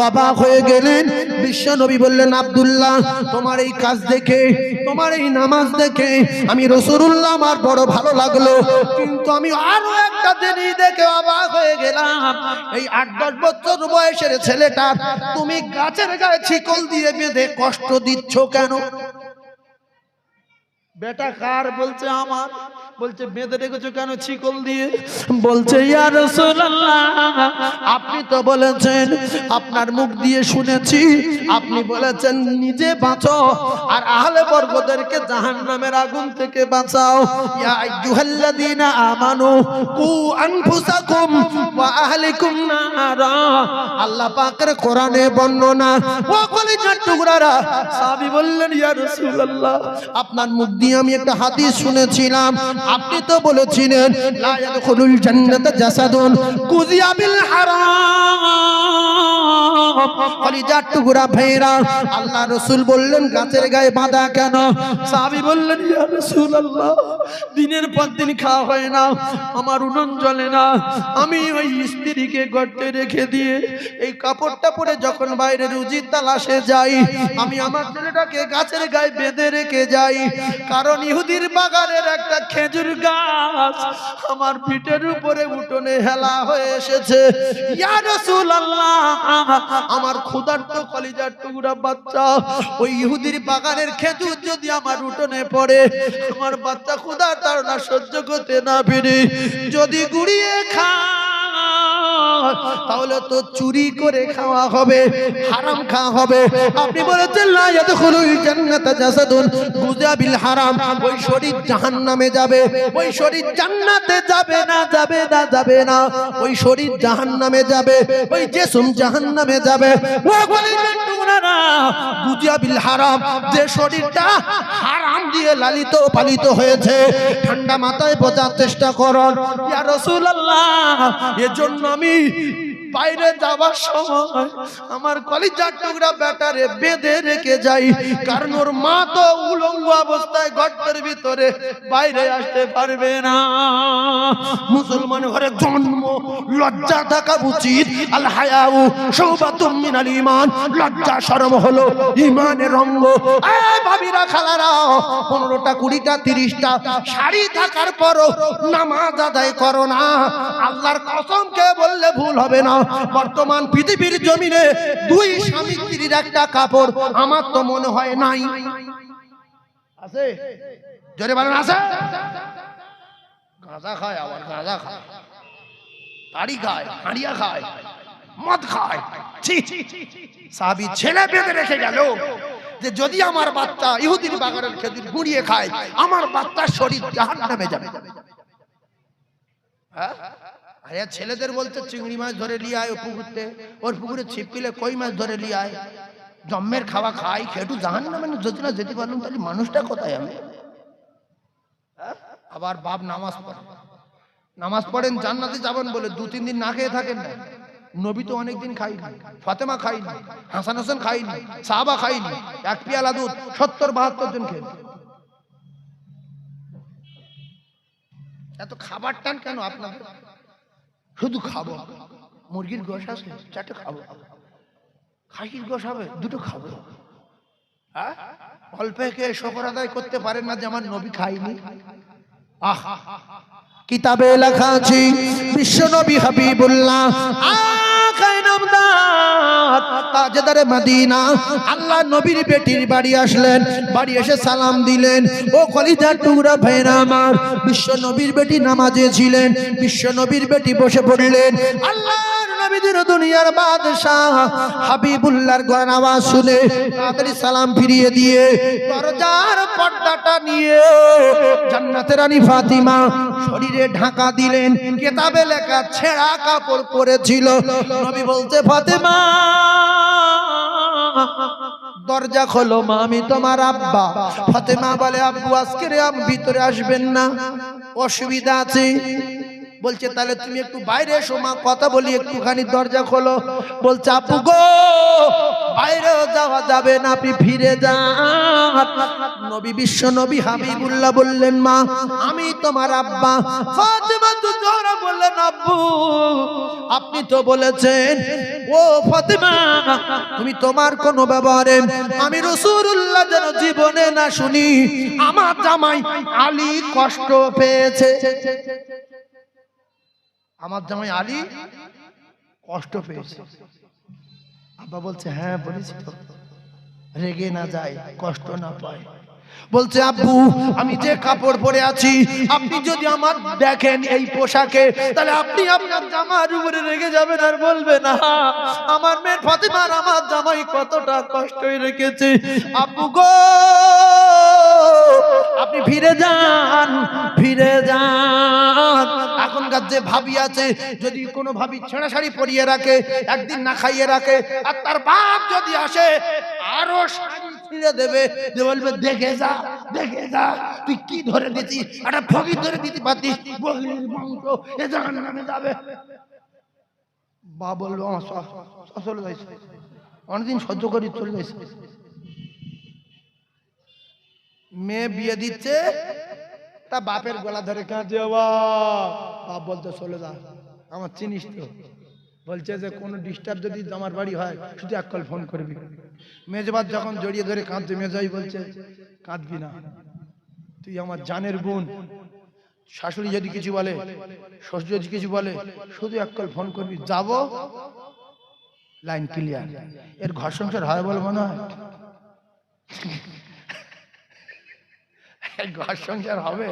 [SPEAKER 1] অবাক হয়ে গেলেন। বিশ্ব নবী বললেন, আব্দুল্লাহ, তোমার এই কাজ দেখে, তোমার এই নামাজ দেখে আমি রাসূলুল্লাহ আমার বড় ভালো লাগলো, কিন্তু আমি আরো একটা জিনিস দেখে অবাক হয়ে গেলাম। এই 8-10 বছর বয়সের ছেলেটা তুমি গাছের গায়ে শিকল দিয়ে বেঁধে কষ্ট দিচ্ছ কেন? বেটা কার? বলছে আমার। বলছে বেঁধে রেখেছো কেন শিকল দিয়ে? বলছে, ইয়া রাসূলুল্লাহ, আপনি তো বলেছেন, আপনার মুখ দিয়ে শুনেছি, আপনি বলেছেন নিজে বাঁচো আর আহলে বর্গদেরকে জাহান্নামের আগুন থেকে বাঁচাও। ইয়া আইয়ুহাল্লাযীনা আমানু কু আনফুসাকুম ওয়া আহলিকুম নারা, আল্লাহ পাকের কোরআনে বর্ণনা। ও কলিজার টুকরারা, সাহাবী বললেন, ইয়া রাসূলুল্লাহ, আপনার মুখ দিয়ে আমি একটা হাদিস শুনেছিলাম, আপনি তো বলেছিলেন লা ইয়াদখুলুল জান্নাতা জাসাদুন কুযিয়া বিল হারাম। কলিজার টুকরা ভাইরা, আল্লাহ রাসূল বললেন গাছের গায়ে বাঁধা কেন? সাহাবী বললেন, ইয়া রাসূলুল্লাহ, দিনের পর দিন খাওয়া হয় না, আমার উনুন জ্বলে না, আমি ওই স্ত্রীকে গর্তে রেখে দিয়ে এই কাপড়টা পরে যখন বাইরে রুজি তালাশে যাই, আমি আমার ছেলেটাকে গাছের গায়ে বেঁধে রেখে যাই, কারণ ইহুদির বাগানের একটা খেজুর গাছ আমার পিঠের উপরে উঠোনে হেলা হয়ে এসেছে। ইয়া রাসূলুল্লাহ, আমার ক্ষুধার্ত কলিজার টুকরা বাচ্চা, ওই ইহুদির বাগানের খেজুর যদি আমার উঠোনে পড়ে, আমার বাচ্চা ক্ষুধার তাড়না সহ্য করতে না পেরে যদি গুড়িয়ে খায়, তাহলে তো চুরি করে খাওয়া হবে, হারাম খাওয়া হবে। আপনি বলেছেন লা ইয়াদখুলুল জান্নাতা জাসাদুন গুযা বিল হারাম, ওই শরীর জাহান্নামে যাবে, ওই শরীর জান্নাতে যাবে না, যাবে না, যাবে না। ওই শরীর জাহান্নামে যাবে, ওই জিসম জাহান্নামে যাবে। ও বলিলেন তোমরা গুযা বিল হারাম, যে শরীরটা হারাম দিয়ে লালিত পালিত হয়েছে। ঠান্ডা মাথায় বোঝার চেষ্টা করুন ইয়া রাসূলুল্লাহ, এজন্য আমি বাইরে যাওয়ার সময় আমার কলিজার টুকরা বেটারে বেঁধে রেখে যাই, কারণ ওর মা তো উলঙ্গ অবস্থায় গর্তের ভিতরে বাইরে আসতে পারবে না। মুসলমান ঘরে জন্ম, লজ্জা থাকা উচিত। আল হায়াউ শুবাতুম মিনাল ঈমান, লজ্জা শরম হলো ঈমানের অঙ্গ। এই ভাবিরা খালারা, 15টা 20টা 30টা শাড়ি থাকার পরও নামাজ আদায় করো না। আল্লাহর কসম কে বললে ভুল হবে না, বর্তমান পৃথিবীর জমিনে 2 স্বামী স্ত্রীর একটা কাপড় আমার তো মনে হয় নাই। আছে? জোরে বলেন আছে? গাঁজা খায়, আবার গাঁজা খায়, তাড়ি খায়, হাঁড়িয়া খায়, মদ খায়। সাহাবী ছেলে বেঁধে রেখে গেল যে যদি আমার বাচ্চা ইহুদির বাগানের খেজুর গুঁড়িয়ে খায়, আমার বাচ্চার শরীর জাহান্নামে যাবে। হ্যাঁ, আরে ছেলেদের বলতে চিংড়ি মাছ ধরে নিয়ে আয়, ওর পুকুরে ছিপকিলে কই মাছ ধরে নিয়ে আয়, জম্মের খাওয়া খাই, খেটু জাহান্নামে যদি না যেতে পারলাম তাহলে মানুষটা কোথায় আমি? আবার বাপ নামাজ পড়েন জান্নাতে যাবেন বলে 2-3 দিন না খেয়ে থাকেন না। নবী তো অনেকদিন খাইনি, ফাতেমা খাইনি, হাসান হোসেন খাইনি, সাহাবা খাইনি, 1 পেয়ালা দুধ 70-72 জন খেয়ে। এত খাবার টান কেন আপনাদের? শুধু খাবো, মুরগির গোশ আছে 4টে খাবো, খাসির গোশ হবে 2টো খাবো। হ্যাঁ, অল্পে খেয়ে শুকর আদায় করতে পারেন না যে আমার নবী খাইনি। আহ, কিতাবে লেখা আছে বিশ্ব নবী হাবিবুল্লাহ আকায়ে নামদার তাজদারে মদিনা আল্লাহ নবীর বেটির বাড়ি আসলেন, বাড়ি এসে সালাম দিলেন। ও কলিজার টুকরা ভাইরা আমার, বিশ্ব নবীর বেটি নামাজে ছিলেন, বিশ্ব নবীর বেটি বসে পড়লেন। আল্লাহর নবীদের দুনিয়ার বাদশাহ হাবিবুল্লাহর গলার আওয়াজ শুনে তাড়াতাড়ি সালাম ফিরিয়ে দিয়ে দরজার পর্দাটা নিয়ে জান্নাতের রানী ফাতিমা শরীরে ঢাকা দিলেন। কিতাবে লেখা ছেঁড়া কাপড় পরেছিল। নবী বলতে ফাতিমা দরজা খোলো মা, আমি তোমার আব্বা। ফাতিমা বলে আব্বু আজকে ভিতরে আসবেন না, অসুবিধা আছে। বলছে তাহলে তুমি একটু বাইরে এসো মা, কথা বলি, একটুখানি দরজা খোলো। বলছে আপু গো বাইরেও যাওয়া যাবে না, আপনি ফিরে যান। নবী বিশ্ব নবী হাবিবুল্লাহ বললেন মা আমি তোমার আব্বা। ফাতিমা তো জোরে বললেন আব্বু আপনি তো বলেছেন। ও ফাতিমা তুমি তোমার কোন ব্যবহারে আমি রাসূলুল্লাহ যেন জীবনে না শুনি আমার জামাই আলী কষ্ট পেয়েছে। আমার জামাই আলী কষ্ট পেয়েছে। আব্বা বলছে হ্যাঁ বলেছি তো, রেগে না যায়, কষ্ট না পায়। বলছে আব্বু আমি যে কাপড় পরে আছি আপনি যদি আমার দেখেন এই পোশাকে, তাহলে আপনি আপনার জামার উপরে রেগে যাবেন আর বলবেন না আমার মেয়ের ফাতিমার আমার জামাই কতটা কষ্টই রেখেছে। আব্বু গো আপনি ফিরে যান, ফিরে যান। এখনকার যে ভাবি আছে, যদি কোনো ভাবি ছেঁড়া শাড়ি পরিয়ে রাখে, একদিন না খাইয়ে রাখে, আর তার বাপ যদি আসে আরো শাড়ি ছিঁড়ে দেবে, যে বলবে দেখে যা, দেখে যা তুই কি ধরে দিতিস, একটা ফকির ধরে দিতে পারতিস, বগলির বংশ এ জাহান্নামে যাবে। বাপ বললো চলে যাইছে, অনেকদিন সহ্য করি চলে যাইছে। মেয়ে বিয়ে দিচ্ছে, তা বাপের গলা ধরে কাঁদছে, বাপ বলতে চলে যা, আমার চিনিস তো। বলছে যে কোনো ডিস্টার্ব যদি আমার বাড়ি হয় শুধু এক কল ফোন করবি। মেজবাদ যখন জড়িয়ে ধরে কাঁদছে, মেজাই বলছে কাঁদবি না, তুই আমার জানের বোন। শাশুড়ি যদি কিছু বলে, শ্বশুর যদি কিছু বলে, শুধু এক কল ফোন করবি, যাব, লাইন ক্লিয়ার। এর ঘর সংসার হয় বলে মনে হয়? ঘর সংসার হবে?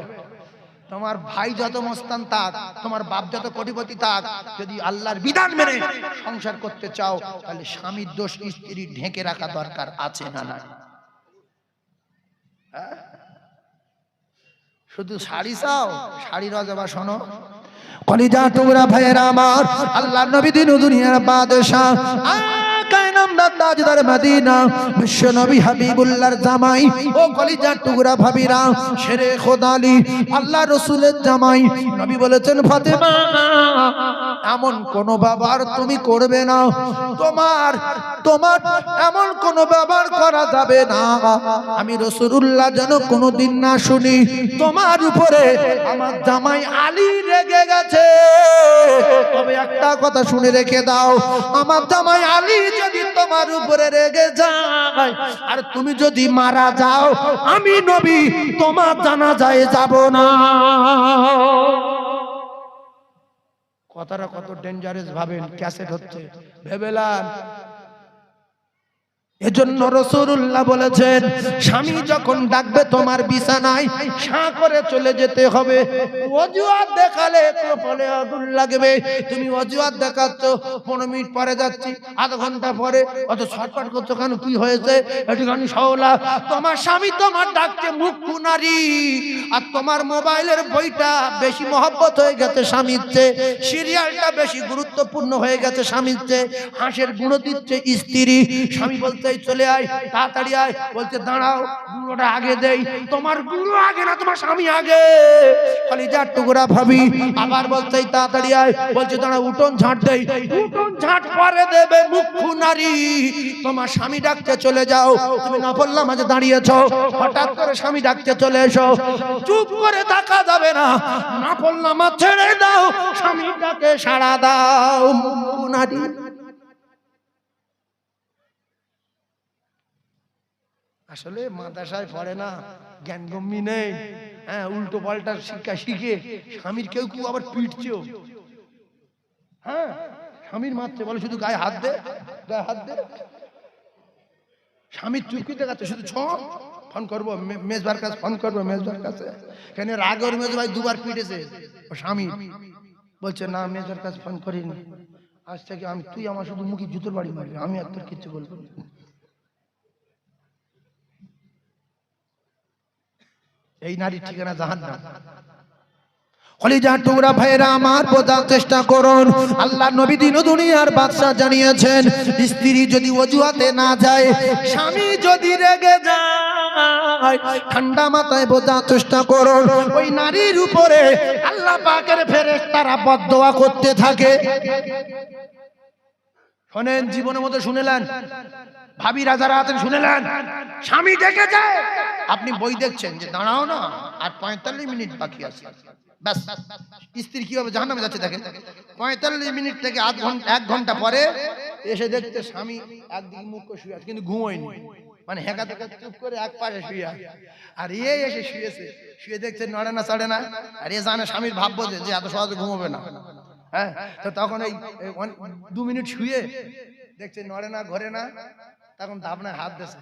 [SPEAKER 1] তোমার ভাই যত মস্তান থাক, তোমার বাপ যত কোটিপতি থাক, যদি আল্লাহর বিধান মেনে সংসার করতে চাও, তাহলে স্বামীর দোষ স্ত্রী ঢেকে রাখা দরকার আছে না না? শুধু শাড়ি চাও, শাড়ির অজবা শোনো। কলিজা টুকরা ভাইয়েরা আমার, আল্লাহর নবী দিন দুনিয়ার বাদশাহ বিশ্ব নবী হাবিবুল্লাহর জামাই, ও কলিজার টুকরা ভাবিরা, শেরে খোদা আলী আল্লাহ রসুলের জামাই, নবী বলেছেন ফাতেমা এমন কোন ব্যবহার তুমি করবে না, তোমার এমন কোন ব্যবহার করা যাবে না আমি রাসূলুল্লাহ যেন কোনদিন না শুনি তোমার উপরে আমার জামাই আলী রেগে গেছে। তবে একটা কথা শুনে রেখে দাও, আমার জামাই আলী যদি তোমার উপরে রেগে যায় আর তুমি যদি মারা যাও, আমি নবী তোমার জানাজায় যাব না। কথাটা কত ডেঞ্জারাস ভাবেন, ক্যাসেট হচ্ছে ভেবেলান। এজন্য রাসূলুল্লাহ বলেছেন, স্বামী যখন ডাকবে তোমার বিছানায় সাঁ করে চলে যেতে হবে। অজুহাত দেখালে কপালে আগুন লাগবে। তুমি অজুহাত দেখাচ্ছ, 15 মিনিট পরে যাচ্ছি, আধা ঘন্টা পরে, অত ছটফট করছো কেন, কি হয়েছে, একটুখানি সওলা। তোমার স্বামী তোমার ডাকছে মুখ্য নারী, আর তোমার মোবাইলের বইটা বেশি মহব্বত হয়ে গেছে স্বামীর চেয়ে, সিরিয়ালটা বেশি গুরুত্বপূর্ণ হয়ে গেছে স্বামীর চেয়ে, হাঁসের গুঁড়ো দিচ্ছে স্ত্রী। স্বামী বলছে চলে আয়, তাড়াতাড়ি আয়, বলছে দাঁড়াও গুঁড়োটা আগে দেই। তোমার গুঁড়ো আগে না, তোমার স্বামী আগে। কলিজার টুকরা ভাবি আবার বলছে তাড়াতাড়ি আয়, বলছে দাঁড়াও উঠোন ঝাঁট দেই। উঠোন ঝাঁট পরে দেবে মুখ্য নারী, তোমার স্বামী ডাকতে চলে যাও। তুমি নফল নামাজে দাঁড়িয়েছো, হঠাৎ করে স্বামী ডাকতে চলে এসো, চুপ করে থাকা যাবে না, নফল নামাজ ছেড়ে দাও, স্বামী ডাকে সাড়া দাও। মুখ্য নারী আসলে মাদ্রাসায় পড়ে না, জ্ঞান গম্যি নেই, হ্যাঁ, উল্টো পাল্টা শিক্ষা শিখে স্বামীর কেউ কেউ আবার পিটছেও। হ্যাঁ, স্বামীর মারছে, বলে শুধু গায়ে হাত দে, গায়ে হাত দে। স্বামীর চুপকি দেখাচ্ছে, শুধু ফোন করবো মেজবার কাছে, ফোন করবো মেজবার কাছে। কেন রাগর মেজ ভাই 2বার পিটেছে ও স্বামী, বলছে না মেজবার কাছে ফোন করিনি, আজ থেকে তুই আমার শুধু মুখে জুতোর বাড়ি মারবি, আমি আর তোর কিচ্ছু বলবো না। এই নারীর ঠিকানা জাহান্নাম। কলিজার টুকরা ভাইরা আমার, বোঝার চেষ্টা করুন। আল্লাহ নবী দিন দুনিয়ার বাদশা জানিয়েছেন, স্ত্রী যদি অজুহাতে না যায়, স্বামী যদি রেগে যায়, ঠান্ডা মাথায় বোঝার চেষ্টা করুন, ওই নারীর উপরে আল্লাহ পাকের ফেরেশতারা বদদোয়া করতে থাকে। শোনেন, জীবনের মধ্যে শুনেলেন, ভাবি রাজারা আছেন শুনেলেন, স্বামী ডেকে যায়, আপনি বই দেখছেন যে দাঁড়াও না আর 45 মিনিট বাকি আছে, ব্যাস স্ত্রী কিভাবে জাহান্নামে যাচ্ছে দেখেন। 45 মিনিট থেকে 1 ঘন্টা পরে এসে দেখতে স্বামী একদিকে মুখ করে শুয়ে আছে, কিন্তু ঘুমোয়নি, মানে হেঁকা থেকে চুপ করে এক পাশে শুয়ে আছে। আর এসে শুয়েছে, শুয়ে দেখছে নড়ে না চড়ে না, আর জানে স্বামীর ভাব বোঝে যে এত সহজে ঘুমোবে না। হ্যাঁ, তো তখন এই 2 মিনিট শুয়ে দেখছে নড়ে না ঘরে না, তখন দাবনায় হাত দিয়েছে,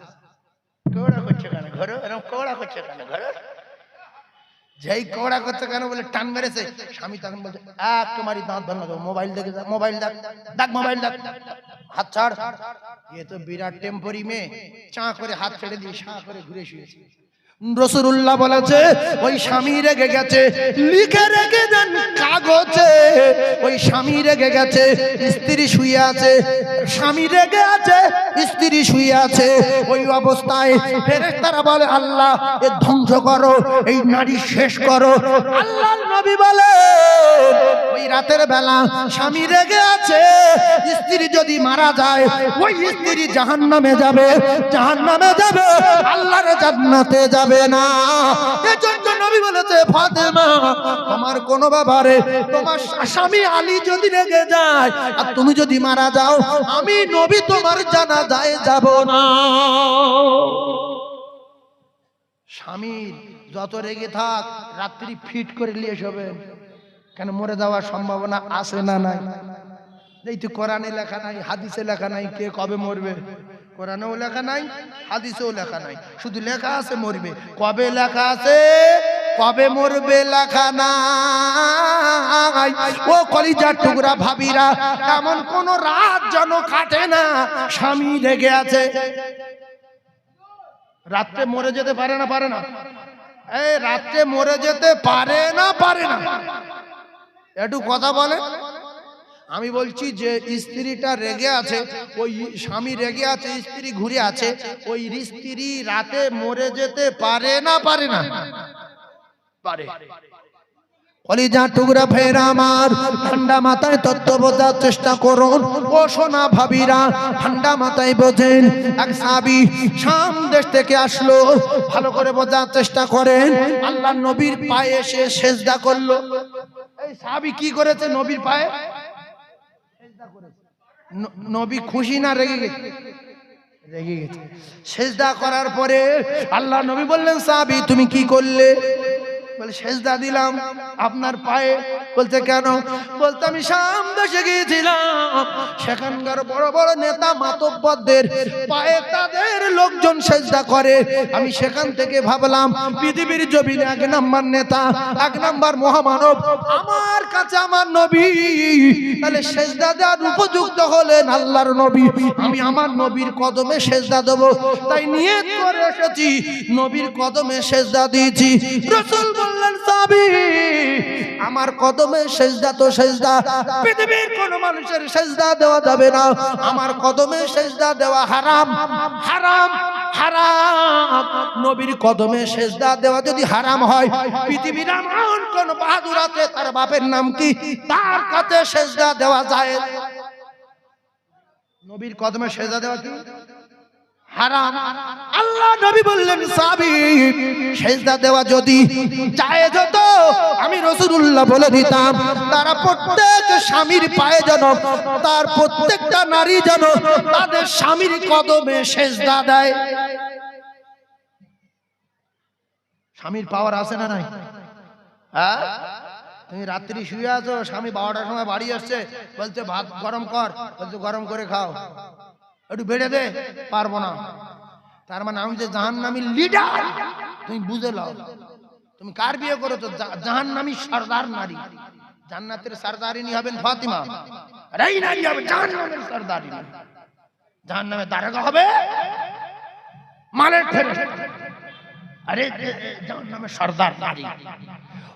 [SPEAKER 1] কোড়া করছে কেন ঘরে, এরকম কোড়া করছে কেন ঘরে, যেই কোড়া করছে কেন বলে টান মেরেছে, স্বামী তখন বলছে এক তোমারই দাঁত ভাঙা দেবো, মোবাইল দেখে যা, মোবাইল দেখ, দেখ মোবাইল দেখ, হাত ছাড়। এ তো বিরাট টেম্পোরি মেয়ে, চাঁ করে হাত ছেড়ে দিয়ে সাঁ করে ঘুরে শুয়েছে। রাসূলুল্লাহ বলেছে, ওই স্বামী রেগে গেছে, লিখে রেখে দেন কাগজে, ওই স্বামী রেগে গেছে, স্ত্রী শুয়ে আছে, স্বামী রেগে আছে, স্ত্রী শুয়ে আছে, ওই অবস্থায় ফেরেশতারা বলে আল্লাহ এ ধ্বংস করো, এই নারী শেষ করো। আল্লাহর নবী বলে, ওই রাতের বেলা স্বামী রেগে আছে, স্ত্রী যদি মারা যায়, ওই স্ত্রী জাহান্নামে যাবে, জাহান্নামে যাবে, আল্লাহর জান্নাতে যাবে না। এজন্য নবী বলেছে, ফাতেমা তোমার কোন ব্যাপারে তোমার স্বামী আলী যদি রেগে যায় আর তুমি যদি মারা যাও, আমি নবী তোমার জানাজায় যাব না। স্বামী যত রেগে থাক, রাত্রি ফিট করে নিয়ে শোবেন, কেন মরে যাওয়ার সম্ভাবনা আছে না নাই? এই তো কোরআনে লেখা নাই, হাদিসে লেখা নাই কে কবে মরবে, কোরআনেও লেখা নাই, হাদিসেও লেখা নাই, শুধু লেখা আছে মরবে। কবে লেখা আছে কবে মরবে লেখা নাই। ও কলিজার টুকরা ভাবিরা, এমন কোন রাত যেন কাটে না স্বামী রেগে আছে। রাত্রে মরে যেতে পারে না? পারে না? এই রাত্রে মরে যেতে পারে না? পারে না? একটু কথা বলে। আমি বলছি যে স্ত্রীটা রেগে আছে, ওই স্বামী রেগে আছে, স্ত্রী ঘুরে আছে, ওই স্ত্রী রাতে মরে যেতে পারে না? পারে না? পারে। কলিজা টুকরা ফেরা আমার, ঠান্ডা মাথায় তত্ত্ব বোঝার চেষ্টা করুন। ও সোনা ভাবিরা, ঠান্ডা মাথায় বোঝেন। এক সাহাবী শাম দেশ থেকে আসলো, ভালো করে বোঝার চেষ্টা করেন। আল্লাহ নবীর পায়ে এসে সেজদা করলো। এই সাহাবী কি করেছে? নবীর পায়ে সেজদা করেছে। নবী খুশি না রেগে গেছে? রেগে গেছে। সেজদা করার পরে আল্লাহ নবী বললেন, সাহাবী তুমি কি করলে? বলে সেজদা দিলাম আপনার পায়ে। বলতে কেন? বলতে আমি শাম দেশে গিয়েছিলাম, সেখানকার বড় বড় নেতা মাতব্বরদের পায়ে তাদের লোকজন সেজদা করে। আমি সেখান থেকে ভাবলাম পৃথিবীর জমিনে এক নাম্বার নেতা, এক নাম্বার মহামানব আমার কাছে আমার নবী, তাহলে সেজদা দেওয়ার উপযুক্ত হলেন আল্লাহর নবী। আমি আমার নবীর কদমে সেজদা দেব, তাই নিয়ত করে এসেছি, নবীর কদমে সেজদা দিয়েছি। রাসূল বললেন, সাহাবী আমার কদমে সেজদা তো সেজদা, পৃথিবীর কোন মানুষের সেজদা দেওয়া যাবে না, আমার কদমে সেজদা দেওয়া হারাম, হারাম, হারাম। নবীর কদমে সেজদা দেওয়া যদি হারাম হয়, পৃথিবীর এমন কোন বাহাদুর আছে, তার বাপের নাম কি, তার কাছে সেজদা দেওয়া যায়? নবীর কদমে সেজদা দেওয়া কি হারাম? আল্লাহ নবী বললেন, সাহাবী সেজদা দেওয়া যদি জায়েজ হতো, আমি রাসূলুল্লাহ বলে দিতাম, তারা প্রত্যেক স্বামীর পায়ে যেন, তার প্রত্যেকটা নারী যেন তাদের স্বামীর কদমে সেজদা দেয়। স্বামীর পাওয়ার আছে না নাই? হ্যাঁ, তুমি রাত্রি শুয়ে আছো, স্বামী 12টার সময় বাড়ি আসছে, বলছে ভাত গরম কর, বলছে গরম করে খাও, একটু বেড়ে দে, পারবো না। তার মানে আমি যে জাহান্নামী লিডার, তুমি বুঝে নাও। তুমি কার বিয়ে করেছো? জাহান্নামী সরদার নারী। জান্নাতের সরদারিনী হবেন ফাতিমা, আর এই নারী হবে জাহান্নামের সরদারিনী। জাহান্নামের দারোগা হবে মালের ফেরেশতা, আরে জাহান্নামের সরদার নারী।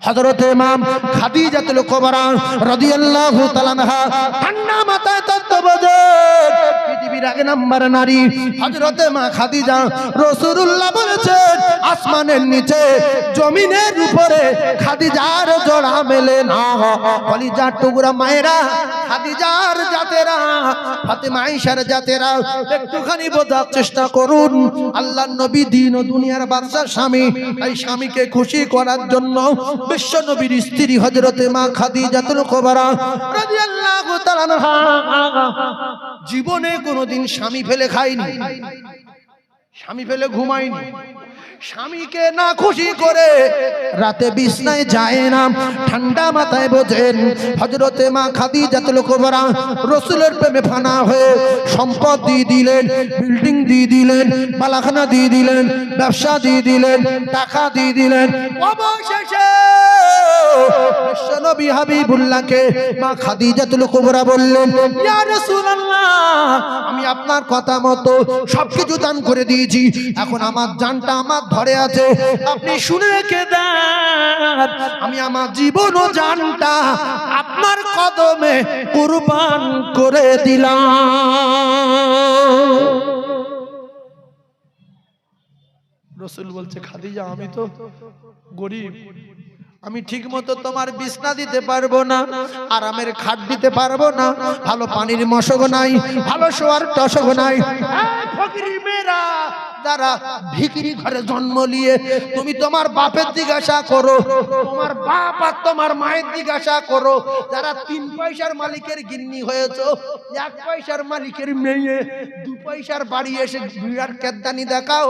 [SPEAKER 1] হযরত ইমাম খাদিজাতুল কুবরা রাদিয়াল্লাহু তাআলা আনহা ঠান্ডা মাথায় তত্ত্ব বোঝেন, পৃথিবীর এক নাম্বার নারী হযরত মা খাদিজা। রাসূলুল্লাহ বলেছেন, আসমানের নিচে জমিনের উপরে খাদিজার জোড়া মেলে না। কলিজার টুকরা মায়েরা, খাদিজার জাতেরা, ফাতেমা আয়েশার জাতেরা, একটুখানি বোঝার চেষ্টা করুন। আল্লাহর নবী দিন ও দুনিয়ার বাদশার স্বামী, এই স্বামীকে খুশি করার জন্য বিশ্ব নবীর স্ত্রী হযরতে মা খাদিজাতুল কুবরা রাদিয়াল্লাহু তাআলা আনহা জীবনে কোনোদিন স্বামী ফেলে খায়নি, স্বামী ফেলে ঘুমায়নি, স্বামীকে না খুশি করে রাতে বিছনায় যায় না। ঠান্ডা মাথায় বোঝেন, হযরতে মা খাদিজাতুল কুবরা রাসূলের প্রেমে ফানা হয়ে সম্পদ দিয়ে দিলেন, বিল্ডিং দিয়ে দিলেন, বালাখানা দিয়ে দিলেন, ব্যবসা দিয়ে দিলেন, টাকা দিয়ে দিলেন। অবশেষে বিশ্বনবী হাবিবুল্লাহকে মা খাদিজাতুল কুবরা বললেন, ইয়া রাসূলুল্লাহ, আমি আপনার কথা মতো সবকিছু দান করে দিয়েছি, এখন আমার জানটা আমার ধরে আছে, আপনি শুনে রেখে দেন, আমি আমার জীবন ও জানটা আপনার কদমে কুরবান করে দিলাম। রাসূল বলছে, খাদিজা আমি তো গরিব, আমি ঠিক মতো তোমার বিছনা দিতে পারবো না, আরামের খাট দিতে পারবো না, ভালো পানির মশক নাই, ভালো শোয়ার টসক নাই। ফকিরি মেয়েরা যারা ভিখিরি ঘরে জন্ম নিয়ে, তুমি তোমার বাপের জিজ্ঞাসা করো, তোমার বাপ আর তোমার মায়ের জিজ্ঞাসা করো, যারা 3 পয়সার মালিকের গিন্নি হয়েছো, 1 পয়সার মালিকের মেয়ে, 2 পয়সার বাড়ি এসে বিড়ার কেদানি দেখাও,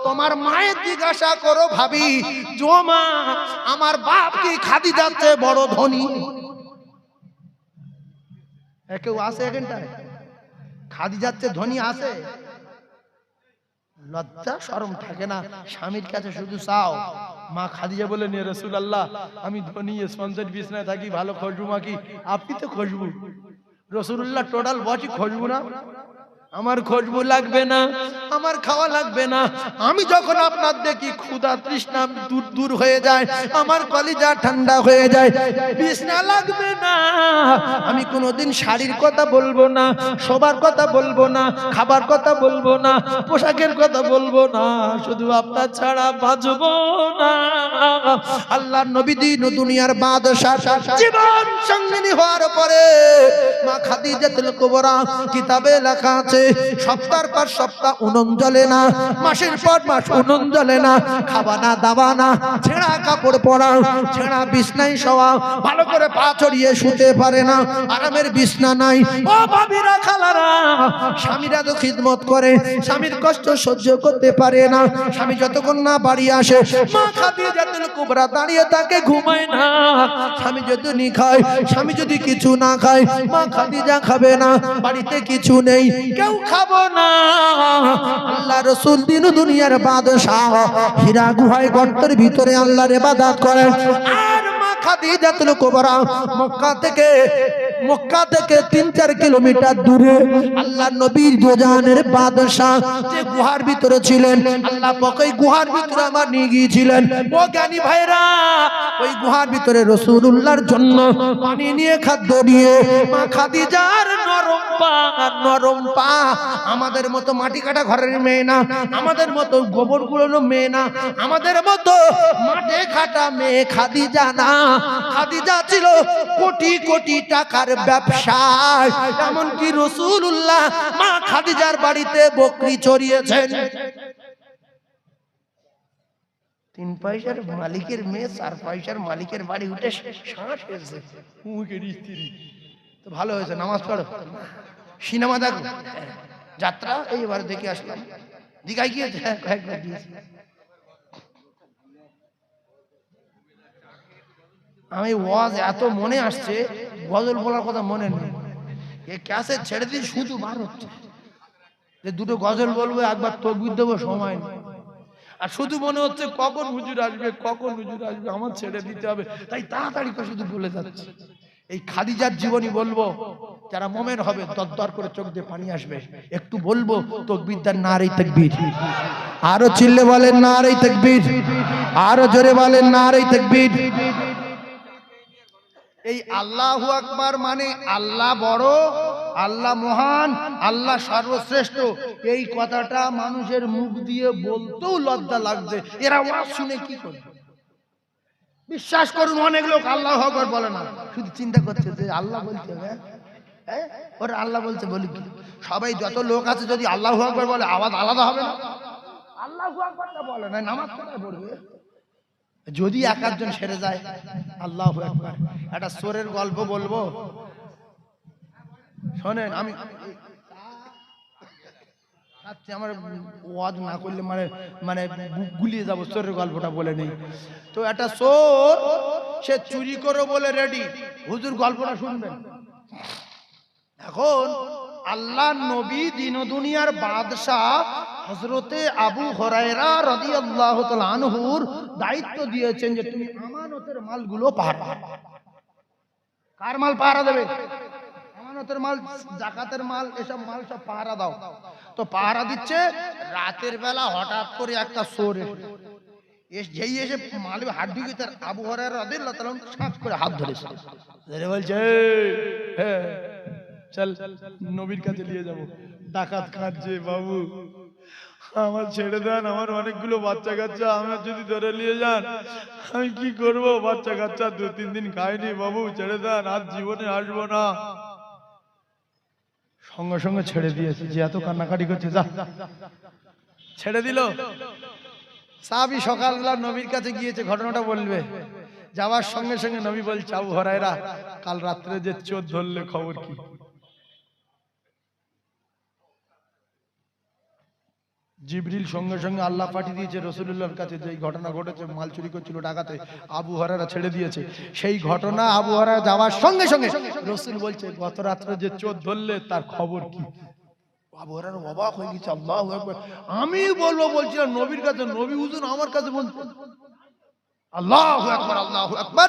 [SPEAKER 1] তোমার মায়ের জিজ্ঞাসা করো, ভাবি জমা আমার বাপ কি খাদিজার চেয়ে বড় ধনী? কেউ আছে এখানটায় খাদিজার চেয়ে ধনী আছে? লজ্জা শরম থাকে না? স্বামীর কাছে শুধু চাও,
[SPEAKER 2] মা খাদিজা বললেন, ইয়া রাসূলুল্লাহ, আমি ধনী স্পঞ্জের বিছনায় থাকি, ভালো খুশবু মাখি, আপনি তো খুশবু। রাসূলুল্লাহ টোটাল বডি খুশবু না, আমার খুশবু লাগবে না, আমার খাওয়া লাগবে না। আমি যখন আপনার দেখি ক্ষুধা তৃষ্ণা দূর দূর হয়ে যায়, আমার কলিজা ঠান্ডা হয়ে যায়, বিছনা লাগবে না। আমি কোনোদিন শাড়ির কথা বলবো না, শোবার কথা বলবো না, খাবার কথা বলবো না, পোশাকের কথা বলবো না, শুধু আপনার ছাড়া বাঁচবো না। আল্লাহর নবী দিন ও দুনিয়ার বাদশা, জীবন সঙ্গিনী হওয়ার পরে মা খাদিজাতুল কুবরা কিতাবে লেখা আছে, সপ্তাহ পর সপ্তাহ উনুন জ্বলে না, মাসের পর মাস উনুন জ্বলে না, খাওয়া না দাওয়া না, ছেঁড়া কাপড় পরা, ছেঁড়া বিছনায় শোয়া, ভালো করে পা ছড়িয়ে শুতে পারে না, আরামের বিছনা নাই। ও ভাবিরা খালারা, স্বামীরা তো খিদমত করে, স্বামীর কষ্ট সহ্য করতে পারে না, স্বামী যতক্ষণ না বাড়ি আসে মা খাদিজাতুল কুবরা দাঁড়িয়ে থাকে, ঘুমায় না। স্বামী যদি খায়, স্বামী যদি কিছু না খায়, মা খাদিজা খাবে না, বাড়িতে কিছু নেই, কেউ খাবো না। আল্লাহ রাসূল দিন দুনিয়ার বাদশাহ হীরা গুহায় গর্তের ভিতরে আল্লাহর ইবাদত করে। আর মা খাদিজাতুল কুবরা মক্কা থেকে 3-4 কিলোমিটার দূরে আল্লাহ নবীর দুজানের বাদশাহ যে গুহার ভিতরে ছিলেন, আল্লাহ পাক ওই গুহার ভিতরে আমার নিয়ে গিয়েছিলেন। ও জ্ঞানী ভাইরা, ওই গুহার ভিতরে রাসূলুল্লাহর জন্য পানি নিয়ে, খাদ্য নিয়ে মা খাদিজার নরম পা, আমাদের মতো মাটি কাটা ঘরের মেয়ে না, আমাদের মতো গোবর কুড়ানো মেয়ে না, আমাদের মতো মাঠে খাটা মেয়ে খাদিজা না। খাদিজা ছিল কোটি কোটি টাকার ব্যবসায়। এমনকি রাসূলুল্লাহ মা খাদিজার বাড়িতে বকরি চড়িয়েছেন। 3 পয়সার মালিকের মেয়ে 4 পয়সার মালিকের বাড়ি উঠে শ্বাস হয়েছে, মুখের স্ত্রী তো ভালো হয়েছে, নামাজ পড়ো, সিনেমা দেখো, যাত্রা এইবার দেখে আসলাম। দীঘায় গিয়েছে, কয়েকবার গিয়েছি। আমি ওয়াজ এত মনে আসছে, গজল বলার কথা মনে নেই। এই ক্যাসেট ছেড়ে দিয়ে শুধু বার হচ্ছে যে দুটো গজল বলবো, একবার তকবীর দেবো, সময় নেই। আর শুধু মনে হচ্ছে কখন হুজুর আসবে, কখন হুজুর আসবে, আমার ছেড়ে দিতে হবে, তাই তাড়াতাড়ি করে শুধু বলে যাচ্ছে। এই খাদিজার জীবনী বলবো, যারা মোমেন হবে দরদর করে চোখ দিয়ে পানি আসবে। একটু বলবো তাকবীর দেন, নারে তাকবীর, আরো চিল্লে বলেন নারে তাকবীর, আরো জোরে বলেন নারে তাকবীর। এই আল্লাহু আকবার মানে আল্লাহ বড়, আল্লাহ মহান, আল্লাহ সর্বশ্রেষ্ঠ, এই কথাটা মানুষের মুখ দিয়ে বলতেও লজ্জা লাগছে। এরা ওয়াজ শুনে কি করবে? বিশ্বাস করুন, অনেক লোক আল্লাহু আকবার বলে না, শুধু চিন্তা করছে যে আল্লাহ বলতে হবে, হ্যাঁ ওরা আল্লাহ বলছে বলি কি। সবাই যত লোক আছে যদি আল্লাহু আকবার বলে আওয়াজ আলাদা হবে না? আল্লাহু আকবারটা বলে না, নামাজ কোথায় পড়বে? যদি এক একজন সেরে যায় আল্লাহু আকবার। একটা চোরের গল্প বলবো, শোনেন। আমি আমার ওয়াজ না করলে মানে মানে গুলিয়ে যাবো, চোরের গল্পটা বলে নেই তো। একটা চোর, সে চুরি করো বলে রেডি, হুজুর গল্পটা শুনবেন। এখন আল্লাহ নবী দিন দুনিয়ার বাদশাহ হযরতে আবু হুরায়রা রাদিয়াল্লাহু তাআলা আনহুর দায়িত্ব দিয়েছেন যে তুমি আমানতের মালগুলো পাহারা। কার মাল পাহারা দেবে? আমানতের মাল, যাকাতের মাল, এসব মাল সব পাহারা দাও। তো পাহারা দিচ্ছে, রাতের বেলা হঠাৎ করে একটা চোর যেই এসে মাল হাত ঢুকে তার আবু হুরায়রা রাদিয়াল্লাহু তাআলা সাথ করে হাত ধরেছে, ধরে বলছে হ্যাঁ চল নবীর কাছে নিয়ে যাবো। ডাকাত কাঁদছে, বাবু আমার ছেড়ে দেন, আমার অনেকগুলো বাচ্চা কাচ্চা, আমার যদি ধরে নিয়ে যান আমি কি করব? বাচ্চা কাচ্চা 2-3 দিন খাইনি, বাবু ছেড়ে দেন, আজ জীবনে আসবো না। সঙ্গে সঙ্গে ছেড়ে দিয়েছে, যে এত কান্নাকাটি করছে যা, ছেড়ে দিল। সাহাবী সকালবেলা নবীর কাছে গিয়েছে, ঘটনাটা বলবে। যাওয়ার সঙ্গে সঙ্গে নবী বলছে, আবু হুরায়রা কাল রাত্রে যে চোর ধরলে খবর কি? জিবরিল সঙ্গে সঙ্গে আল্লাহ পাঠিয়ে দিয়েছে রাসূলুল্লাহর কাছে, যে ঘটনা ঘটেছে, মাল চুরি করছিল ডাকাতে, আবু হুরায়রা ছেড়ে দিয়েছে। সেই ঘটনা আবু হুরায়রা যাওয়ার সঙ্গে সঙ্গে রাসূল বলছে, গত রাত্রে যে চোর ধরলে তার খবর কি? আবু হুরায়রা অবাক হয়ে গেছে, আল্লাহু আকবার। আমি বলছিলাম নবীর কাছে, নবী হুজুর আমার কাছে বলছেন।
[SPEAKER 1] আল্লাহু আকবার, আল্লাহু আকবার।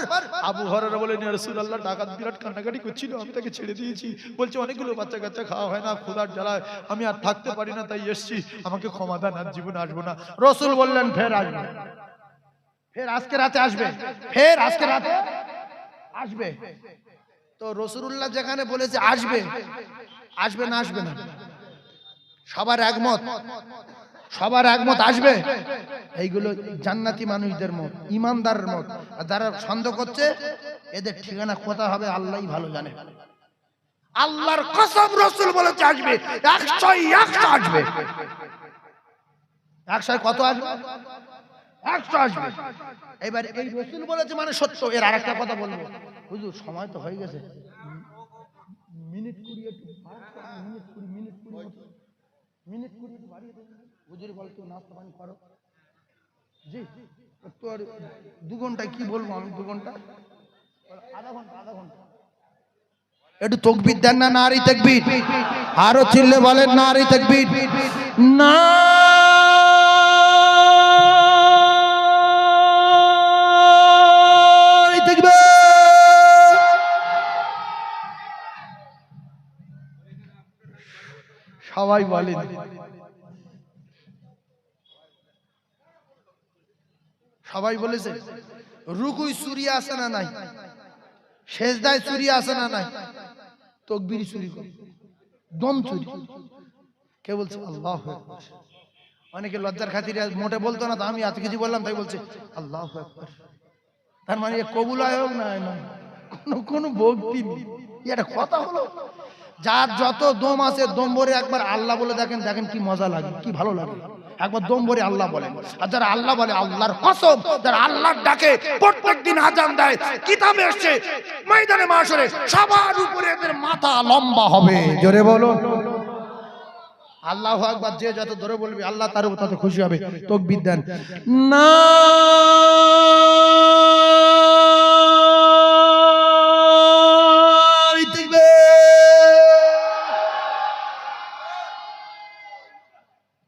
[SPEAKER 2] আবু হুরায়রা বলেন, ইয়া রাসূলুল্লাহ, ডাকাত বিরাট কান্নাকাটি করছিল, আমি তাকে ছেড়ে দিয়েছি। বলছে অনেকগুলো বাচ্চা কাচ্চা খাওয়া হয় না, ক্ষুধার জ্বালায় আমি আর থাকতে পারি না, তাই এসেছি, আমাকে ক্ষমা দেন, আর জীবনে আসবো না। রাসূল বললেন, ফের আসবে,
[SPEAKER 1] ফের আজকে রাতে আসবে, ফের আজকে রাতে আসবে। তো রাসূলুল্লাহ যেখানে বলেছে আসবে, আসবে না আসবে না, সবার একমত, সবার একমত আসবে। এইগুলো জান্নাতি মানুষদের মত, ইমানদারের মত। আর যারা সন্দেহ করছে এদের ঠিকানা কোথায় হবে আল্লাহই ভালো জানে। আল্লাহর কসম, রাসূল বলেছে আসবে, 100 আসবে। 100 কত আসবে? 100 আসবে। এবার এই রাসূল বলেছে মানে সত্য। এর আরেকটা কথা বলবো, হুজুর সময় তো হয়ে গেছে, মিনিট 20 একটু মিনিট 20 একটু বাড়িয়ে দেবেন। হুজুর বলে তো নাস্তা পানি করো। জি, একটু আর 2 ঘন্টায় কি বলবো আমি, 2 ঘন্টা, আধা ঘন্টা, আধা ঘন্টা। একটু তাকবীর দেন না, নারী তাকবীর, আরো চিল্লে বলেন নারী তাকবীর, না
[SPEAKER 2] সবাই বলেন।
[SPEAKER 1] সবাই বলেছে রুকুই চুরি আছে না নাই, সেজদায় চুরি আছে না নাই, তাকবীর চুরি করে, দম চুরি। কে বলছে? আল্লাহু আকবার। অনেকে লজ্জার খাতিরে মোটে বলতো না, তো আমি এত কিছু বললাম তাই বলছে আল্লাহু আকবার। তার মানে এ কবুল হয় হোক না হয় না, কোনো ভক্তি নেই। এটা কথা হলো? যার যত দম আছে দম ভরে একবার আল্লাহ বলে দেখেন, দেখেন কি মজা লাগে, কি ভালো লাগে। একবার দম ভরে আল্লাহ বলেন। আর যারা আল্লাহ বলে, আল্লাহর কসম, যারা আল্লাহর ডাকে প্রত্যেকদিন আজান দেয়, কিতাবে এসেছে ময়দানে মাশরে সবার উপরে এদের মাথা লম্বা হবে। জোরে বলো আল্লাহু আকবার। যে যত ধরে বলবি আল্লাহ তার উপর তত খুশি হবে। তাকবীর দেন না।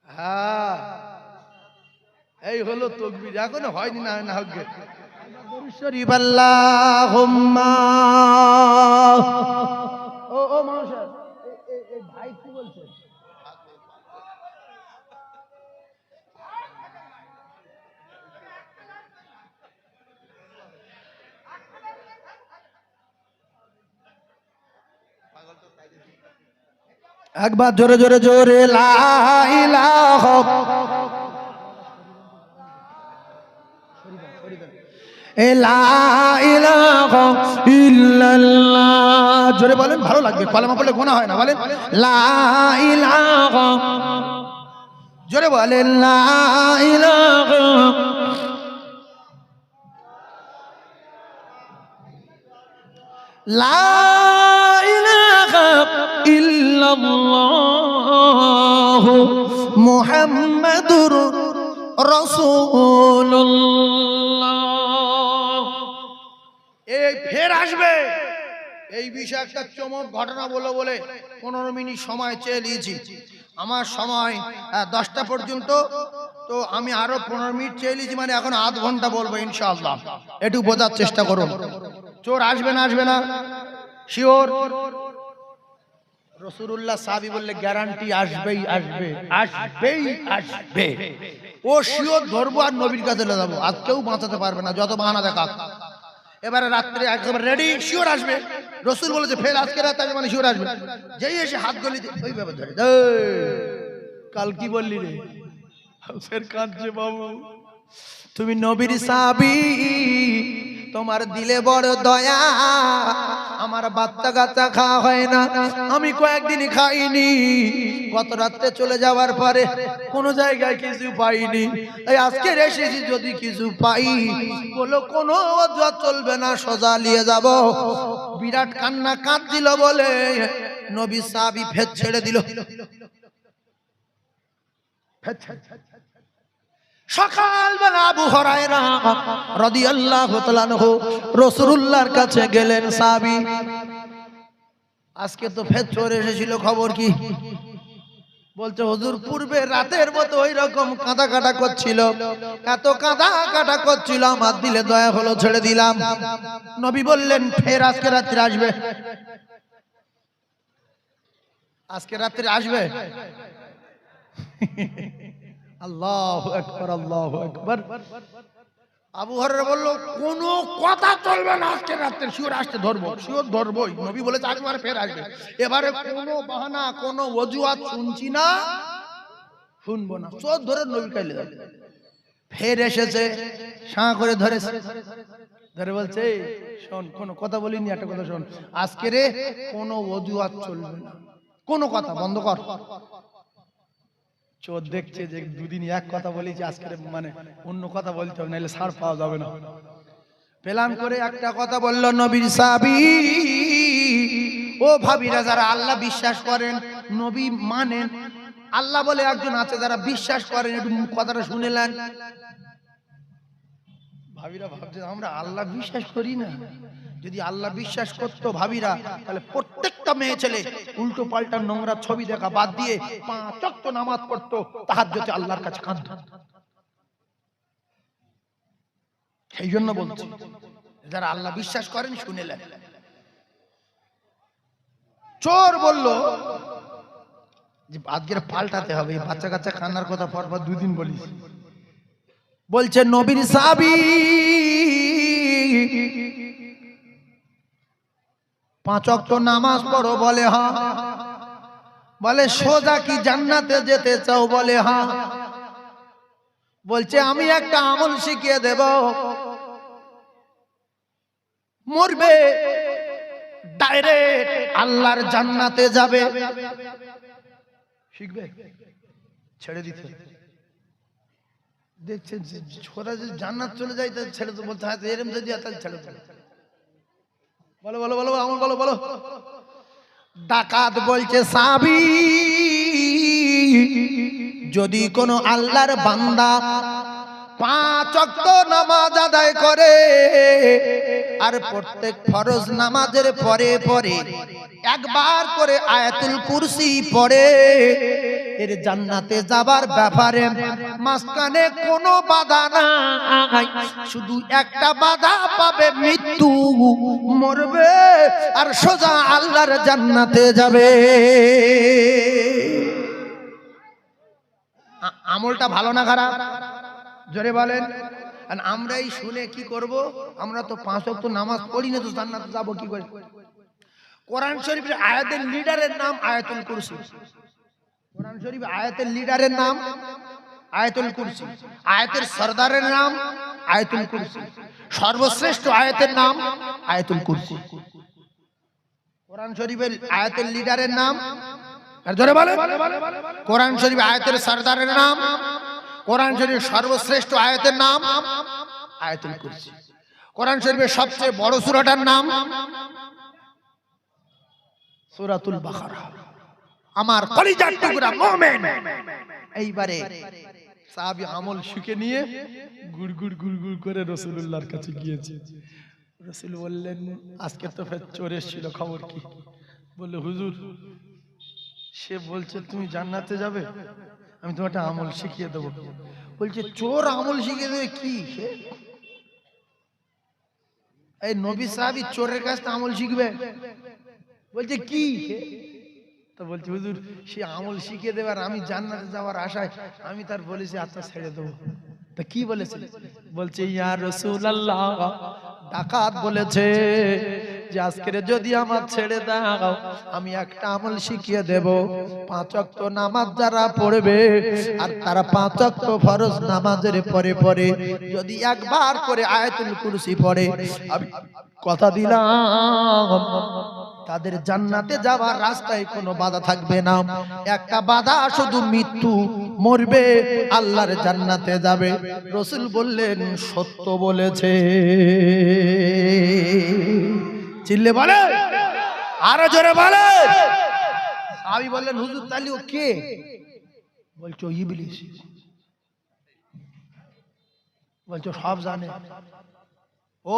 [SPEAKER 1] হ্যাঁ, এই হলো তাকবীর। এখনো হয়নি, না না হবে। শরীফ আল্লাহুম্মা। ও মানুষ, এই ভাই কি বলছে? একবার জোরে জোরে জোরে লা ইলাহা ইলাহা ইল্লাল্লাহ। জোরে বলেন, ভালো লাগবে। কলেমা পড়লে গুনাহ হয় না। বলেন লা ইলাহা। জোরে বলেন লা ইলাহা। লা ইলাহা ইল্লাল্লাহ মুহাম্মাদুর রাসূলুল্লাহ। এই ফের আসবে, এই বিষয়ে একটা চমক ঘটনা বলে 15 মিনিট সময় চেয়ে নিয়েছি। আমার সময় 10টা পর্যন্ত, তো আমি আরো 15 মিনিট চেয়ে নিয়েছি, মানে এখন আধ ঘন্টা বলবো ইনশাআল্লাহ। একটু বোঝার চেষ্টা করুন। চোর আসবে না আসবে না? শিওর? রাসূলুল্লাহ সাহাবী বললে গ্যারান্টি আসবেই আসবে, আসবেই আসবে। ও শিওর ধরবো আর নবীর কাছে চলে যাবো। আজ কেউ বাঁচাতে পারবে না, যত বাহানা দেখা। এবারে রাত্রে একেবারে রেডি, শিওর আসবে। রাসূল বলেছে ফের আজকে রাতে আসবে, মানে শিওর আসবে। যেই এসে হাত গলি ওইভাবে ধরে,
[SPEAKER 2] কাল কি বললি রে? ফের কাঁদছে বাবু। তুমি নবীর সাহাবী, তোমার দিলে বড় দয়া। আমার বাচ্চা কাচ্চা খাওয়া হয় না, আমি কয়েকদিন খাইনি। গত রাতে চলে যাওয়ার পরে কোনো জায়গায় কিছু পাইনি, এই আজকে এসেছি, যদি কিছু পাই বলো কোনো অজুহাত চলবে না, সোজা নিয়ে যাব। বিরাট কান্না কাঁদছিল বলে নবী সাহাবী ফের ছেড়ে দিল। সকালবেলা আবু হুরায়রা রাদিয়াল্লাহু তাআলা আনহু রাসূলুল্লাহর কাছে গেলেন। সাহাবী, আজকে তো ফের চোর এসেছিল, খবর কি?
[SPEAKER 1] বলছে হুজুর পূর্বে রাতের মতো ওই রকম কাঁদা কাটা করছিল, এত কাঁদা কাটা করছিল, আমার দিলে দয়া হলো, ছেড়ে দিলাম। নবী বললেন ফের আজকে রাত্রে আসবে, আজকে রাত্রে আসবে। আল্লাহু আকবার, আল্লাহু আকবার। আবু হুরায়রা বলল কোনো কথা চলবে না, আজকে রাতে শিওর আসতে ধরবো, শিওর ধরবোই। নবী বলেছে আসবে আর ফের আসবে। এবারে কোনো বাহানা কোনো অজুহাত শুনছি না, শুনবো না, চোর ধরে নবী কাইলে যাবে। ফের এসেছে, সাঁ করে ধরেছে, ধরে বলছে এই শোন, কোনো কথা বলিনি, একটা কথা শোন, আজকে রে কোনো অজুহাত চলবে না, কোনো কথা বন্ধ কর। চোর দেখছে যে দুদিন এক কথা বলেছি, আজকে মানে অন্য কথা বলতে হবে, নাহলে ছাড় পাওয়া যাবে না। প্ল্যান করে একটা কথা বলল নবীর সাহাবী, ও ভাবিরা যারা আল্লাহ বিশ্বাস করেন, নবী মানেন, আল্লাহ বলে একজন আছে যারা বিশ্বাস করেন, একটু কথাটা শুনেলেন। ভাবিরা ভাবছে আমরা আল্লাহ বিশ্বাস করি না, যদি আল্লাহ বিশ্বাস করতো ভাবিরা, তাহলে প্রত্যেকটা মেয়ে ছেলে উল্টো পাল্টা নোংরা ছবি দেখা বাদ দিয়ে 5 ওয়াক্ত নামাজ পড়তো, তাহাজ্জুদে আল্লাহর কাছে কাঁদতো। সেই জন্য বলছি যারা আল্লাহ বিশ্বাস করেন শুনেলেন। চোর বলল যে আজকে পাল্টাতে হবে, বাচ্চা কাচ্চা কান্নার কথা পরপর দুদিন বলিস। বলছে নবীর সাহাবী 5 ওয়াক্ত নামাজ পড়ো, বলে হ্যাঁ। বলে সোজা কি জান্নাতে যেতে চাও, বলে হ্যাঁ। বলছে আমি একটা আমল শিখিয়ে দেব, মরবে ডাইরেক্ট আল্লাহর জান্নাতে যাবে। শিখবে, ছেড়ে দিতে। দেখছেন ছোরা যদি জান্নাত চলে যায় তাহলে ছেড়ে তো বলতে হয়, এরম যদি তাহলে ছেড়ে দেবে। বলো বলো বলো আমল বলো বলো। ডাকাত বলছে সাহাবী, যদি কোনো আল্লাহর বান্দা 5 ওয়াক্ত নামাজ আদায় করে আর প্রত্যেক ফরজ নামাজের পরে পরে একবার করে আয়াতুল কুরসি পড়ে, এর জান্নাতে যাবার ব্যাপারে মাঝখানে কোনো বাধা নাই, শুধু একটা বাধা পাবে, মৃত্যু, মরবে আর সোজা আল্লাহর জান্নাতে যাবে। আমলটা ভালো না খারাপ? জোরে বলেন। আমরাই শুনে কি করব? আমরা তো 5 ওয়াক্ত নামাজ পড়ি না, তো জান্নাতে যাব কি করে? কোরআন শরীফের আয়াতের লিডারের নাম আয়াতুল কুরসি। কোরআন শরীফ আয়াতের লিডারের নাম আয়াতুল কুরসি, আয়াতের সরদারের নাম আয়াতুল কুরসি, সর্বশ্রেষ্ঠ আয়াতের নাম আয়াতুল কুরসি। কোরআন শরীফের আয়াতের লিডারের নাম, আর জোরে বলেন, কোরআন শরীফ আয়াতের সরদারের নাম, কোরআন শরীফের সর্বশ্রেষ্ঠ আয়াতের নাম আয়াতুল কুরসি। কোরআন শরীফের সবচেয়ে বড় সূরাটার নাম সূরাতুল বাকারা। আমার কলিজার টুকরা মুমিন। এইবারে সাহাবী আমল শিখে নিয়ে গুড়গুড় গুড়গুড় করে রাসূলুল্লাহর কাছে গিয়েছে। রাসূল বললেন আজকে তো ফের চোর এসেছিল, খবর কি? বললে হুজুর সে বলছে তুমি জান্নাতে যাবে, আমি তোমার একটা আমল শিখিয়ে দেবো। বলছে চোর আমল শিখিয়ে দেবে কি? এই নবী সাহাবী চোরের কাছ থেকে আমল শিখবে? বলছে কি? তো বলছে হুজুর সে আমল শিখিয়ে দেবে আর আমি জান্নাতে যাওয়ার আশায় আমি তার বলেছি আচ্ছা ছেড়ে দেবো। তা কি বলেছে? বলছে ইয়া রাসূলুল্লাহ, ডাকাত বলেছে যে আজকে যদি আমার ছেড়ে দাও আমি একটা আমল শিখিয়ে দেব, 5 ওয়াক্ত নামাজ যারা পড়বে আর তারা 5 ওয়াক্ত ফরজ নামাজের পরে পরে যদি একবার করে আয়াতুল কুরসি পড়ে, আমি কথা দিলাম তাদের জান্নাতে যাওয়ার রাস্তায় কোনো বাধা থাকবে না। একটা বাধা শুধু মৃত্যু, মরবে আল্লাহর জান্নাতে যাবে। রাসূল বললেন সত্য বলেছে। চিল্লে বলে, আরো জোরে বলে। সাহাবী বললেন হুজুর তাহলে ও কে? বলছো ইবলিস। বলছো সব জানে, ও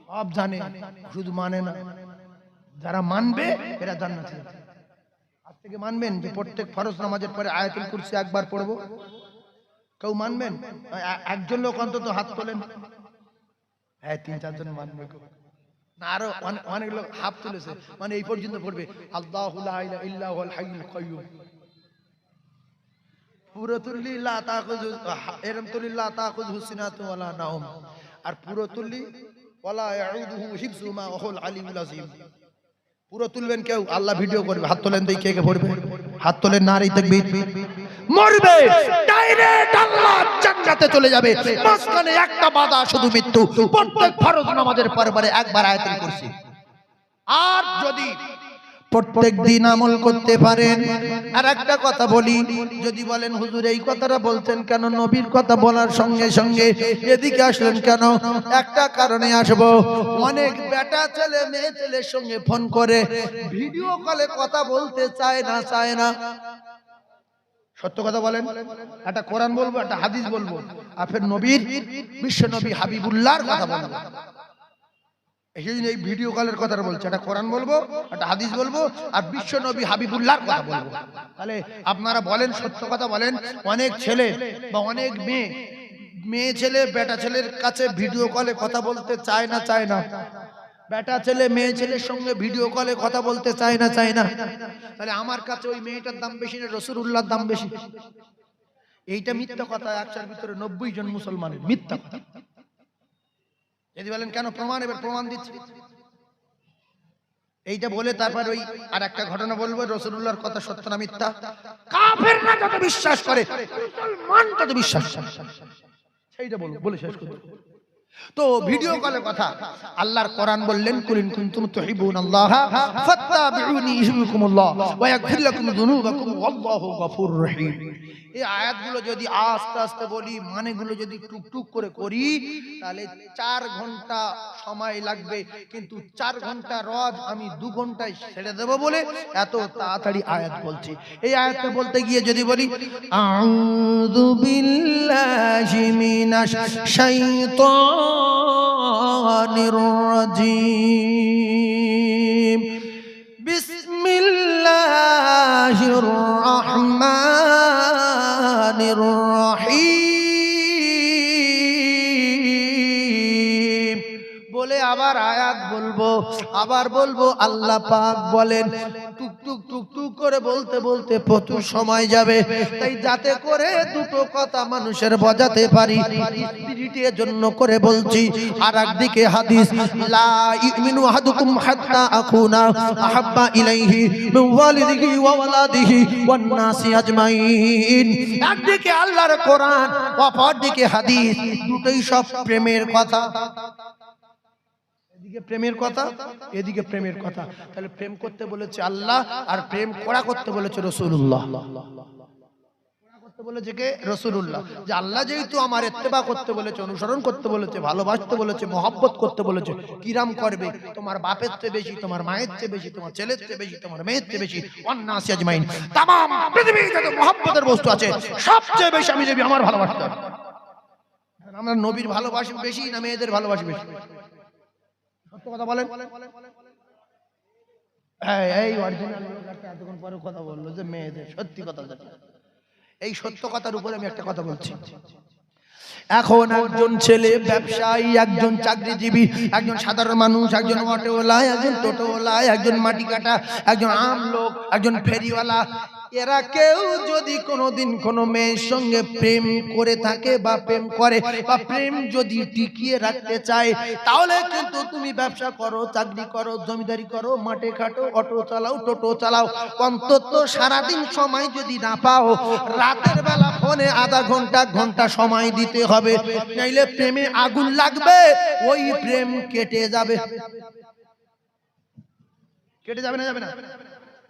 [SPEAKER 1] সব জানে, শুধু মানে না। যারা মানবে এরা জান্নাতে যাবে। আর থেকে মানবেন যে প্রত্যেক ফরজ নামাজের পরে আয়াতুল কুরসি একবার পড়বো? কেউ মানবেন? একজন লোক অন্তত হাত তোলেন। হ্যাঁ, 3-4 জন মানবে না, আরো অনেক লোক হাত তুলেছে, মানে এই পর্যন্ত পড়বে আল্লাহু লা ইলাহা ইল্লা হুয়াল হাইয়ুল কাইয়্যুম। পুরোতুল্লি লা তাখুযু এরমতুল্লি লা তাখুযু সিনাতু ওয়ালা নাওম, আর পুরোতুল্লি ওয়ালা ইয়াউদুহু হিফযুহুমা ওয়া হুল আলিয়্যুল আযীম। পুরো তুলবেন কেউ? আল্লাহ ভিডিও করবে। হাত তোলেন দেখি কে কে পড়বে। হাত তোলেন, নারী তাকবীর। মরবে ডাইরেক্ট আল্লাহ জান্নাতে চলে যাবে। মাঝখানে একটা বাধা, শুধু মৃত্যু। প্রত্যেক ফরজ নামাজের পরে একবার আয়াতুল কুরসি। আর যদি প্রত্যেক দিন আমল করতে পারেন। আর একটা কথা বলি, যদি বলেন হুজুর এই কথাটা বলছেন কেন, নবীর কথা বলার সঙ্গে সঙ্গে এদিকে আসলেন কেন? একটা কারণে আসবো। অনেক বেটা ছেলে মেয়ে ছেলের সঙ্গে ফোন করে ভিডিও কলে কথা বলতে চায় না। সত্য কথা বলেন। একটা কোরআন বলবো, একটা হাদিস বলবো, আর ফের নবীর, বিশ্ব নবী হাবিবুল্লাহর কথা বলবো। এই ভিডিও কলের কথা বলছে, একটা কোরআন বলবো, একটা হাদিস বলবো, আর বিশ্ব নবী হাবিবুল্লাহর কথা বলবো। তাহলে আপনারা বলেন, সত্য কথা বলেন, অনেক ছেলে বা অনেক মেয়ে ছেলে বেটা ছেলের কাছে ভিডিও কলে কথা বলতে চায় না। বেটা ছেলে মেয়ে ছেলের সঙ্গে ভিডিও কলে কথা বলতে চায় না। তাহলে আমার কাছে ওই মেয়েটার দাম বেশি না রাসূলুল্লাহর দাম বেশি? এইটা মিথ্যা কথা। 100 ভিতরে 90 জন মুসলমানের মিথ্যা কথা। যদি বলেন কেন, প্রমাণ, এবার প্রমাণ দিচ্ছি। এইটা বলে তারপর ওই আর একটা ঘটনা বলবো, রাসূলুল্লাহর কথা সত্য না মিথ্যা। কাফেররা যত বিশ্বাস করে, মুসলমান তত বিশ্বাস করে। সেইটা বলবো, বলে শেষ করব। তো ভিডিও কলের কথা, আল্লাহর কোরআন বললেন, কুল ইন কুনতুম তুহিব্বুনাল্লাহ ফাত্তাবিউনি ইউহিব্বুকুমুল্লাহ ওয়া ইয়াগফির লাকুম যুনুবাকুম ওয়াল্লাহু গফুরুর রহিম। এই আয়াতগুলো যদি আস্তে আস্তে বলি, মানেগুলো যদি টুকটুক করে করি, তাহলে 4 ঘন্টা সময় লাগবে, কিন্তু 4 ঘন্টা রজ আমি 2 ঘন্টায় ছেড়ে দেব বলে এত তাড়াতাড়ি আয়াত বলছি। এই আয়াতটা বলতে গিয়ে যদি বলি, আউযু বিল্লাহি মিনাশ শাইতানির রাজীম, বিসমিল্লাহির রাহমানির রহিম বলে আবার আয়াত বলবো, আবার বলবো। আল্লাহ পাক বলেন, টুকটুক করে বলতে প্রচুর সময় যাবে, তাই যাতে করে দুটো কথা মানুষের বোঝাতে পারি, স্পিরিটের জন্য করে বলছি। আর একদিকে হাদিস, লা ইউমিনু আহাদুকুম হাত্তা আকুনা আহাব্বা ইলাইহি মিন ওয়ালিদিহি ওয়া ওয়ালাদিহি ওয়ান নাসি আজমাইন। একদিকে আল্লাহর কোরআন, অপরদিকে হাদিস, দুটোই সব প্রেমের কথা। এদিকে প্রেমের কথা, এদিকে প্রেমের কথা। তাহলে প্রেম করতে বলেছে আল্লাহ, আর প্রেম করা করতে বলেছে রাসূলুল্লাহ। করতে বলেছে কে? রাসূলুল্লাহ। যে আল্লাহ যেহেতু আমার ইত্তেবা করতে বলেছে, অনুসরণ করতে বলেছে, ভালোবাসতে বলেছে, মহব্বত করতে বলেছে, কিরাম করবে? তোমার বাপের চেয়ে বেশি, তোমার মায়ের চেয়ে বেশি, তোমার ছেলের চেয়ে বেশি, তোমার মেয়ের চেয়ে বেশি, ওয়ান্নাসি আজমাইন, তামাম পৃথিবীতে যত মহব্বতের বস্তু আছে সবচেয়ে বেশি আমি নবী আমার ভালোবাসতে হবে। আমরা নবীর ভালোবাসি বেশি না মেয়েদের ভালোবাসি বেশি? সত্য কথা বলেন। এই অরিজিনাল লোক একটা এতক্ষণ পরে কথা বললো যে মেয়েদের, সত্যি কথা যেটা, এই সত্য কথার উপরে আমি একটা কথা বলছি। এখন একজন ছেলে ব্যবসায়ী, একজন চাকরিজীবী, একজন সাধারণ মানুষ, একজন অটোওয়ালা, একজন টোটোওয়ালা, একজন মাটি কাটা, একজন আম লোক, একজন ফেরিওয়ালা, এরা কেউ যদি কোনোদিন কোনো মেয়ের সঙ্গে প্রেম করে থাকে বা প্রেম করে বা প্রেম যদি টিকিয়ে রাখতে চায়, তাহলে কিন্তু তুমি ব্যবসা করো, চাকরি করো, জমিদারি করো, মাঠে খাটো, অটো চালাও, টোটো চালাও, অন্তত সারাদিন সময় যদি না পাও, রাতের বেলা ফোনে আধা ঘন্টা সময় দিতে হবে, নাইলে প্রেমে আগুন লাগবে, ওই প্রেম কেটে যাবে। কেটে যাবে না? যাবে না?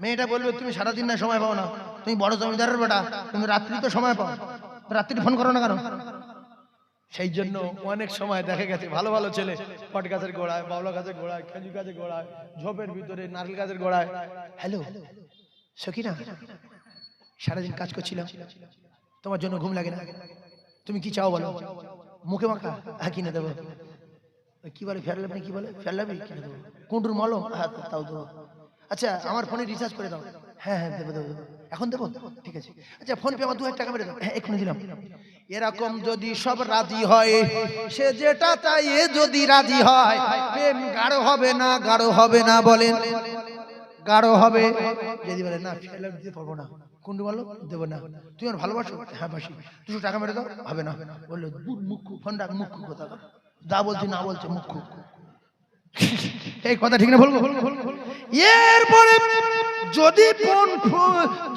[SPEAKER 1] মেয়েটা বলবে তুমি সারাদিন না সময় পাও না, তুমি বড় জমিদারের বেটা, তুমি রাত্রি তো সময় পাও, রাত্রি ফোন করো না কেন? সেই জন্য অনেক সময় দেখা গেছে ভালো ভালো ছেলে বট গাছের গোড়ায়, বাবলা গাছের গোড়ায়, খেজুর গাছের গোড়ায়, ঝোপের ভিতরে, নারকেল গাছের গোড়ায়, হ্যালো সখিনা, সারাদিন কাজ করছিলাম, তোমার জন্য ঘুম লাগে না, তুমি কি চাও বলো? মুখে মাখা? হ্যাঁ কিনে দেবো। কি বলে ফেরলাম না? কি বলে ফেরলাবি? কিনে দেবো। কুন্ডুর মলম? হ্যাঁ তাও দেবো। আচ্ছা আমার ফোনে রিচার্জ করে দাও।
[SPEAKER 2] হ্যাঁ হ্যাঁ দেবো দেবো দেবো। এখন দেবো, ঠিক আছে। আচ্ছা ফোন পে আমার 2000 টাকা মেরে দাও। হ্যাঁ এক্ষুনি দিলাম। এরকম যদি সব রাজি হয়, সে যেটা চাই এ যদি রাজি হয়, প্রেম গাঢ় হবে না? গাঢ় হবে না বলেন? গাঢ় হবে। যদি বলে না ফেলে দিতে পারবো না, কোনটি বলো দেবো না, তুই আমার ভালোবাসো? হ্যাঁ বাসি। 200 টাকা মেরে দাও। হবে না। বললো দূর মুখ্য, ফোন রাখ, মুখ্য কথা যা বলছি না বলছে মুখ্য। এই কথা ঠিক না? বলবো। এরপরে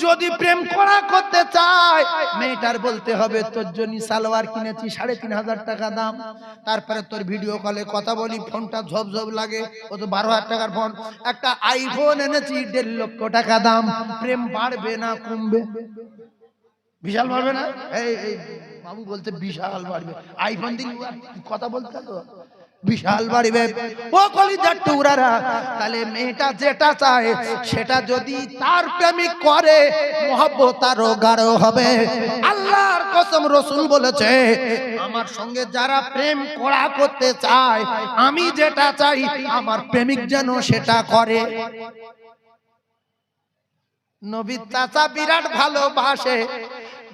[SPEAKER 2] যদি প্রেম করা করতে চায়, মেয়েটার বলতে হবে তোর জন্য সালোয়ার কিনেছি 3500 টাকা দাম, তারপরে তোর ভিডিও কলে কথা বলি, ফোনটা ঝপঝপ লাগে, ও তো 12,000 টাকার ফোন, একটা আইফোন এনেছি 1.5 লক্ষ টাকা দাম। প্রেম বাড়বে না কমবে? বিশাল বাড়বে না? এই বাবু বলতে বিশাল বাড়বে। আইফোন দিন কথা বলতে তো বিশাল বাড়বে। ও কলিজার টুকরারা, তাহলে মেয়েটা যেটা চায় সেটা যদি তার প্রেমিক করে, মহব্বত আরো গাঢ় হবে। আল্লাহর কসম, রাসূল বলেছে আমার সঙ্গে যারা প্রেম করা করতে চায়, আমি যেটা চাই আমার প্রেমিক যেন সেটা করে। নবীর চাচা বিরাট ভালোবাসে।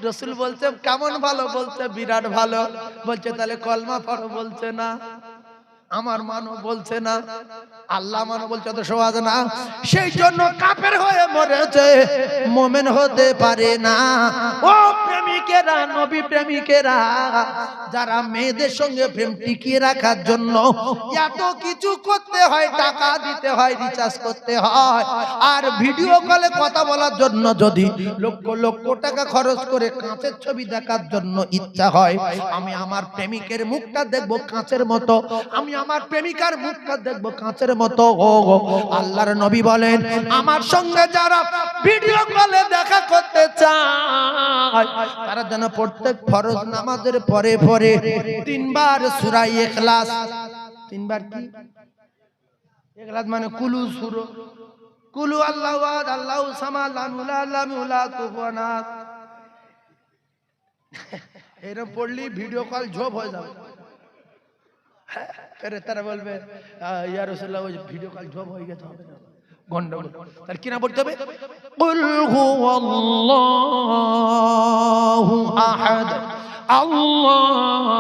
[SPEAKER 2] রাসূল বলছে কেমন ভালো? বলছে বিরাট ভালো। বলছে তাহলে কলমা পড়ো? বলছে না। আমার মানো? বলছে না। আল্লাহ মানো? বলছে তো সহজ না। সেই জন্য কাফের হয়ে মরেছে, মুমিন হতে পারে না। ও প্রেমিকেরা, নবী প্রেমিকেরা, যারা মেয়েদের সঙ্গে প্রেম টিকিয়ে রাখার জন্য এত কিছু করতে হয়, টাকা দিতে হয়, রিচার্জ করতে হয়, আর ভিডিও কলে কথা বলার জন্য যদি লক্ষ লক্ষ টাকা খরচ করে কাঁচের ছবি দেখার জন্য ইচ্ছা হয়, আমি আমার প্রেমিকের মুখটা দেখবো কাঁচের মতো, আমি আমার প্রেমিকার মুখটা দেখবো কাঁচের মতো। আল্লাহর নবী বলেন আমার সঙ্গে যারা ভিডিও কলে দেখা করতে চায়, তারা যেন প্রত্যেক ফরজ নামাজের পরে পরে 3 বার সূরা ইখলাস। 3 বার কি? ইখলাস মানে কুলু সূরা, কুলু আল্লাহু আহাদ আল্লাহু সামাদ লাম ইউলাদ কুফুয়ান আহাদ। এরকম পড়লি ভিডিও কল ঝোপ হয়ে যাবে। তারা বলবে ইয়া রাসূলুল্লাহ ওই ভিডিও কল ঝোপ হয়ে গেছে, হবে না, গন্ডগোল। তার কি না পড়তে হবে? কুল হুয়াল্লাহু আহাদ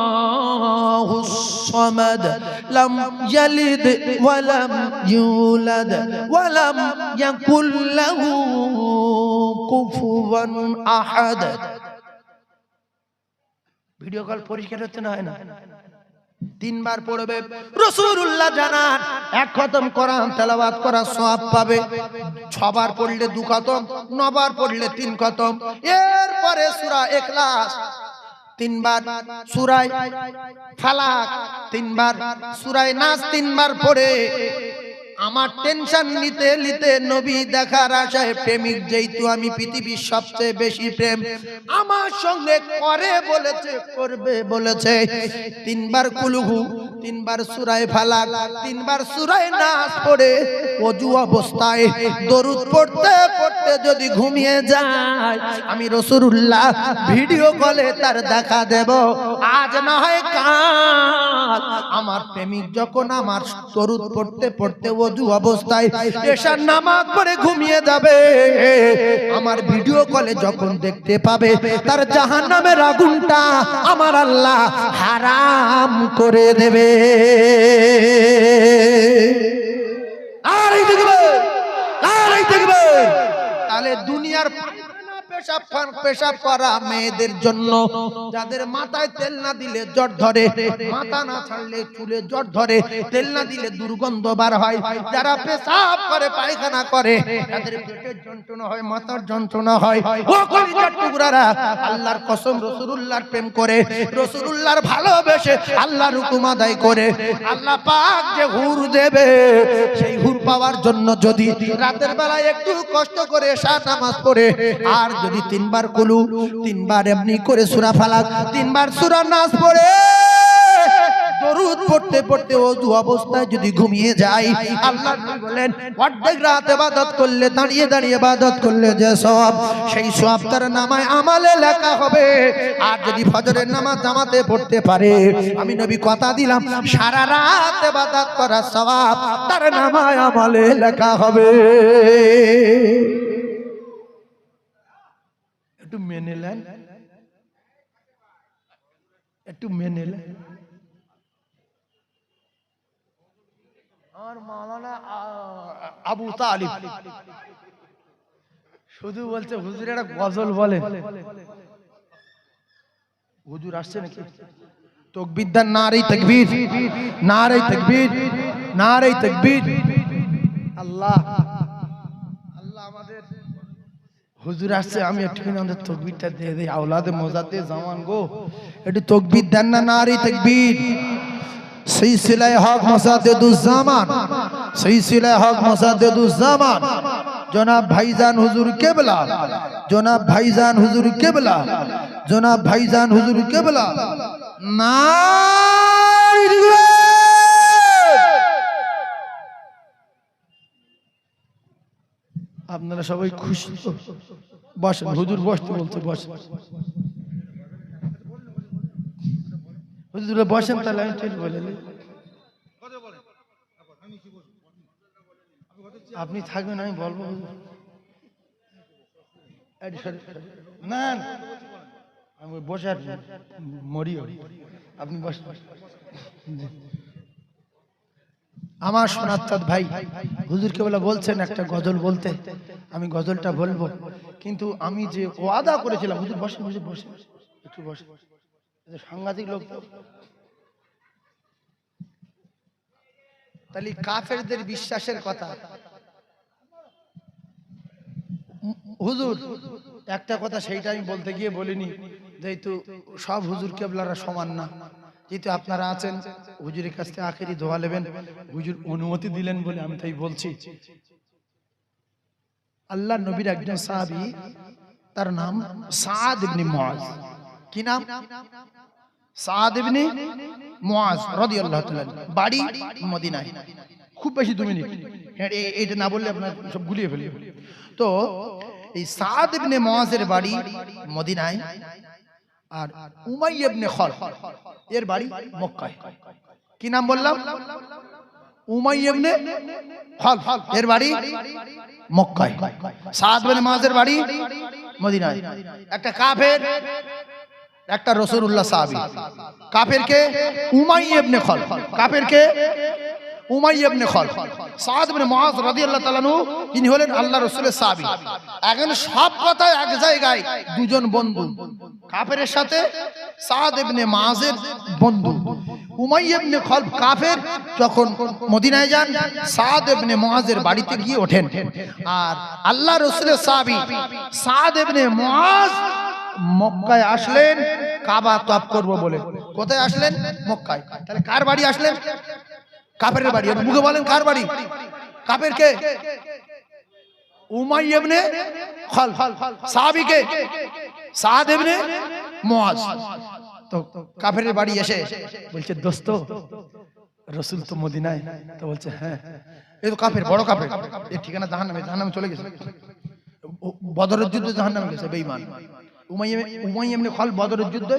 [SPEAKER 2] আল্লাহুস সামাদ লাম ইয়ালিদ ওয়া লাম ইউলাদ ওয়া লাম ইয়াকুল লাহু কুফুয়ান আহাদ। ভিডিও কল পরিষ্কার হচ্ছে না? হয় না? 3 বার পড়বে। রাসূলুল্লাহ জানান 1 খতম কোরআন তেলাওয়াত করার সওয়াব পাবে। 6 বার পড়লে 2 খতম, 9 বার পড়লে 3 খতম। এরপরে সূরা ইখলাস 3 বার, সূরা ফালাক 3 বার, সূরা নাস 3 বার পড়ে আমার টেনশন নিতে নিতে নবী দেখার আশায় প্রেমিক যেহেতু আমি পৃথিবীর সবচেয়ে বেশি প্রেম আমার সঙ্গে করে বলেছে, করবে বলেছে, 3 বার কুলহু, 3 বার সূরা ফালাক, 3 বার সূরা নাস পড়ে ওযু অবস্থায় দরুদ পড়তে পড়তে যদি ঘুমিয়ে যায়, আমি রাসূলুল্লাহ ভিডিও কলে তার দেখা দেব। আজ না হয় কাল আমার প্রেমিক যখন আমার দরুদ পড়তে পড়তে ওযু অবস্থায় এশার নামাজ পড়ে ঘুমিয়ে যাবে, আমার ভিডিও কলে যখন দেখতে পাবে তার জাহান্নামের আগুনটা আমার আল্লাহ হারাম করে দেবে। আর এই দেখবে, আর এই দেখবে, তাহলে দুনিয়ার পেশাব করা মেয়েদের জন্য, যাদের মাথায় তেল না দিলে জ্বর ধরে, মাথা না ছাড়লে চুলে জ্বর ধরে, তেল না দিলে দুর্গন্ধ বার হয়, যারা পেশাব করে পায়খানা করে তাদের পেটের যন্ত্রণা হয়, মাথার যন্ত্রণা হয়। ও কলিজার টুকরারা, আল্লাহর কসম রাসূলুল্লাহর প্রেম করে, রাসূলুল্লাহর ভালোবেসে আল্লাহর হুকুম আদায় করে আল্লাহ পাক যে হুর দেবে, সেই হুর পাওয়ার জন্য যদি রাতের বেলায় একটু কষ্ট করে এশা নামাজ পড়ে আর যদি 3 বার কুলু, 3 বার এমনি করে সূরা ফালাক, 3 বার সূরা নাস পড়ে দরুদ পড়তে পড়তে ওযু অবস্থায় যদি ঘুমিয়ে যায়, আল্লাহ বলেন অর্ধেক রাত ইবাদত করলে, দাঁড়িয়ে দাঁড়িয়ে ইবাদত করলে যে সওয়াব, সেই সওয়াব তার নামায় আমলে লেখা হবে। আর যদি ফজরের নামাজ জামাতে পড়তে পারে, আমি নবী কথা দিলাম সারা রাত ইবাদত করার সওয়াব তার নামায় আমলে লেখা হবে। একটু মেনে নেন, একটু মেনে নেন। আর মাওলানা আবু তালিব শুধু বলছে হুজুর একটা গজল বলেন। হুজুর আসছে নাকি?
[SPEAKER 1] তাকবীর দেন, নারে তাকবীর, নারে তাকবীর, নারে তাকবীর।
[SPEAKER 2] আল্লাহ আল্লাহ আমাদের হুজুর আসছে, আমি একটুখানি আমাদের তকবীরটা দিয়ে দিই। আওলাদে মোজাদ্দে জামান গো,
[SPEAKER 1] একটু তাকবীর দেন না, নারে তাকবীর। সিলসিলায়ে হক মুসাদ্দিদুজ জামান, সিলসিলায়ে হক মুসাদ্দিদুজ জামান জনাব ভাইজান হুজুর কেবলা, জনাব ভাইজান হুজুর কেবলা, জনাব ভাইজান হুজুর কেবলা। নারে তাকবীর।
[SPEAKER 2] আপনারা সবাই খুশি তো? বসেন, হুজুর বসতে বলতে বসেন। হুজুর বসেন, তাহলে আমি ঠিক বলে দিই। আপনি থাকবেন, আমি বলবো। না আমি বসে আর মরিও, আপনি বসেন।
[SPEAKER 1] আমার সোনাত্তাদ ভাই হুজুরকে বলে বলছেন একটা গজল বলতে, আমি গজলটা বলবো, কিন্তু আমি যে ওয়াদা করেছিলাম, হুজুর বসেন, হুজুর বসেন, একটু বসেন, সাংঘাতিক লোক তো। তাহলে কাফেরদের বিশ্বাসের কথা হুজুর একটা কথা, সেইটা আমি বলতে গিয়ে বলিনি, যেহেতু সব হুজুর কেবলারা সমান না, যেহেতু আপনারা আছেন হুজুরের কাছ থেকে আখেরি দোয়া নেবেন, হুজুর অনুমতি দিলেন বলে আমি তাই বলছি। আল্লাহ নবীর একজন সাহাবী, তার নাম সাদ ইবনে মুআজ। কি নাম? সাদ ইবনে মুআজ রাদিয়াল্লাহু তাআলা, বাড়ি মদিনায়। খুব বেশি 2 মিনিট, এইটা না বললে আপনার সব গুলিয়ে ফেলবে। তো এই সাদ ইবনে মুআজের বাড়ি মদিনায়, আর উমাইয়া ইবনে খালফ এর বাড়ি মক্কায়। কি নাম বললাম? উমাইয়া ইবনে খালফ এর বাড়ি মক্কায়, সাদ ইবনে মুআজের বাড়ি মদিনায়। একটা কাফের, একটা রাসূলুল্লাহ সাহাবী। কাফের কে? উমাইয়া ইবনে খালফ। কাফের কে? উমাইয়া ইবনে খালফ। সাদ ইবনে মুআজ রাদিয়াল্লাহু তাআলা আনহু ইনি হলেন আল্লাহর রাসূলের সাহাবী। এখন সব কথা এক জায়গায়, দুজন বন্ধু, কাফেরের সাথে সাদ ইবনে মুআজের বন্ধু। উমাইয়া ইবনে খালফ কাফের, যখন মদিনায় যান সাদ ইবনে মুআজের বাড়িতে গিয়ে ওঠেন, আর আল্লাহর রাসূলের সাহাবী সাদ ইবনে মুআজ মক্কায় আসলেন কাবা তওয়াফ করব বলে। কোথায় আসলেন? মক্কায়। তাহলে কার বাড়ি আসলেন? কাফেরের বাড়ি। মুখে বলেন কার বাড়ি? কাফের কে? উমাইয়া ইবনে খালফ। সাহাবী কে? সাদ ইবনে মুআজ। তো কাফেরের বাড়ি এসে বলছে, দোস্ত রাসূল তো মদিনায়। তো বলছে হ্যাঁ। এই তো কাফের, বড় কাফের, এর ঠিকানা জাহান্নামে, জাহান্নামে চলে গেছে। বদরের যুদ্ধে জাহান্নামে গেছে, বেঈমান। উমাইয়া ইবনে খালফ বদরের যুদ্ধে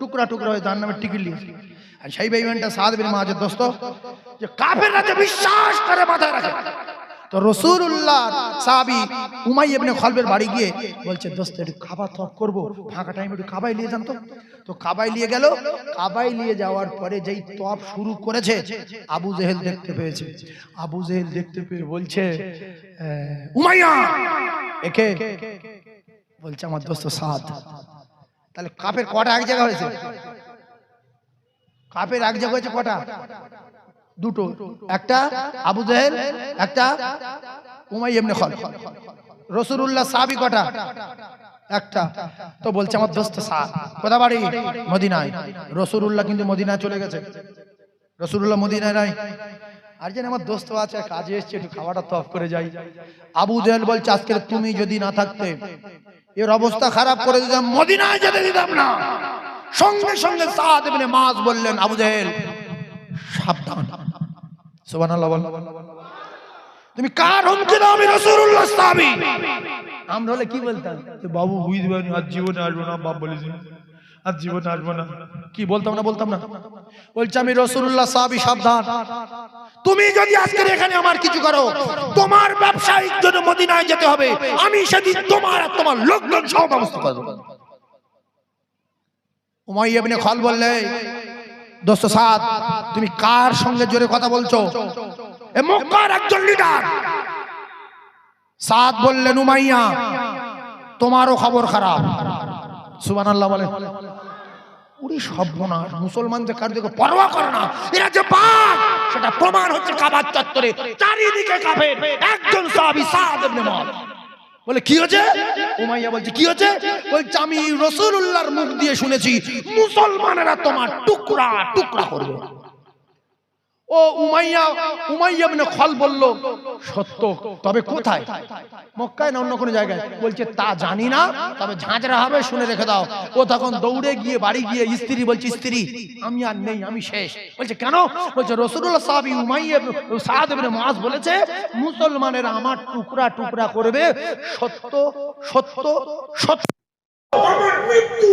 [SPEAKER 1] টুকরা টুকরা হয়ে জাহান্নামের টিকিট নিয়েছে। আর সেই বেঈমানটা সাদ ইবনে মুআজের দোস্ত, যে কাফেররা যে বিশ্বাস করে মাথায় রাখে। তো রাসূলুল্লাহ সাহাবী উমাইয়া ইবনে খালফের বাড়ি গিয়ে বলছে, দোস্ত একটু কাবা তওয়াফ করব, ফাঁকা টাইমে একটু কাবায় নিয়ে যান তো। তো কাবায় নিয়ে গেল। কাবায় নিয়ে যাওয়ার পরে যেই তওয়াফ শুরু করেছে, আবু জেহেল দেখতে পেয়েছে। আবু জেহেল দেখতে পেয়ে বলছে, উমাইয়া একে? বলছে আমার দোস্ত সাদ। তাহলে কাফের কটা এক জায়গা হয়েছে? কাফের এক জায়গা হয়েছে কটা? দুটো। একটা আবু জেহেল, একটা উমাইয়া ইবনে খালফ। রাসূলুল্লাহ সাহাবী কটা? একটা। তো বলছে আমার দোস্ত সাদ। কোথা বাড়ি? মদিনায়। রাসূলুল্লাহ কিন্তু মদিনায় চলে গেছে, রাসূলুল্লাহ মদিনায় নাই। আর যেন আমার দোস্ত আছে, কাজে এসেছে, একটু খাওয়াটা তওয়াফ করে যাই। আবু জেহেল বলছে, আজকে তুমি যদি না থাকতে এর অবস্থা খারাপ করে দিতাম, মদিনায় যেতে দিতাম না। সঙ্গে সঙ্গে সাদ ইবনে মুআজ বললেন, আবু জেহেল সাবধান। সুবহানাল্লাহ বল। তুমি কার হুমকি দাও? আমি রাসূলুল্লাহ সাহাবী। আমরা হলে কি বলতাম? বাবু বুঝবে না, আজ জীবনে আসবো না, বাপ বলেছি আজ জীবনে আসবো না। কি বলতাম না? বলতাম না? বলছে আমি রাসূলুল্লাহ সাহাবী, সাবধান। তুমি যদি আজকে এখানে আমার কিছু করো, তোমার ব্যবসায়িক জন্য মদিনায় যেতে হবে, আমি সেদিন তোমার আর তোমার লোকজন সহ ব্যবস্থা করব। উমাইয়া ইবনে খাল বললে, দোস্ত সাদ, তুমি কার সঙ্গে জোরে কথা বলছো? এ মক্কার একজন লিডার। সাদ বললেন, উমাইয়া, তোমারও খবর খারাপ। সুবহানাল্লাহ বলে। ওরে সর্বনাশ, মুসলমান যে কার দিকে পরোয়া করে না, এরা যে পাক সেটা প্রমাণ হচ্ছে কাবার চত্বরে চারিদিকে কাফের। একজন সাহাবী সাদ ইবনে মুআয বলে, কি হয়েছে? উমাইয়া বলছে, কি হয়েছে? বলছে, আমি রাসূলুল্লাহর মুখ দিয়ে শুনেছি মুসলমানেরা তোমার টুকরা টুকরা করবে। ও উমাইয়া ইবনে খাল বলল, সত্য, তবে কোথায়? মক্কায় না অন্য কোনো জায়গায়? বলছে, তা জানি না, তবে ঝাঁঝরা হবে, শুনে রেখে দাও। ও তখন দৌড়ে গিয়ে বাড়ি গিয়ে স্ত্রী বলছে, স্ত্রী, আমি আর নেই, আমি শেষ। বলছে, কেন? বলছে, রাসূলুল্লাহ সাহাবী সাদ ইবনে মুআয বলেছে মুসলমানেরা আমার টুকরা টুকরা করবে। সত্য সত্য সত্য। আমার মৃত্যু